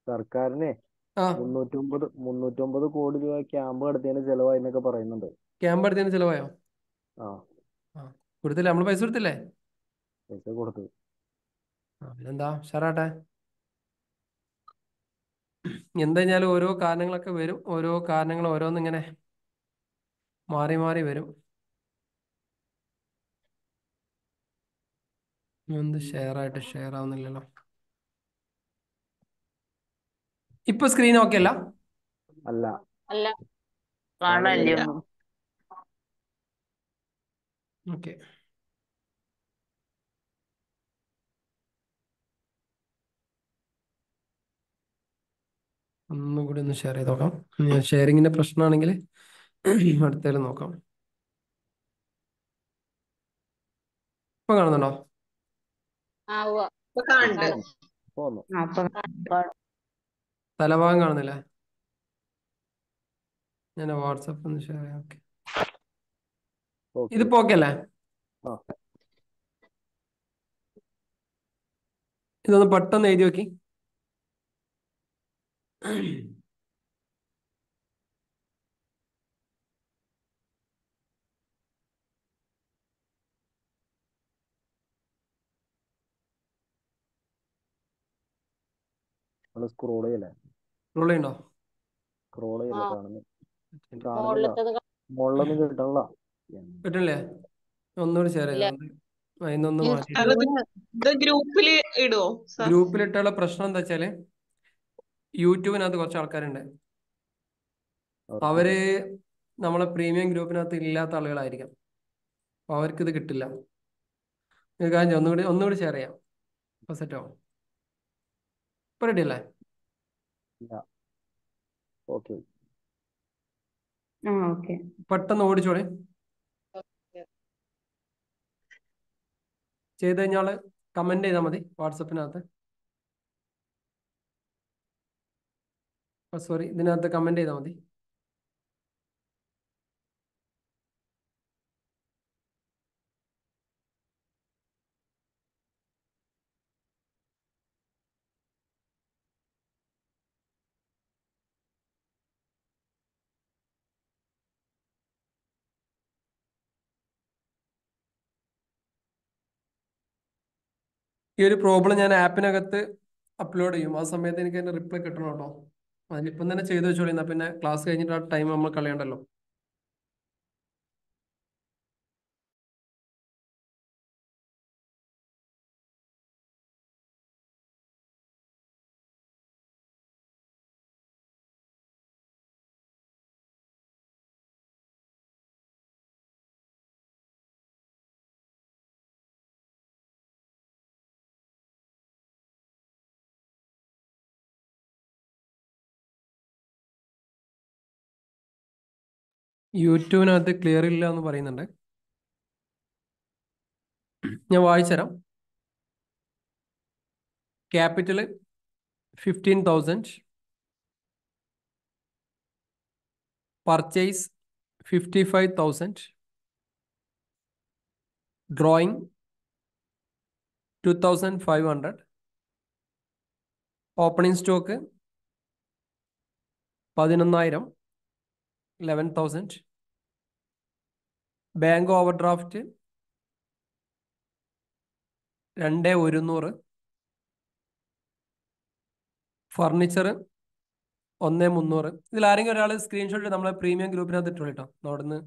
സർക്കാരിനെ 309 കോടി രൂപ ക്യാമ്പ് നടത്തിയതിന് ചെലവായി എന്നൊക്കെ പറയുന്നുണ്ട്. ക്യാമ്പ് നടത്തിയതിന് ചെലവായോ? കൊടുത്തില്ലേ? നമ്മള് പൈസ കൊടുത്തില്ലേ? പൈസ കൊടുത്തു. പിന്നെന്താ ഷറാട്ടെ. എന്താ കഴിഞ്ഞാലും ഓരോ കാരണങ്ങളൊക്കെ വരും. ഓരോ കാരണങ്ങൾ ഓരോന്നിങ്ങനെ മാറി മാറി വരും. എന്ത് ഷെയർ ആവുന്നില്ലല്ലോ. ഇപ്പൊ സ്ക്രീൻ ഓക്കെ അല്ല? ഓക്കെ, ഒന്നും കൂടി ഒന്ന് ഷെയർ ചെയ്ത് നോക്കാം. ഞാൻ ഷെയറിങ്ങിന്റെ പ്രശ്നമാണെങ്കിൽ അടുത്തേലും നോക്കാം. ഇപ്പൊ കാണുന്നുണ്ടോ? ഇപ്പൊ കാണുന്നുണ്ട്. പോന്നു. തലഭാഗം കാണുന്നില്ല. ഞാൻ വാട്സപ്പ് ഒന്ന് ഷെയർ ചെയ്യാം. ഓക്കെ, ഓക്കെ ഇതിപ്പോ ഓക്കെ അല്ലേ? ആ ഇതൊന്ന് പെട്ടെന്ന് എഴുതി നോക്കി. നമ്മള് സ്ക്രോൾ ചെയ്യല്ലേ? റോൾ ചെയ്യണ്ടോ? സ്ക്രോൾ ചെയ്യല്ലേ? കാണുന്നില്ല. മുകളിലൊന്നും കിട്ടണില്ല. കിട്ടണില്ലേ? ഒന്നുകൂടി ഷെയർ ചെയ്തോ. അതിനൊന്ന് മാറ്റി. സാർ ഇത് ഗ്രൂപ്പില് ഇടുവോ സാർ? ഗ്രൂപ്പിലിട്ടുള്ള പ്രശ്നം എന്താ വെച്ചാല് യൂട്യൂബിനകത്ത് കുറച്ച് ആൾക്കാരുണ്ട്. അവര് നമ്മളെ പ്രീമിയം ഗ്രൂപ്പിനകത്ത് ഇല്ലാത്ത ആളുകളായിരിക്കാം. അപ്പൊ അവർക്ക് ഇത് കിട്ടില്ല. ഒരു കാര്യം ചെയ്യാം, ഒന്നുകൂടി ഷെയർ ചെയ്യാം. അപ്പൊ സെറ്റ് ആവും. ഇപ്പൊ റെഡി അല്ലേ? ഓക്കെ പെട്ടെന്ന് ഓടിച്ചോളി. ചെയ്ത് കഴിഞ്ഞാല് കമന്റ് ചെയ്താൽ മതി വാട്സപ്പിനകത്ത്. സോറി, ഇതിനകത്ത് കമന്റ് ചെയ്താൽ മതി. ഈ ഒരു പ്രോബ്ലം ഞാൻ ആപ്പിനകത്ത് അപ്ലോഡ് ചെയ്യും. ആ സമയത്ത് എനിക്ക് അതിന്റെ റിപ്ലൈ കിട്ടണം കേട്ടോ. അതിനിപ്പം തന്നെ ചെയ്ത് വെച്ചോളി. എന്നാ പിന്നെ ക്ലാസ് കഴിഞ്ഞിട്ട് ആ ടൈം നമ്മൾ കളയണ്ടല്ലോ. യൂട്യൂബിനകത്ത് ക്ലിയർ ഇല്ല എന്ന് പറയുന്നുണ്ട്. ഞാൻ വായിച്ചുതരാം. Capital 15,000, purchase 55,000, drawing 2,500, opening stock 11,000, 11,000, bank overdraft 2,100, furniture 1,300. ഇതിൽ ആരെങ്കിലും ഒരാൾ സ്ക്രീൻഷോട്ട് നമ്മളെ പ്രീമിയം ഗ്രൂപ്പിനകത്ത് ഇട്ടു കേട്ടോ. അവിടുന്ന്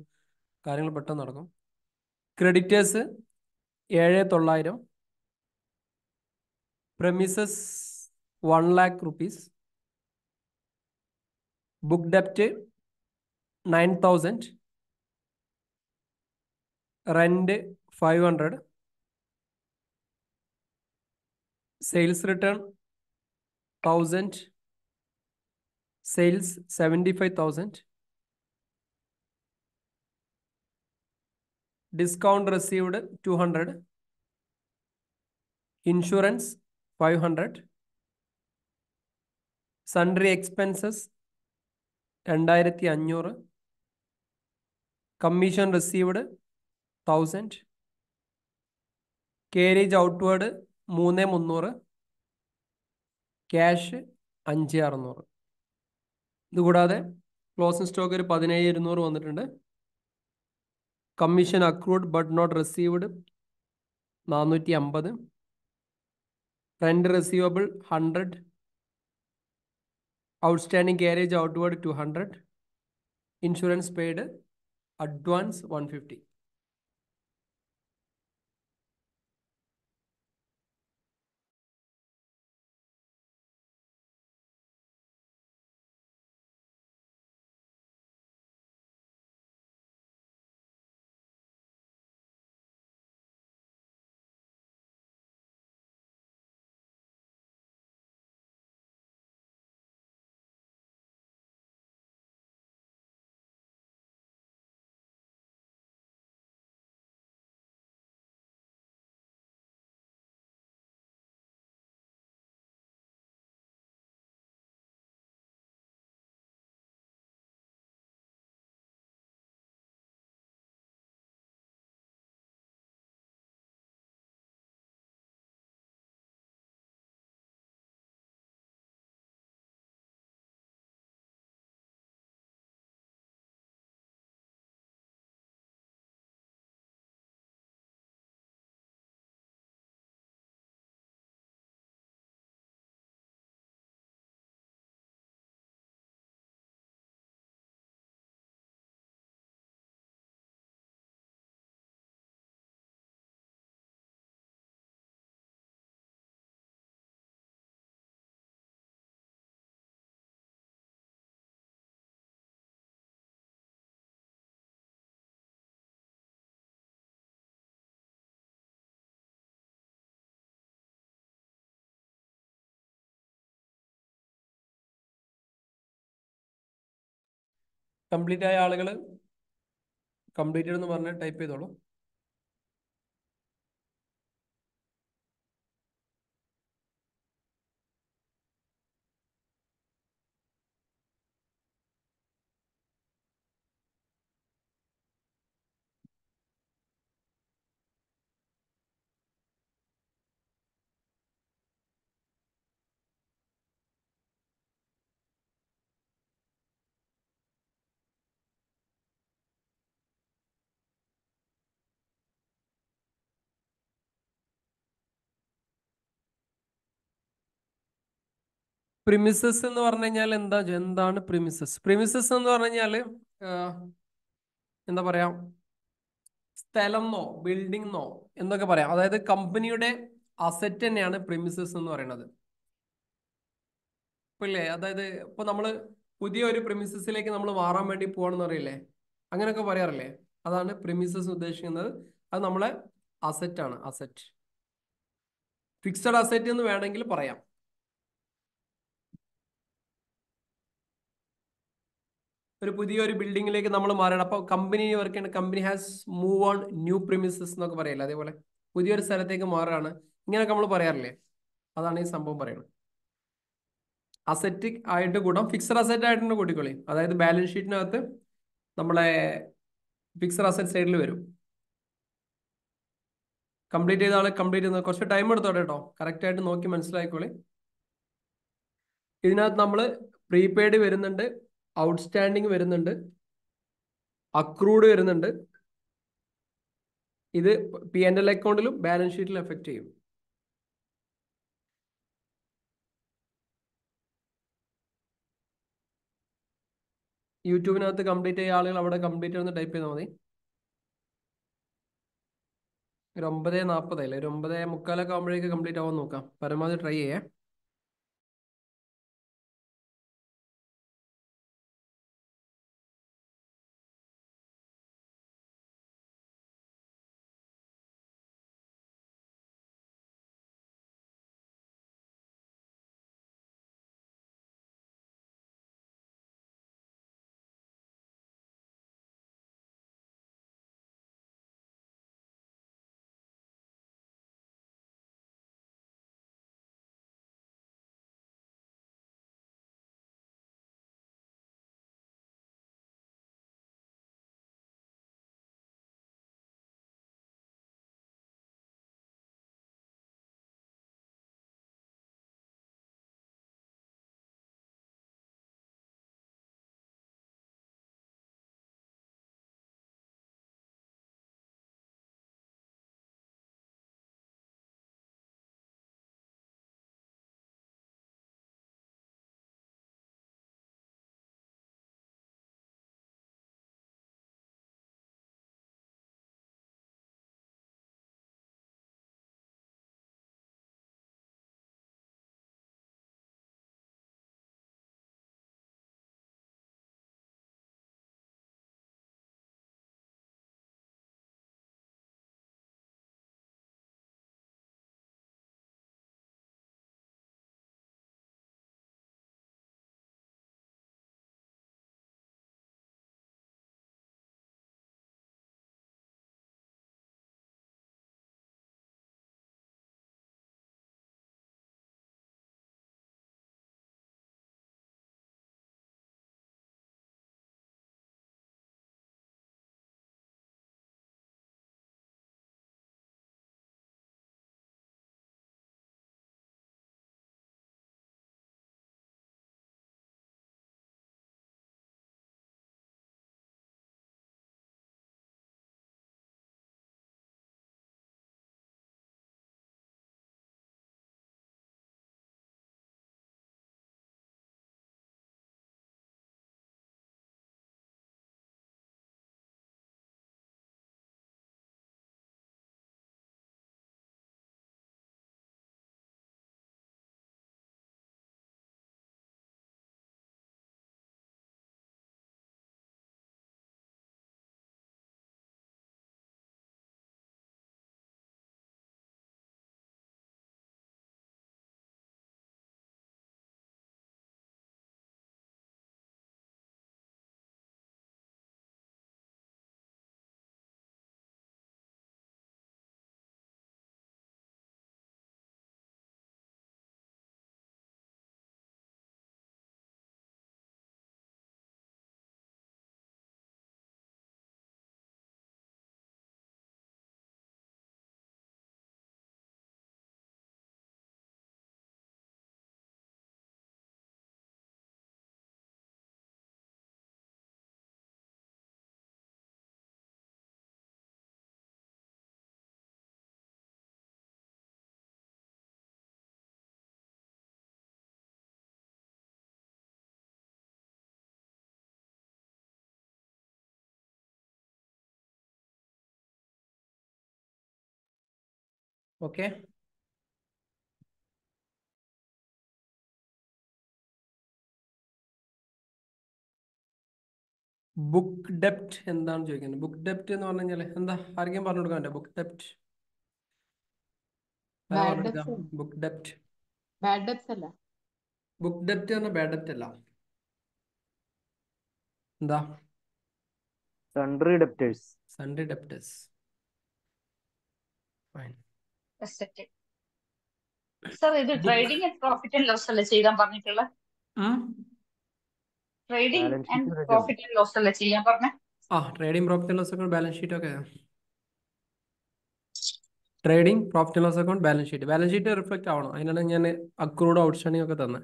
കാര്യങ്ങൾ പെട്ടെന്ന് നടക്കും. ക്രെഡിറ്റേഴ്സ് 7,900, പ്രമിസസ് 1,00,000 rupees, ബുക്ക് ഡെപ്റ്റ് 9,000, rent 500, sales return 1,000, sales 75,000, discount received 200, insurance 500, sundry expenses 2,500, commission received 1,000, carriage outward 3,300, cash 5,600. ഇതുകൂടാതെ ക്ലോസിംഗ് സ്റ്റോക്ക് ഒരു 17,200 വന്നിട്ടുണ്ട്. Commission accrued but not received 450, rent receivable 100, outstanding carriage outward 200, insurance paid, advance 150. Complete ആയ ആളുകൾ കംപ്ലീറ്റഡ് എന്ന് പറഞ്ഞ് ടൈപ്പ് ചെയ്തോളൂ. പ്രിമിസസ് എന്ന് പറഞ്ഞു കഴിഞ്ഞാൽ എന്താണ് പ്രിമിസസ്? പ്രിമിസസ് എന്ന് പറഞ്ഞു കഴിഞ്ഞാൽ എന്താ പറയാ, സ്ഥലം എന്നോ ബിൽഡിംഗ് എന്നോ എന്നൊക്കെ പറയാം. അതായത് കമ്പനിയുടെ അസറ്റ് തന്നെയാണ് പ്രിമിസസ് എന്ന് പറയുന്നത്. ഇപ്പൊ ഇല്ലേ, അതായത് ഇപ്പൊ നമ്മള് പുതിയ ഒരു പ്രിമിസസിലേക്ക് നമ്മൾ മാറാൻ വേണ്ടി പോവാണെന്ന് അറിയില്ലേ, അങ്ങനെയൊക്കെ പറയാറില്ലേ? അതാണ് പ്രിമിസസ് ഉദ്ദേശിക്കുന്നത്. അത് നമ്മളെ അസറ്റ് ആണ്. അസറ്റ്, ഫിക്സഡ് അസറ്റ് എന്ന് വേണമെങ്കിൽ പറയാം. ഒരു പുതിയൊരു ബിൽഡിങ്ങിലേക്ക് നമ്മൾ മാറണം. അപ്പോൾ കമ്പനി വർക്ക് ചെയ്യുന്ന company has move on new premises എന്നൊക്കെ പറയില്ല, അതേപോലെ പുതിയൊരു സ്ഥലത്തേക്ക് മാറുകയാണ്, ഇങ്ങനെയൊക്കെ നമ്മൾ പറയാറില്ലേ? അതാണ് ഈ സംഭവം പറയുന്നത്. അസറ്റ് ആയിട്ട് കൂടാം, ഫിക്സഡ് അസറ്റ് ആയിട്ട് കൂട്ടിക്കോളി. അതായത് ബാലൻസ് ഷീറ്റിനകത്ത് നമ്മളെ ഫിക്സഡ് അസറ്റ് സൈഡിൽ വരും. കംപ്ലീറ്റ് ചെയ്ത ആളെ കംപ്ലീറ്റ് ചെയ്യുന്നത് കുറച്ച് ടൈം എടുത്തോട്ടെ കേട്ടോ, കറക്റ്റ് ആയിട്ട് നോക്കി മനസ്സിലായിക്കോളി. ഇതിനകത്ത് നമ്മൾ പ്രീപെയ്ഡ് വരുന്നുണ്ട്, ഔട്ട്സ്റ്റാൻഡിങ് വരുന്നുണ്ട്, അക്രൂഡ് വരുന്നുണ്ട്. ഇത് P&L അക്കൗണ്ടിലും ബാലൻസ് ഷീറ്റിലും എഫക്ട് ചെയ്യും. യൂട്യൂബിനകത്ത് കംപ്ലീറ്റ് ചെയ്യുന്ന ആളുകൾ അവിടെ കംപ്ലീറ്റ് ഒന്ന് ടൈപ്പ് ചെയ്താൽ മതി. ഒരു 9:40 അല്ലേ, ഒരു 9:45 ആകുമ്പോഴേക്ക് കംപ്ലീറ്റ് ആവാൻ നോക്കാം. പരമാവധി ട്രൈ ചെയ്യാം. ഓക്കെ. ബുക്ക് ഡെപ്റ്റ് എന്താണെന്ന് ചോദിക്കുന്നത്. ബുക്ക് ഡെപ്റ്റ് എന്ന് പറഞ്ഞു കഴിഞ്ഞാൽ എന്താ, ആർക്കും പറഞ്ഞു കൊടുക്കാൻ പറ്റും? Book ഡെപ്റ്റ് bad debts book ഡെപ്റ്റ് bad debts അല്ല. ബുക്ക് ഡെപ്റ്റ് പറഞ്ഞാൽ ബാഡ് ഡെപ്റ്റ് അല്ല. എന്താ? Sundry debtors. Sundry debtors. Fine. Sir ഇത് trading and profit and loss അല്ലേ ചെയ്യാൻ പറഞ്ഞിട്ടുള്ളത്? Trading balance and sheet profit and loss അല്ലേ ചെയ്യാൻ പറഞ്ഞ? Trading profit and loss account balance sheet ഒക്കെ. Trading profit and loss account balance sheet. Balance sheet reflect ആവണം. അതിനാണ് ഞാൻ അക്രൂഡ് ഔട്ട്സ്റ്റാൻഡിംഗ് ഒക്കെ തന്നെ.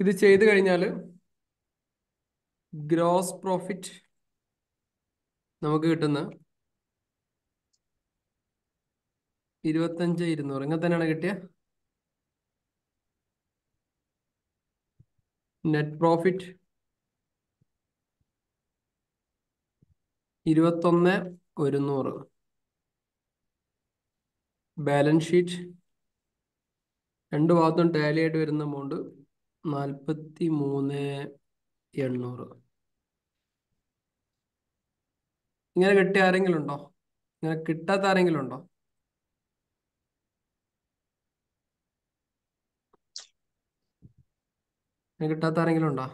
ഇത് ചെയ്ത് കഴിഞ്ഞാൽ ഗ്രോസ് പ്രോഫിറ്റ് നമുക്ക് കിട്ടുന്ന 25,200 ഇങ്ങനെ തന്നെയാണ് കിട്ടിയ. Net profit 21,100. ബാലൻസ് ഷീറ്റ് രണ്ട് ഭാഗത്തും ടാലി ആയിട്ട് വരുന്ന എമൗണ്ട് 43,800. ഇങ്ങനെ കിട്ടിയ ആരെങ്കിലും ഉണ്ടോ? ഇങ്ങനെ കിട്ടാത്ത ആരെങ്കിലും ഉണ്ടോ? ഇങ്ങനെ കിട്ടാത്ത ആരെങ്കിലും ഉണ്ടോ?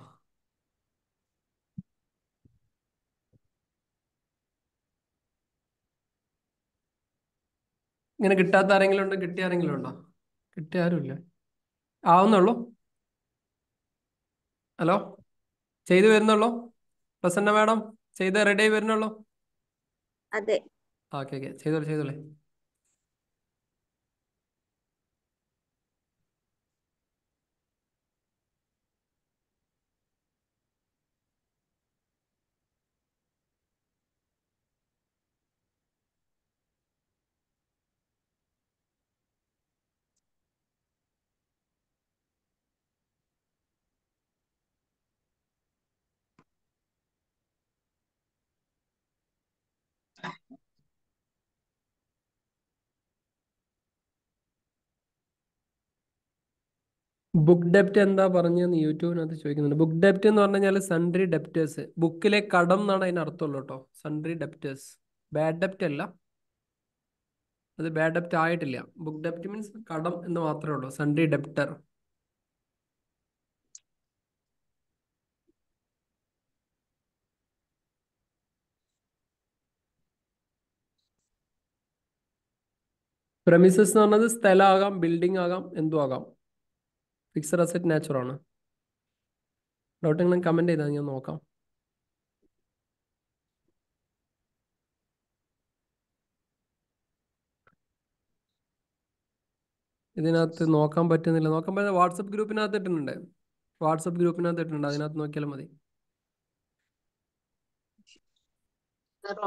ഇങ്ങനെ കിട്ടാത്ത ആരെങ്കിലും ഉണ്ടോ? കിട്ടിയ ആരെങ്കിലും ഉണ്ടോ? കിട്ടിയ ആരുമില്ല. ആവുന്നുള്ളൂ. ഹലോ, ചെയ്തു വരുന്നുള്ളൂ. പ്രസന്ന മാഡം ചെയ്ത് റെഡി ആയി വരുന്നുള്ളൂ. അതെ. ഓക്കെ ഓക്കെ, ചെയ്തോളൂ ചെയ്തോളേ. ബുക്ക് ഡെപ്റ്റ് എന്താ പറഞ്ഞെന്ന് യൂട്യൂബിനകത്ത് ചോദിക്കുന്നുണ്ട്. ബുക്ക് ഡെപ്റ്റ് എന്ന് പറഞ്ഞു കഴിഞ്ഞാൽ സൺട്രി ഡെപ്റ്റേഴ്സ്, ബുക്കിലെ കടം എന്നാണ് അതിന് അർത്ഥമുള്ളൂ കേട്ടോ. സൺട്രി ഡെപ്റ്റേഴ്സ്, ബാഡ് ഡെപ്റ്റ് അല്ല. അത് ബാഡ് ഡെപ്റ്റ് ആയിട്ടില്ല. ബുക്ക് ഡെപ്റ്റ് മീൻസ് കടം എന്ന് മാത്രമേ ഉള്ളൂ. Sundry debtor. പ്രമിസസ് എന്ന് പറഞ്ഞത് സ്ഥലമാകാം, ബിൽഡിംഗ് ആകാം, എന്തും ആകാം. ഫിക്സഡ് അസറ്റ് നാച്ചുറൽ ആണ്. ഡൗട്ട് നിങ്ങൾ കമന്റ് ചെയ്താൽ ഞാൻ നോക്കാം. ഇതിനകത്ത് നോക്കാൻ പറ്റുന്നില്ല. നോക്കാൻ പറ്റുന്ന വാട്സപ്പ് ഗ്രൂപ്പിനകത്ത് ഇട്ടിട്ടുണ്ട്. അതിനകത്ത് നോക്കിയാൽ മതി.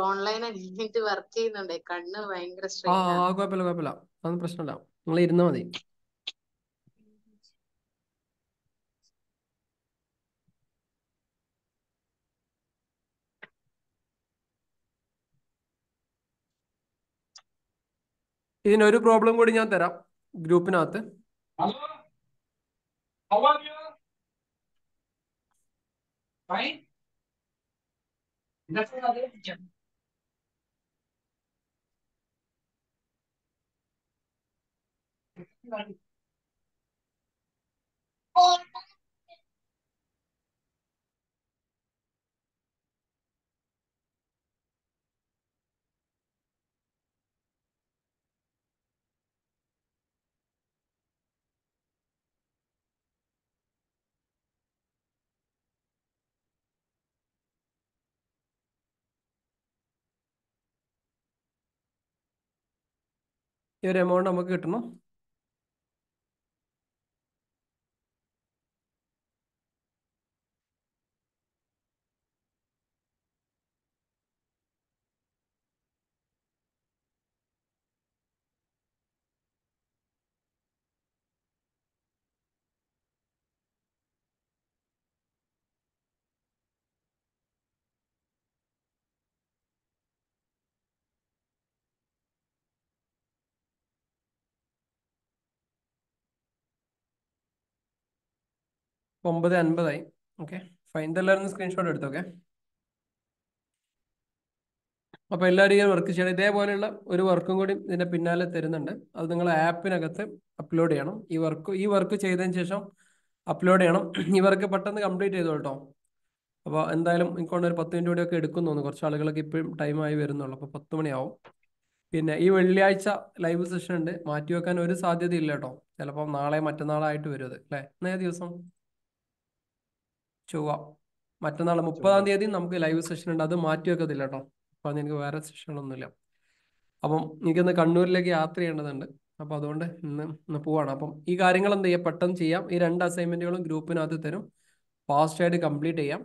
ഓൺലൈൻ ആയിട്ട് വർക്ക് ചെയ്യുന്നുണ്ട്. കണ്ണ് ഭയങ്കര ആ സ്ട്രെയിൻ ആണ്. കുഴപ്പമില്ല. അതൊന്നും പ്രശ്നമില്ല. നിങ്ങൾ ഇരുന്നാൽ മതി. ഇതിനൊരു പ്രോബ്ലം കൂടി ഞാൻ തരാം ഗ്രൂപ്പിനകത്ത്. ഈ ഒരു എമൗണ്ട് നമുക്ക് കിട്ടണം. 9:50 ഓക്കെ ഫൈൻ. ഇതെല്ലാവരും സ്ക്രീൻഷോട്ട് എടുത്തോക്കെ. അപ്പോൾ എല്ലാവരും ഈ വർക്ക് ചെയ്യണം. ഇതേപോലെയുള്ള ഒരു വർക്കും കൂടി ഇതിന്റെ പിന്നാലെ തരുന്നുണ്ട്. അത് നിങ്ങൾ ആപ്പിനകത്ത് അപ്ലോഡ് ചെയ്യണം. ഈ വർക്ക് ചെയ്തതിന് ശേഷം അപ്ലോഡ് ചെയ്യണം. ഈ വർക്ക് പെട്ടെന്ന് കംപ്ലീറ്റ് ചെയ്തോ കേട്ടോ. അപ്പോൾ എന്തായാലും എനിക്കൊണ്ട് ഒരു 10 മിനിറ്റ് കൂടിയൊക്കെ എടുക്കും തോന്നുന്നു. കുറച്ച് ആളുകളൊക്കെ ഇപ്പോഴും ടൈമായി വരുന്നുള്ളൂ. അപ്പോൾ 10 മണിയാവും. പിന്നെ ഈ വെള്ളിയാഴ്ച ലൈവ് സെഷൻ ഉണ്ട്. മാറ്റി വെക്കാൻ ഒരു സാധ്യതയില്ല കേട്ടോ. ചിലപ്പോൾ നാളെ മറ്റന്നാളായിട്ട് വരും അത് അല്ലേ? ഇന്നേ ദിവസം ചൊവ്വ. മറ്റന്നാൾ 30-ാം തീയതി നമുക്ക് ലൈവ് സെഷൻ ഉണ്ട്. അത് മാറ്റി വെക്കത്തില്ല കേട്ടോ. അപ്പോൾ എനിക്ക് വേറെ സെഷനൊന്നുമില്ല. അപ്പം എനിക്കിന്ന് കണ്ണൂരിലേക്ക് യാത്ര ചെയ്യേണ്ടതുണ്ട്. അപ്പോൾ അതുകൊണ്ട് ഇന്ന് പോവാണ്. അപ്പം ഈ കാര്യങ്ങൾ എന്ത് ചെയ്യാം, പെട്ടെന്ന് ചെയ്യാം. ഈ 2 അസൈൻമെന്റുകളും ഗ്രൂപ്പിനകത്ത് തരും. ഫാസ്റ്റായിട്ട് കംപ്ലീറ്റ് ചെയ്യാം.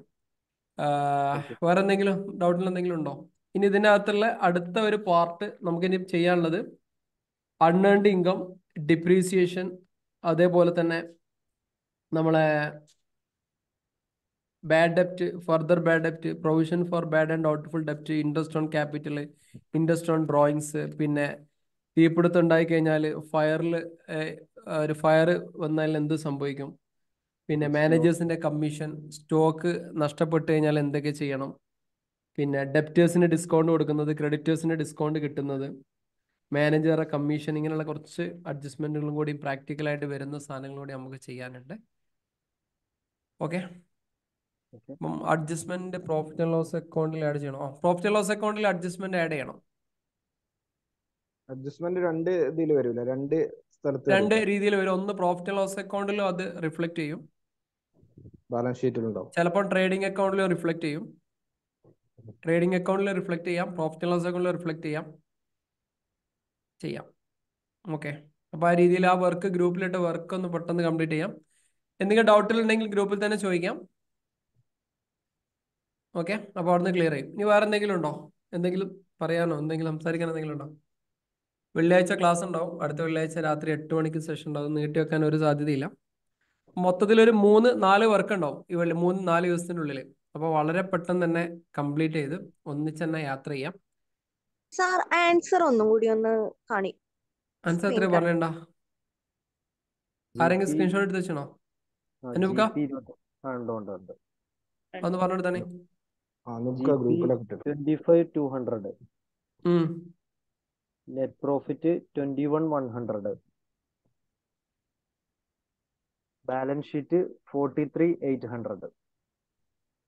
വേറെ എന്തെങ്കിലും ഡൗട്ടിൽ എന്തെങ്കിലും ഉണ്ടോ? ഇനി ഇതിൻ്റെ അകത്തുള്ള അടുത്ത ഒരു പാർട്ട് നമുക്കിനി ചെയ്യാനുള്ളത് അൺഏൺഡ് ഇൻകം, ഡിപ്രീസിയേഷൻ, അതേപോലെ തന്നെ നമ്മളെ bad ഡെപ്റ്റ്, further bad ഡെപ്റ്റ്, provision for bad and doubtful ഡെപ്റ്റ്, interest on capital, interest on drawings, പിന്നെ തീപിടുത്തം ഉണ്ടായി കഴിഞ്ഞാൽ ഒരു ഫയർ വന്നാൽ എന്ത് സംഭവിക്കും, പിന്നെ മാനേജേഴ്സിന്റെ കമ്മീഷൻ, സ്റ്റോക്ക് നഷ്ടപ്പെട്ട് കഴിഞ്ഞാൽ എന്തൊക്കെ ചെയ്യണം, പിന്നെ ഡെപ്റ്റേഴ്സിന് ഡിസ്കൗണ്ട് കൊടുക്കുന്നത്, ക്രെഡിറ്റേഴ്സിന് ഡിസ്കൗണ്ട് കിട്ടുന്നത്, മാനേജറുടെ കമ്മീഷൻ, ഇങ്ങനെയുള്ള കുറച്ച് അഡ്ജസ്റ്റ്മെന്റുകളും കൂടി പ്രാക്ടിക്കലായിട്ട് വരുന്ന സാധനങ്ങളും കൂടി നമുക്ക് ചെയ്യാനുണ്ട്. ഓക്കെ. അപ്പം അഡ്ജസ്റ്റ്മെന്റ് പ്രോഫിറ്റ് ആൻഡ് ലോസ് അക്കൗണ്ടിൽ ആഡ് ചെയ്യണം. പ്രോഫിറ്റ് ആൻഡ് ലോസ് അക്കൗണ്ടിൽ അഡ്ജസ്റ്റ്മെന്റ് ആഡ് ചെയ്യണം. അഡ്ജസ്റ്റ്മെന്റ് 2 ഇതിൽ വരൂല, 2 സ്ഥലത്ത് 2 രീതിയിൽ വരും. ഒന്ന് പ്രോഫിറ്റ് ആൻഡ് ലോസ് അക്കൗണ്ടിലും അത് റിഫ്ലക്ട് ചെയ്യും, ബാലൻസ് ഷീറ്റിലുണ്ടാവും. ചിലപ്പോൾ ട്രേഡിംഗ് അക്കൗണ്ടിലും റിഫ്ലക്ട് ചെയ്യും. ട്രേഡിംഗ് അക്കൗണ്ടിൽ റിഫ്ലക്ട് ചെയ്യാം, പ്രോഫിറ്റ് ആൻഡ് ലോസ് അക്കൗണ്ടിൽ റിഫ്ലക്ട് ചെയ്യാം. ഓക്കെ. അപ്പോൾ ആ രീതിയിൽ ആ വർക്ക് ഗ്രൂപ്പിലിട്ട് വർക്ക് ഒന്ന് പെട്ടെന്ന് കംപ്ലീറ്റ് ചെയ്യാം. എന്തെങ്കിലും ഡൗട്ടിൽ ഉണ്ടെങ്കിൽ ഗ്രൂപ്പിൽ തന്നെ ചോദിക്കാം. ഓക്കെ. അപ്പോൾ അവിടുന്ന് ക്ലിയർ ചെയ്യും. ഇനി വേറെ എന്തെങ്കിലും ഉണ്ടോ? എന്തെങ്കിലും പറയാനോ എന്തെങ്കിലും സംസാരിക്കാൻ എന്തെങ്കിലും ഉണ്ടോ? വെള്ളിയാഴ്ച ക്ലാസ് ഉണ്ടാവും. അടുത്ത വെള്ളിയാഴ്ച രാത്രി 8 മണിക്ക് സെഷൻ ഉണ്ടാവും. നീട്ടി വെക്കാൻ ഒരു സാധ്യതയില്ല. മൊത്തത്തിൽ ഒരു 3-4 വർക്ക് ഉണ്ടാവും ഈ 3-4 ദിവസത്തിൻ്റെ ഉള്ളിൽ. അപ്പോൾ വളരെ പെട്ടെന്ന് തന്നെ കംപ്ലീറ്റ് ചെയ്ത് ഒന്നിച്ച് തന്നെ യാത്ര ചെയ്യാം. സാർ ആൻസർ ഒന്നും കൂടി ഒന്ന് ആൻസർ എത്ര പറയണ്ട? ആരെങ്കിലും സ്ക്രീൻഷോട്ട് എടുത്ത് വെച്ചണോ? അനൂപ്ക ഒന്ന് പറഞ്ഞോട്ട് തന്നെ. 25,200, net profit 21,100, balance sheet 43,800.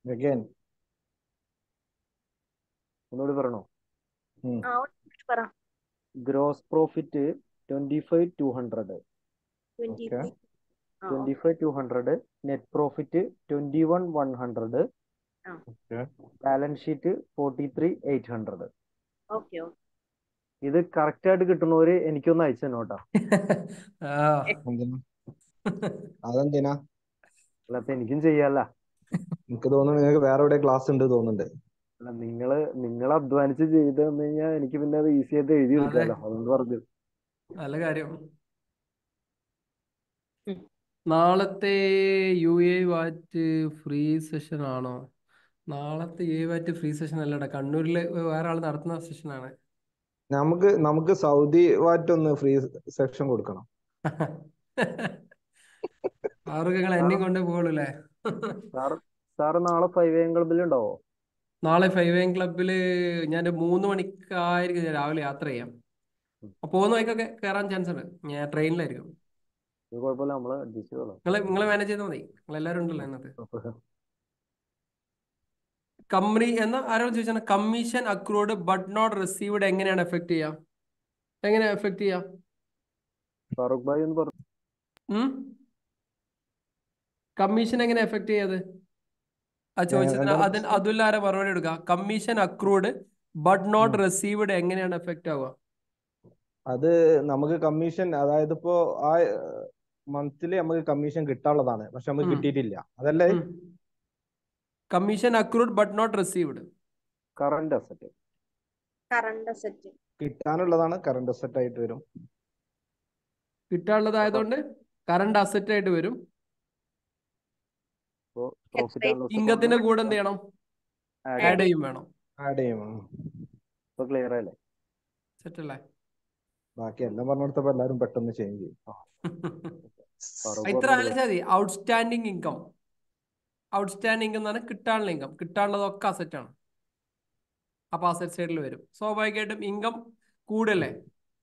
Again ഒന്നുകൂടി പറയണോ? Gross profit 25,200, 25,200, net profit 21,100, balance sheet 43,800. ഇത് കറക്റ്റ് ആയിട്ട് കിട്ടുന്നവര് എനിക്കൊന്ന് അയച്ചു തന്നോട്ടാ. അതെന്തിനാ? അല്ലാത്ത എനിക്കും ചെയ്യാല്ല. എനിക്ക് തോന്നുന്നു നിങ്ങൾക്ക് വേറെ എവിടെ ക്ലാസ് ഉണ്ട് തോന്നുന്നുണ്ട്. അല്ല, നിങ്ങൾ അധ്വാനിച്ച് ചെയ്ത് തന്നു കഴിഞ്ഞാൽ എനിക്ക് പിന്നെ അത് ഈസി ആയിട്ട് എഴുതി എടുക്കാമല്ലോ. അതുകൊണ്ട് പറഞ്ഞു. നല്ല കാര്യം. നാളത്തെ UA വാറ്റ് ഫ്രീ സെഷൻ ആണോ? നാളത്തെ UA വാറ്റ് ഫ്രീ സെഷൻ അല്ലടാ, കണ്ണൂരിൽ വേറെ ആൾ നടത്തുന്ന സെഷനാണ്. നമുക്ക് സൗദി വാറ്റ് ഒന്ന് ഫ്രീ സെക്ഷൻ കൊടുക്കണം. ആറുകൾ എന്നെ കൊണ്ടേ പോകുള്ളൂ അല്ലേ? സാറ് നാളെ 5 AM ക്ലബിൽ ഉണ്ടാവോ? നാളെ 5 AM ക്ലബിൽ ഞാൻ 3 മണിക്കായിരിക്കും ഞാൻ രാവിലെ യാത്ര ചെയ്യാം. പോകുന്ന വഴിക്കൊക്കെ കയറാൻ ചാൻസ് ഉണ്ട്. ഞാൻ ട്രെയിനിലായിരിക്കും. കുഴപ്പമില്ല, നമ്മള് അഡ്ജസ്റ്റ് ചെയ്തോളാം. നിങ്ങൾ മാനേജ് ചെയ്താൽ മതി. നിങ്ങളെല്ലാവരും ഉണ്ടല്ലോ അതിനകത്ത്. കമ്പനി എന്ന ആരോട് ചോദിച്ചാൽ commission accrued but not received എങ്ങനെയാണ് എഫക്ട് ചെയ്യുക? എങ്ങനെയാ എഫക്ട് ചെയ്യുക? ഫാറൂഖ് ഭായി എന്ന് പറഞ്ഞു. കമ്മീഷൻ എങ്ങനെ എഫക്ട് ചെയ്യാത്? ആ ചോദിച്ചതിന് അതുല്ല ആരെ മറുപടി എടുക്കുക. Commission accrued but not received എങ്ങനെയാണ് എഫക്ട് ആവുക? അത് നമുക്ക് കമ്മീഷൻ, അതായത് ഇപ്പോ ആ മന്ത്ലി നമുക്ക് കമ്മീഷൻ കിട്ടാനുള്ളതാണ്, പക്ഷെ നമുക്ക് കിട്ടിയിട്ടില്ല, അതല്ലേ? Commission accrued but not received current asset കിട്ടാനുള്ളതാണ്, കറന്റ് അസറ്റ് ആയിട്ട് വരും. കിട്ടാനുള്ളതായതുകൊണ്ട് കറന്റ് അസറ്റ് ആയിട്ട് വരും. ഇൻകത്തിന്റെ കൂടെ എന്ത് ചെയ്യണം? ആഡ് ചെയ്യും വേണം. ക്ലിയർ അല്ലേ? സെറ്റ് അല്ലേ? ബാക്കി എല്ലാം പറഞ്ഞെടുത്തപ്പോ എല്ലാരും പെട്ടെന്ന് ചേഞ്ച് ചെയ്യും. ഇത്ര ആലോചിച്ചാൽ മതി. ഔട്ട്സ്റ്റാൻഡിങ് ഇൻകം ഔട്ട്സ്റ്റാൻഡിംഗ് ഇൻകം എന്ന് പറഞ്ഞാൽ കിട്ടാനുള്ള ഇൻകം, കിട്ടാനുള്ളതൊക്കെ അസറ്റാണ്. അപ്പൊ അസറ്റ് സൈഡിൽ വരും. സ്വാഭാവികമായിട്ടും ഇൻകം കൂടല്ലേ,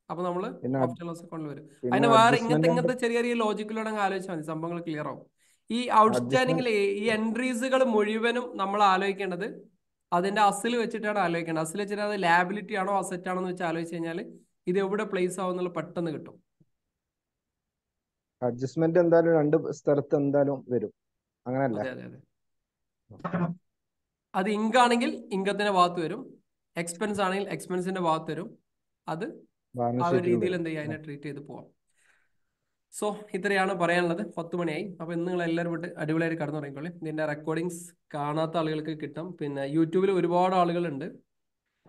അപ്പൊ നമ്മൾ പ്രോഫിറ്റ് ആൻഡ് ലോസ് അക്കൗണ്ടിൽ വരും. അതിന് വേറെ ഇങ്ങനത്തെ ചെറിയ ചെറിയ ലോജിക്കിലൂടെ ആലോചിച്ചാൽ മതി, സംഭവങ്ങൾ ക്ലിയർ ആവും. ഈ ഔട്ട്സ്റ്റാൻഡിംഗിൽ ഈ എൻട്രീസുകൾ മുഴുവനും നമ്മൾ ആലോചിക്കേണ്ടത് അതിന്റെ അസിൽ വെച്ചിട്ടാണ് ആലോചിക്കേണ്ടത്. അസിൽ വെച്ചിട്ട് അത് ലാബിലിറ്റി ആണോ അസറ്റ് ആണോ എന്ന് വെച്ച് ആലോചിച്ച് കഴിഞ്ഞാൽ ഇത് എവിടെ പ്ലേസ് ആവും എന്നുള്ള പെട്ടെന്ന് കിട്ടും. അഡ്ജസ്റ്റ്മെന്റ് എന്തായാലും രണ്ട് സ്ഥലത്ത് എന്തായാലും വരും, അങ്ങനല്ല? അതെ അതെ അതെ. അത് ഇൻകം ആണെങ്കിൽ ഇൻകത്തിന്റെ ഭാഗത്ത് വരും, എക്സ്പെൻസ് ആണെങ്കിൽ എക്സ്പെൻസിന്റെ ഭാഗത്ത് വരും. അത് ആ ഒരു രീതിയിൽ എന്ത് ചെയ്യുക, അതിനെ ട്രീറ്റ് ചെയ്ത് പോവാം. സോ ഇത്രയാണ് പറയാനുള്ളത്. 10 മണിയായി. അപ്പൊ ഇന്ന് നിങ്ങൾ എല്ലാവരും വിട്ട് അടിപൊളിയായിട്ട് കടന്നു തുടങ്ങിക്കോളി. ഇതിന്റെ റെക്കോർഡിങ്സ് കാണാത്ത ആളുകൾക്ക് കിട്ടും. പിന്നെ യൂട്യൂബിൽ ഒരുപാട് ആളുകളുണ്ട്.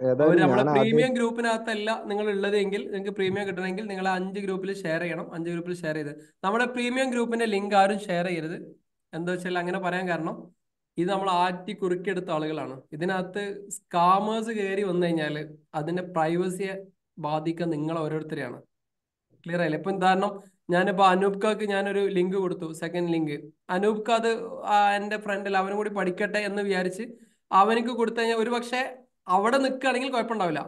അവർ നമ്മളെ പ്രീമിയം ഗ്രൂപ്പിനകത്തല്ല നിങ്ങൾ ഉള്ളതെങ്കിൽ, നിങ്ങൾക്ക് പ്രീമിയം കിട്ടണമെങ്കിൽ നിങ്ങൾ 5 ഗ്രൂപ്പിൽ ഷെയർ ചെയ്യണം. 5 ഗ്രൂപ്പിൽ ഷെയർ ചെയ്ത് നമ്മുടെ പ്രീമിയം ഗ്രൂപ്പിന്റെ ലിങ്ക് ആരും ഷെയർ ചെയ്യരുത്. എന്താ വെച്ചാൽ അങ്ങനെ പറയാൻ കാരണം ഇത് നമ്മൾ ആറ്റി കുറുക്കിയെടുത്ത ആളുകളാണ്. ഇതിനകത്ത് സ്കാമേഴ്സ് കയറി വന്നു കഴിഞ്ഞാൽ അതിന്റെ പ്രൈവസിയെ ബാധിക്കാൻ നിങ്ങൾ ഓരോരുത്തരെയാണ്. ക്ലിയർ ആയില്ലേ? ഇപ്പൊ ഉദാഹരണം, ഞാനിപ്പോ അനൂപ്കാക്ക് ഞാനൊരു ലിങ്ക് കൊടുത്തു, സെക്കൻഡ് ലിങ്ക്. അനൂപ്ക അത് എന്റെ ഫ്രണ്ടിൽ അവനും കൂടി പഠിക്കട്ടെ എന്ന് വിചാരിച്ച് അവനക്ക് കൊടുത്തു കഴിഞ്ഞാൽ ഒരു പക്ഷേ അവിടെ നിൽക്കുകയാണെങ്കിൽ കുഴപ്പമുണ്ടാവില്ല,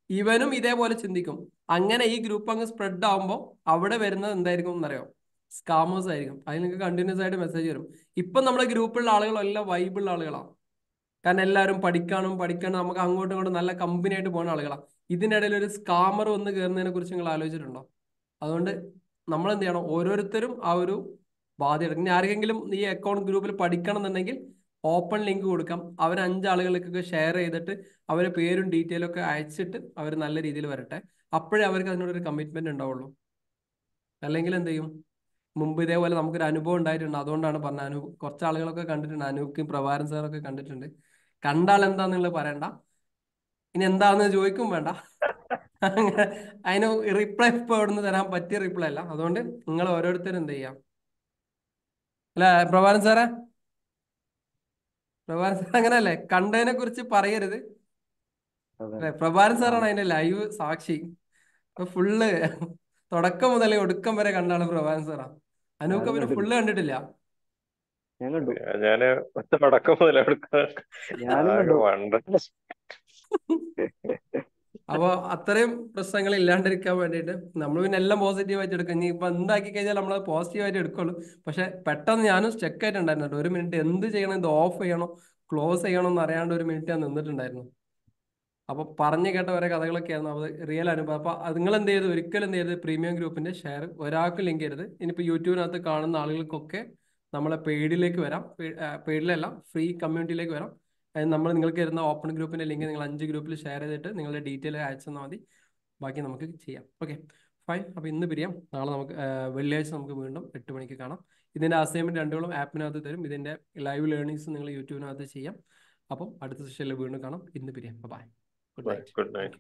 ഇവനും ഇതേപോലെ ചിന്തിക്കും. അങ്ങനെ ഈ ഗ്രൂപ്പ് അങ്ങ് സ്പ്രെഡ് ആകുമ്പോൾ അവിടെ വരുന്നത് എന്തായിരിക്കും എന്നറിയോ? സ്കാമേഴ്സ് ആയിരിക്കും. അതിൽ നിങ്ങൾക്ക് കണ്ടിന്യൂസ് ആയിട്ട് മെസ്സേജ് വരും. ഇപ്പം നമ്മുടെ ഗ്രൂപ്പിലുള്ള ആളുകളെല്ലാം വൈബിളുള്ള ആളുകളാണ്. കാരണം എല്ലാവരും പഠിക്കാനും നമുക്ക് അങ്ങോട്ടും ഇങ്ങോട്ടും നല്ല കമ്പനി ആയിട്ട് പോകുന്ന ആളുകളാണ്. ഇതിനിടയിൽ ഒരു സ്കാമർ വന്ന് കയറുന്നതിനെ കുറിച്ച് നിങ്ങൾ ആലോചിച്ചിട്ടുണ്ടോ? അതുകൊണ്ട് നമ്മൾ എന്ത് ചെയ്യണം, ഓരോരുത്തരും ആ ഒരു ബാധ്യത. ഇനി ആർക്കെങ്കിലും ഈ അക്കൗണ്ട് ഗ്രൂപ്പിൽ പഠിക്കണം എന്നുണ്ടെങ്കിൽ ഓപ്പൺ ലിങ്ക് കൊടുക്കാം. അവർ 5 ആളുകൾക്കൊക്കെ ഷെയർ ചെയ്തിട്ട് അവരെ പേരും ഡീറ്റെയിലും ഒക്കെ അയച്ചിട്ട് അവർ നല്ല രീതിയിൽ വരട്ടെ. അപ്പോഴേ അവർക്ക് അതിനോടൊരു കമ്മിറ്റ്മെന്റ് ഉണ്ടാവുള്ളൂ. അല്ലെങ്കിൽ എന്ത് ചെയ്യും, മുമ്പ് ഇതേപോലെ നമുക്കൊരു അനുഭവം ഉണ്ടായിട്ടുണ്ട്. അതുകൊണ്ടാണ് പറഞ്ഞത്. കുറച്ച് ആളുകളൊക്കെ കണ്ടിട്ടുണ്ട്, അനൂപും പ്രഭാരൻ സാറൊക്കെ കണ്ടിട്ടുണ്ട്. കണ്ടാൽ എന്താന്നുള്ളത് പറയണ്ട, ഇനി എന്താന്ന് ചോദിക്കും വേണ്ട. അതിന് റിപ്ലൈ ഇപ്പൊ അവിടുന്ന് തരാൻ പറ്റിയ റിപ്ലൈ അല്ല. അതുകൊണ്ട് നിങ്ങൾ ഓരോരുത്തരും എന്ത് ചെയ്യാം, അല്ല പ്രഭാരൻ സാറേ, പ്രഭാരൻ സാർ അങ്ങനെയല്ലേ, കണ്ടതിനെ കുറിച്ച് പറയരുത്. അല്ലെ, പ്രഭാരൻ സാറാണ് അതിന്റെ ലൈവ് സാക്ഷി. ഫുള്ള് തുടക്കം മുതലേ ഒടുക്കം വരെ കണ്ടാണ് പ്രഭാരൻ സാറാ. അനൂപ് പിന്നെ ഫുള്ള് കണ്ടിട്ടില്ല. ഞാന് തുടക്കം മുതലേ അപ്പൊ അത്രയും പ്രശ്നങ്ങൾ ഇല്ലാണ്ടിരിക്കാൻ വേണ്ടിയിട്ട് നമ്മൾ പിന്നെ എല്ലാം പോസിറ്റീവായിട്ട് എടുക്കും. ഇനി ഇപ്പൊ എന്താക്കി കഴിഞ്ഞാൽ നമ്മൾ പോസിറ്റീവായിട്ട് എടുക്കുള്ളൂ. പക്ഷെ പെട്ടെന്ന് ഞാനും സ്റ്റക്ക് ആയിട്ടുണ്ടായിരുന്നു. 1 മിനിറ്റ് എന്ത് ചെയ്യണം, ഇത് ഓഫ് ചെയ്യണോ ക്ലോസ് ചെയ്യണോ എന്ന് അറിയാണ്ട് 1 മിനിറ്റ് ഞാൻ നിന്നിട്ടുണ്ടായിരുന്നു. അപ്പൊ പറഞ്ഞു കേട്ട ഓരോ കഥകളൊക്കെയായിരുന്നു. അത് റിയൽ അനുഭവം. അപ്പൊ നിങ്ങൾ എന്ത് ചെയ്ത്, ഒരിക്കലും എന്ത് ചെയ്ത് പ്രീമിയം ഗ്രൂപ്പിന്റെ ഷെയർ ഒരാൾക്ക് ലിങ്ക് ചെയ്യരുത്. ഇനിയിപ്പോ യൂട്യൂബിനകത്ത് കാണുന്ന ആളുകൾക്കൊക്കെ നമ്മളെ പെയ്ഡിലേക്ക് വരാം, പെയ്ഡിലല്ല ഫ്രീ കമ്മ്യൂണിറ്റിയിലേക്ക് വരാം. നമ്മൾ നിങ്ങൾക്ക് തരുന്ന ഓപ്പൺ ഗ്രൂപ്പിന്റെ ലിങ്ക് നിങ്ങൾ 5 ഗ്രൂപ്പിൽ ഷെയർ ചെയ്തിട്ട് നിങ്ങളുടെ ഡീറ്റെയിൽ അയച്ചു തന്നാൽ മതി. ബാക്കി നമുക്ക് ചെയ്യാം. Okay fine. അപ്പോൾ ഇന്ന് പിരിയാം. നാളെ നമുക്ക് വെള്ളിയാഴ്ച നമുക്ക് വീണ്ടും 8 മണിക്ക് കാണാം. ഇതിന്റെ അസൈൻമെന്റ് രണ്ടുകളും ആപ്പിനകത്ത് തരും. ഇതിന്റെ ലൈവ് ലേണിംഗ്സ് നിങ്ങൾ യൂട്യൂബിനകത്ത് ചെയ്യാം. അപ്പം അടുത്ത സെഷനിൽ വീണ്ടും കാണാം. ഇന്ന് പിരിയാം. ബൈ. Good night.